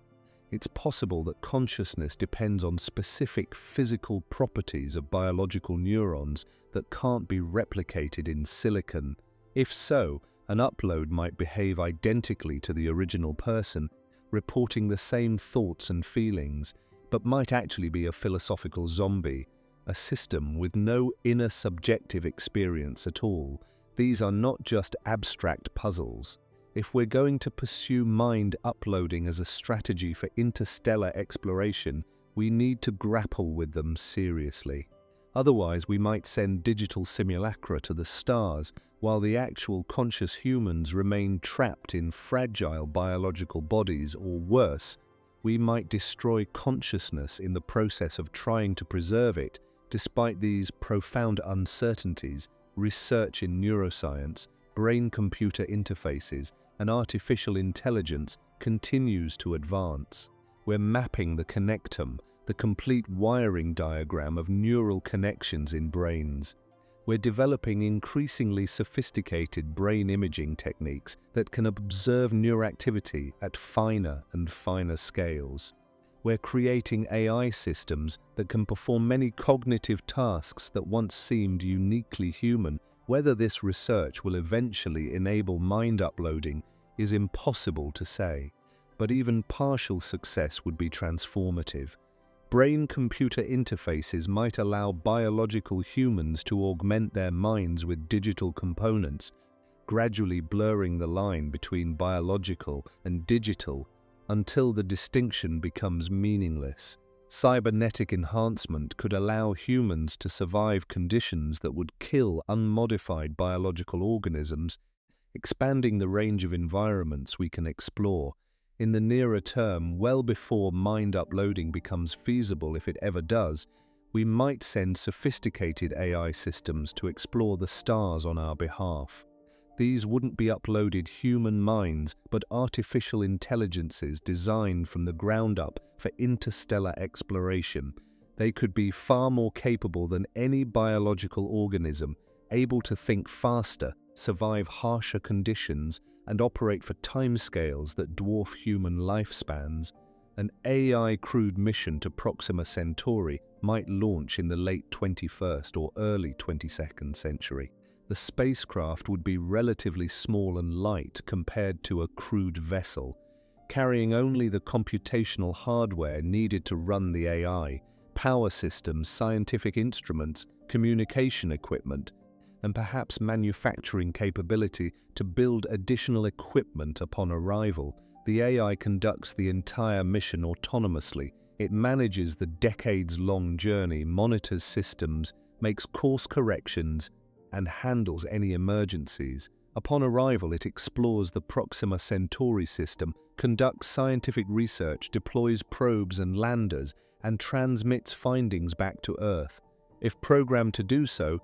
It's possible that consciousness depends on specific physical properties of biological neurons that can't be replicated in silicon. If so, an upload might behave identically to the original person, reporting the same thoughts and feelings, but might actually be a philosophical zombie, a system with no inner subjective experience at all. These are not just abstract puzzles. If we're going to pursue mind uploading as a strategy for interstellar exploration, we need to grapple with them seriously. Otherwise, we might send digital simulacra to the stars, while the actual conscious humans remain trapped in fragile biological bodies, or worse, we might destroy consciousness in the process of trying to preserve it. Despite these profound uncertainties, research in neuroscience, brain-computer interfaces, and artificial intelligence continues to advance. We're mapping the connectome, the complete wiring diagram of neural connections in brains. We're developing increasingly sophisticated brain imaging techniques that can observe neuroactivity at finer and finer scales. We're creating AI systems that can perform many cognitive tasks that once seemed uniquely human. Whether this research will eventually enable mind uploading is impossible to say, but even partial success would be transformative. Brain-computer interfaces might allow biological humans to augment their minds with digital components, gradually blurring the line between biological and digital until the distinction becomes meaningless. Cybernetic enhancement could allow humans to survive conditions that would kill unmodified biological organisms, expanding the range of environments we can explore. In the nearer term, well before mind uploading becomes feasible, if it ever does, we might send sophisticated AI systems to explore the stars on our behalf. These wouldn't be uploaded human minds, but artificial intelligences designed from the ground up for interstellar exploration. They could be far more capable than any biological organism, able to think faster, survive harsher conditions, and operate for timescales that dwarf human lifespans. An AI-crewed mission to Proxima Centauri might launch in the late 21st or early 22nd century. The spacecraft would be relatively small and light compared to a crewed vessel, carrying only the computational hardware needed to run the AI, power systems, scientific instruments, communication equipment, and perhaps manufacturing capability to build additional equipment upon arrival. The AI conducts the entire mission autonomously. It manages the decades-long journey, monitors systems, makes course corrections, and handles any emergencies. Upon arrival, it explores the Proxima Centauri system, conducts scientific research, deploys probes and landers, and transmits findings back to Earth. If programmed to do so,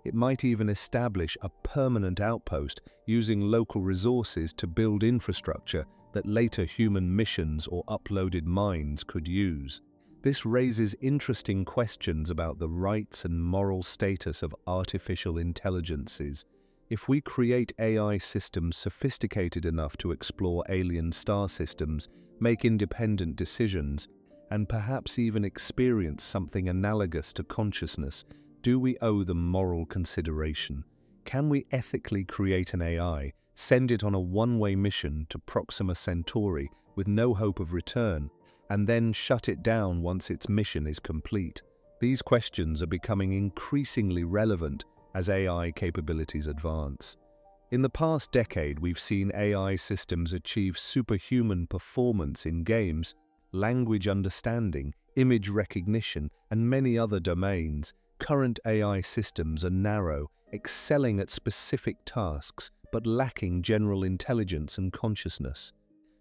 it might even establish a permanent outpost using local resources to build infrastructure that later human missions or uploaded minds could use. This raises interesting questions about the rights and moral status of artificial intelligences. If we create AI systems sophisticated enough to explore alien star systems, make independent decisions, and perhaps even experience something analogous to consciousness, do we owe them moral consideration? Can we ethically create an AI, send it on a one-way mission to Proxima Centauri with no hope of return, and then shut it down once its mission is complete? These questions are becoming increasingly relevant as AI capabilities advance. In the past decade, we've seen AI systems achieve superhuman performance in games, language understanding, image recognition, and many other domains. Current AI systems are narrow, excelling at specific tasks, but lacking general intelligence and consciousness.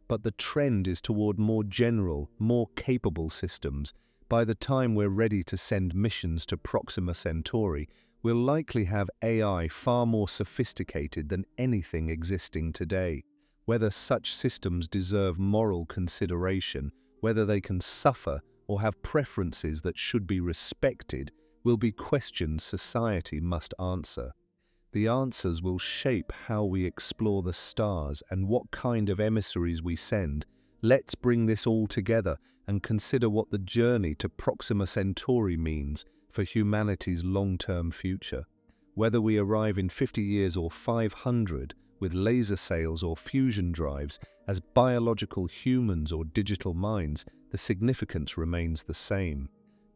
But the trend is toward more general, more capable systems. By the time we're ready to send missions to Proxima Centauri, we'll likely have AI far more sophisticated than anything existing today. Whether such systems deserve moral consideration, whether they can suffer or have preferences that should be respected, will be questions society must answer. The answers will shape how we explore the stars and what kind of emissaries we send. Let's bring this all together and consider what the journey to Proxima Centauri means for humanity's long-term future. Whether we arrive in 50 years or 500, with laser sails or fusion drives, as biological humans or digital minds, the significance remains the same.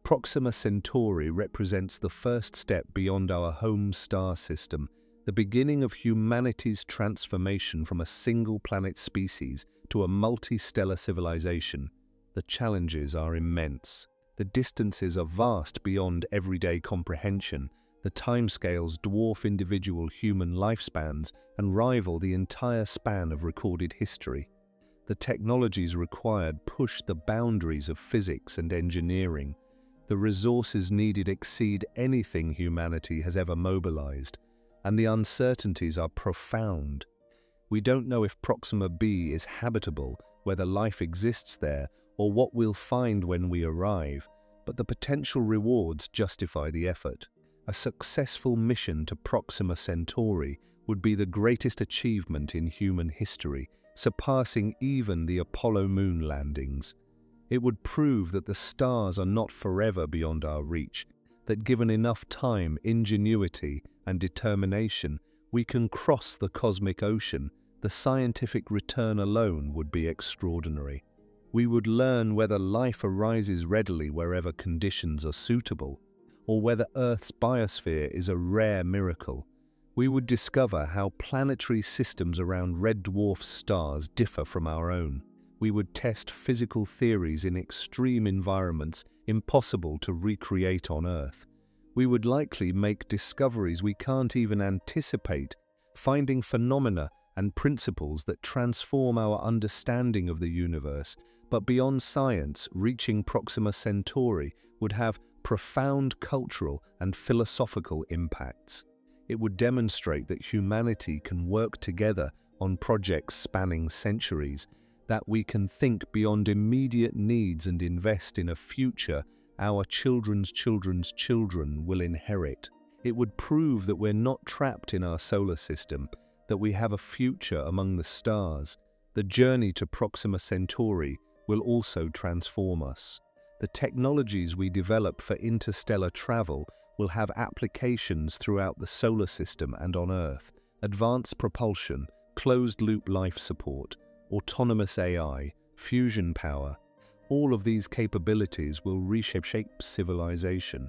Proxima Centauri represents the first step beyond our home star system, the beginning of humanity's transformation from a single-planet species to a multi-stellar civilization. The challenges are immense. The distances are vast beyond everyday comprehension. The timescales dwarf individual human lifespans and rival the entire span of recorded history. The technologies required push the boundaries of physics and engineering. The resources needed exceed anything humanity has ever mobilized, and the uncertainties are profound. We don't know if Proxima b is habitable, whether life exists there, or what we'll find when we arrive, but the potential rewards justify the effort. A successful mission to Proxima Centauri would be the greatest achievement in human history, surpassing even the Apollo moon landings. It would prove that the stars are not forever beyond our reach, that given enough time, ingenuity, and determination, we can cross the cosmic ocean. The scientific return alone would be extraordinary. We would learn whether life arises readily wherever conditions are suitable, or whether Earth's biosphere is a rare miracle. We would discover how planetary systems around red dwarf stars differ from our own. We would test physical theories in extreme environments impossible to recreate on Earth. We would likely make discoveries we can't even anticipate, finding phenomena and principles that transform our understanding of the universe. But beyond science, reaching Proxima Centauri would have profound cultural and philosophical impacts. It would demonstrate that humanity can work together on projects spanning centuries, that we can think beyond immediate needs and invest in a future our children's children's children will inherit. It would prove that we're not trapped in our solar system, that we have a future among the stars. The journey to Proxima Centauri will also transform us. The technologies we develop for interstellar travel will have applications throughout the solar system and on Earth. Advanced propulsion, closed-loop life support, autonomous AI, fusion power, all of these capabilities will reshape civilization.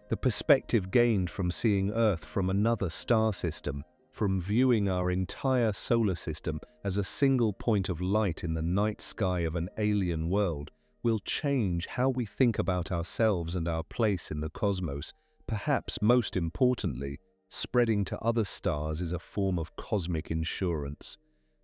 The perspective gained from seeing Earth from another star system, from viewing our entire solar system as a single point of light in the night sky of an alien world, will change how we think about ourselves and our place in the cosmos. Perhaps most importantly, spreading to other stars is a form of cosmic insurance.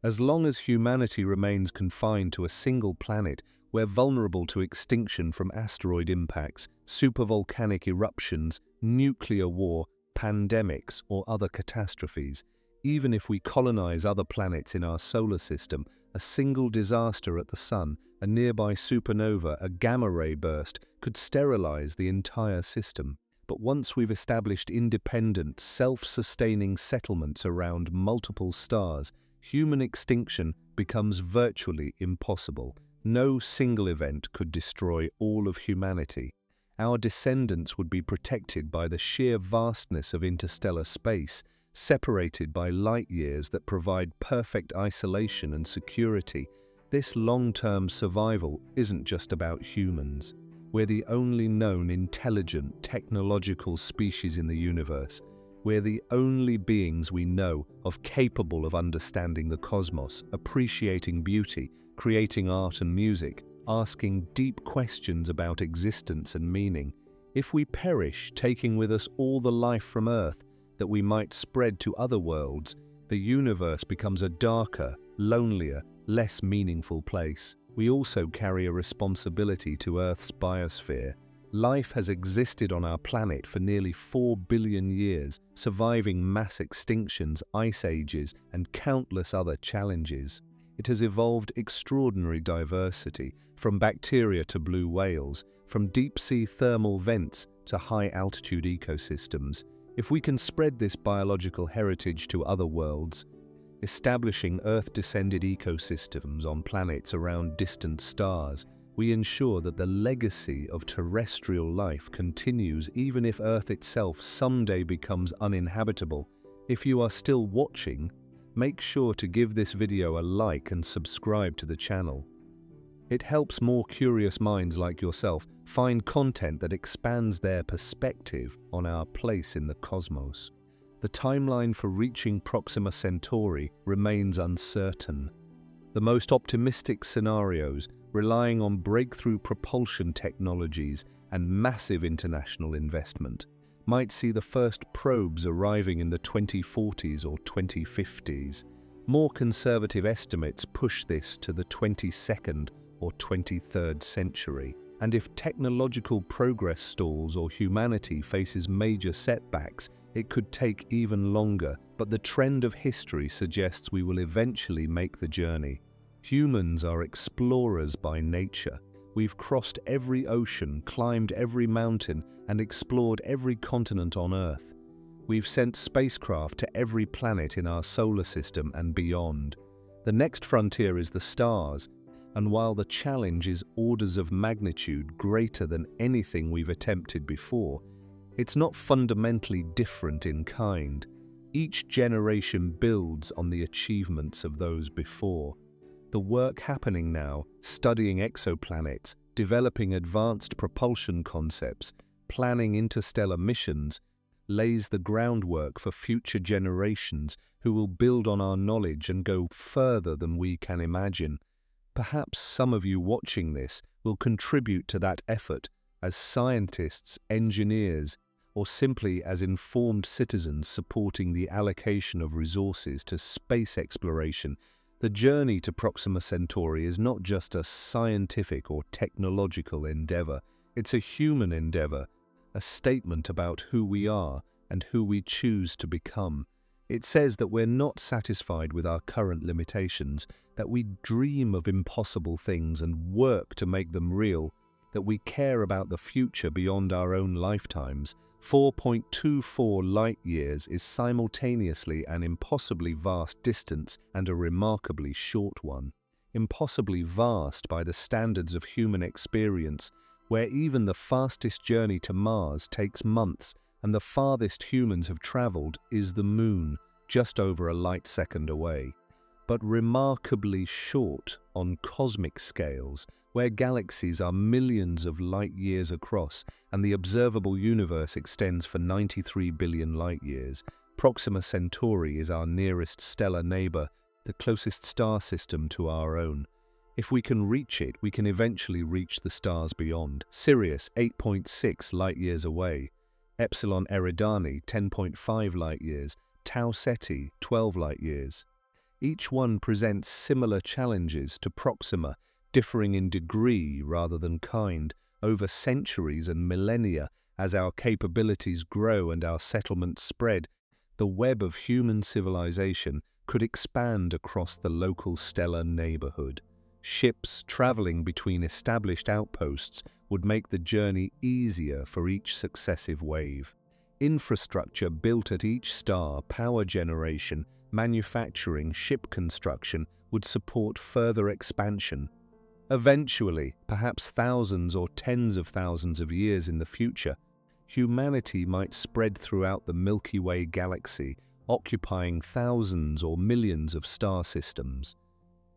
As long as humanity remains confined to a single planet, we're vulnerable to extinction from asteroid impacts, supervolcanic eruptions, nuclear war, pandemics, or other catastrophes. Even if we colonize other planets in our solar system, a single disaster at the Sun, a nearby supernova, a gamma-ray burst, could sterilize the entire system. But once we've established independent, self-sustaining settlements around multiple stars, human extinction becomes virtually impossible. No single event could destroy all of humanity. Our descendants would be protected by the sheer vastness of interstellar space, separated by light years that provide perfect isolation and security. This long-term survival isn't just about humans. We're the only known intelligent, technological species in the universe. We're the only beings we know of capable of understanding the cosmos, appreciating beauty, creating art and music, asking deep questions about existence and meaning. If we perish, taking with us all the life from Earth that we might spread to other worlds, the universe becomes a darker, lonelier, less meaningful place. We also carry a responsibility to Earth's biosphere. Life has existed on our planet for nearly 4 billion years, surviving mass extinctions, ice ages, and countless other challenges. It has evolved extraordinary diversity, from bacteria to blue whales, from deep-sea thermal vents to high-altitude ecosystems. If we can spread this biological heritage to other worlds, establishing Earth-descended ecosystems on planets around distant stars, we ensure that the legacy of terrestrial life continues even if Earth itself someday becomes uninhabitable. If you are still watching, make sure to give this video a like and subscribe to the channel. It helps more curious minds like yourself find content that expands their perspective on our place in the cosmos. The timeline for reaching Proxima Centauri remains uncertain. The most optimistic scenarios, relying on breakthrough propulsion technologies and massive international investment, might see the first probes arriving in the 2040s or 2050s. More conservative estimates push this to the 22nd or 23rd century. And if technological progress stalls or humanity faces major setbacks, it could take even longer, but the trend of history suggests we will eventually make the journey. Humans are explorers by nature. We've crossed every ocean, climbed every mountain, and explored every continent on Earth. We've sent spacecraft to every planet in our solar system and beyond. The next frontier is the stars, and while the challenge is orders of magnitude greater than anything we've attempted before, it's not fundamentally different in kind. Each generation builds on the achievements of those before. The work happening now, studying exoplanets, developing advanced propulsion concepts, planning interstellar missions, lays the groundwork for future generations who will build on our knowledge and go further than we can imagine. Perhaps some of you watching this will contribute to that effort as scientists, engineers, or simply as informed citizens supporting the allocation of resources to space exploration. The journey to Proxima Centauri is not just a scientific or technological endeavor, it's a human endeavor, a statement about who we are and who we choose to become. It says that we're not satisfied with our current limitations, that we dream of impossible things and work to make them real, that we care about the future beyond our own lifetimes. 4.24 light-years is simultaneously an impossibly vast distance and a remarkably short one. Impossibly vast by the standards of human experience, where even the fastest journey to Mars takes months and the farthest humans have traveled is the Moon, just over a light-second away. But remarkably short on cosmic scales, where galaxies are millions of light-years across and the observable universe extends for 93 billion light-years. Proxima Centauri is our nearest stellar neighbor, the closest star system to our own. If we can reach it, we can eventually reach the stars beyond. Sirius, 8.6 light-years away. Epsilon Eridani, 10.5 light-years. Tau Ceti, 12 light-years. Each one presents similar challenges to Proxima, differing in degree rather than kind, over centuries and millennia. As our capabilities grow and our settlements spread, the web of human civilization could expand across the local stellar neighborhood. Ships traveling between established outposts would make the journey easier for each successive wave. Infrastructure built at each star, power generation, manufacturing, ship construction, would support further expansion. Eventually, perhaps thousands or tens of thousands of years in the future, humanity might spread throughout the Milky Way galaxy, occupying thousands or millions of star systems.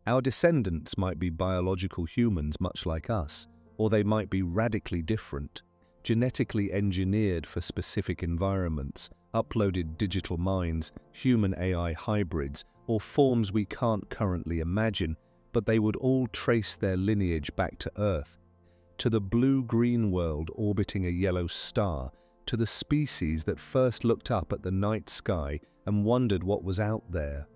Our descendants might be biological humans much like us, or they might be radically different, genetically engineered for specific environments, uploaded digital minds, human-AI hybrids, or forms we can't currently imagine, but they would all trace their lineage back to Earth, to the blue-green world orbiting a yellow star, to the species that first looked up at the night sky and wondered what was out there.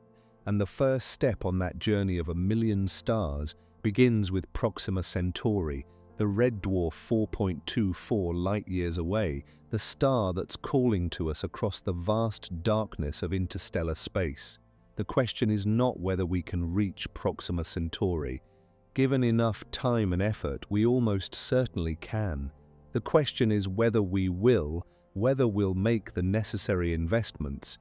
And the first step on that journey of a million stars begins with Proxima Centauri, the red dwarf 4.24 light-years away, the star that's calling to us across the vast darkness of interstellar space. The question is not whether we can reach Proxima Centauri. Given enough time and effort, we almost certainly can. The question is whether we'll make the necessary investments,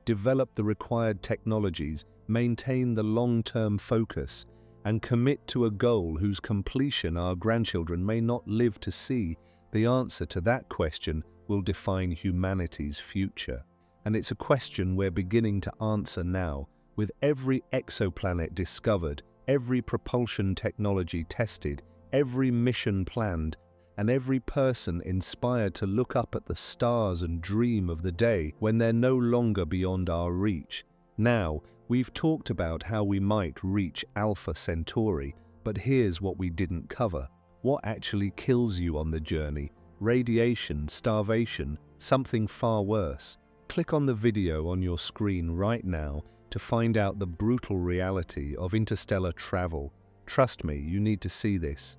develop the required technologies, maintain the long-term focus, and commit to a goal whose completion our grandchildren may not live to see. The answer to that question will define humanity's future. And it's a question we're beginning to answer now, with every exoplanet discovered, every propulsion technology tested, every mission planned, and every person inspired to look up at the stars and dream of the day when they're no longer beyond our reach. Now, we've talked about how we might reach Alpha Centauri, but here's what we didn't cover. What actually kills you on the journey? Radiation, starvation, something far worse? Click on the video on your screen right now to find out the brutal reality of interstellar travel. Trust me, you need to see this.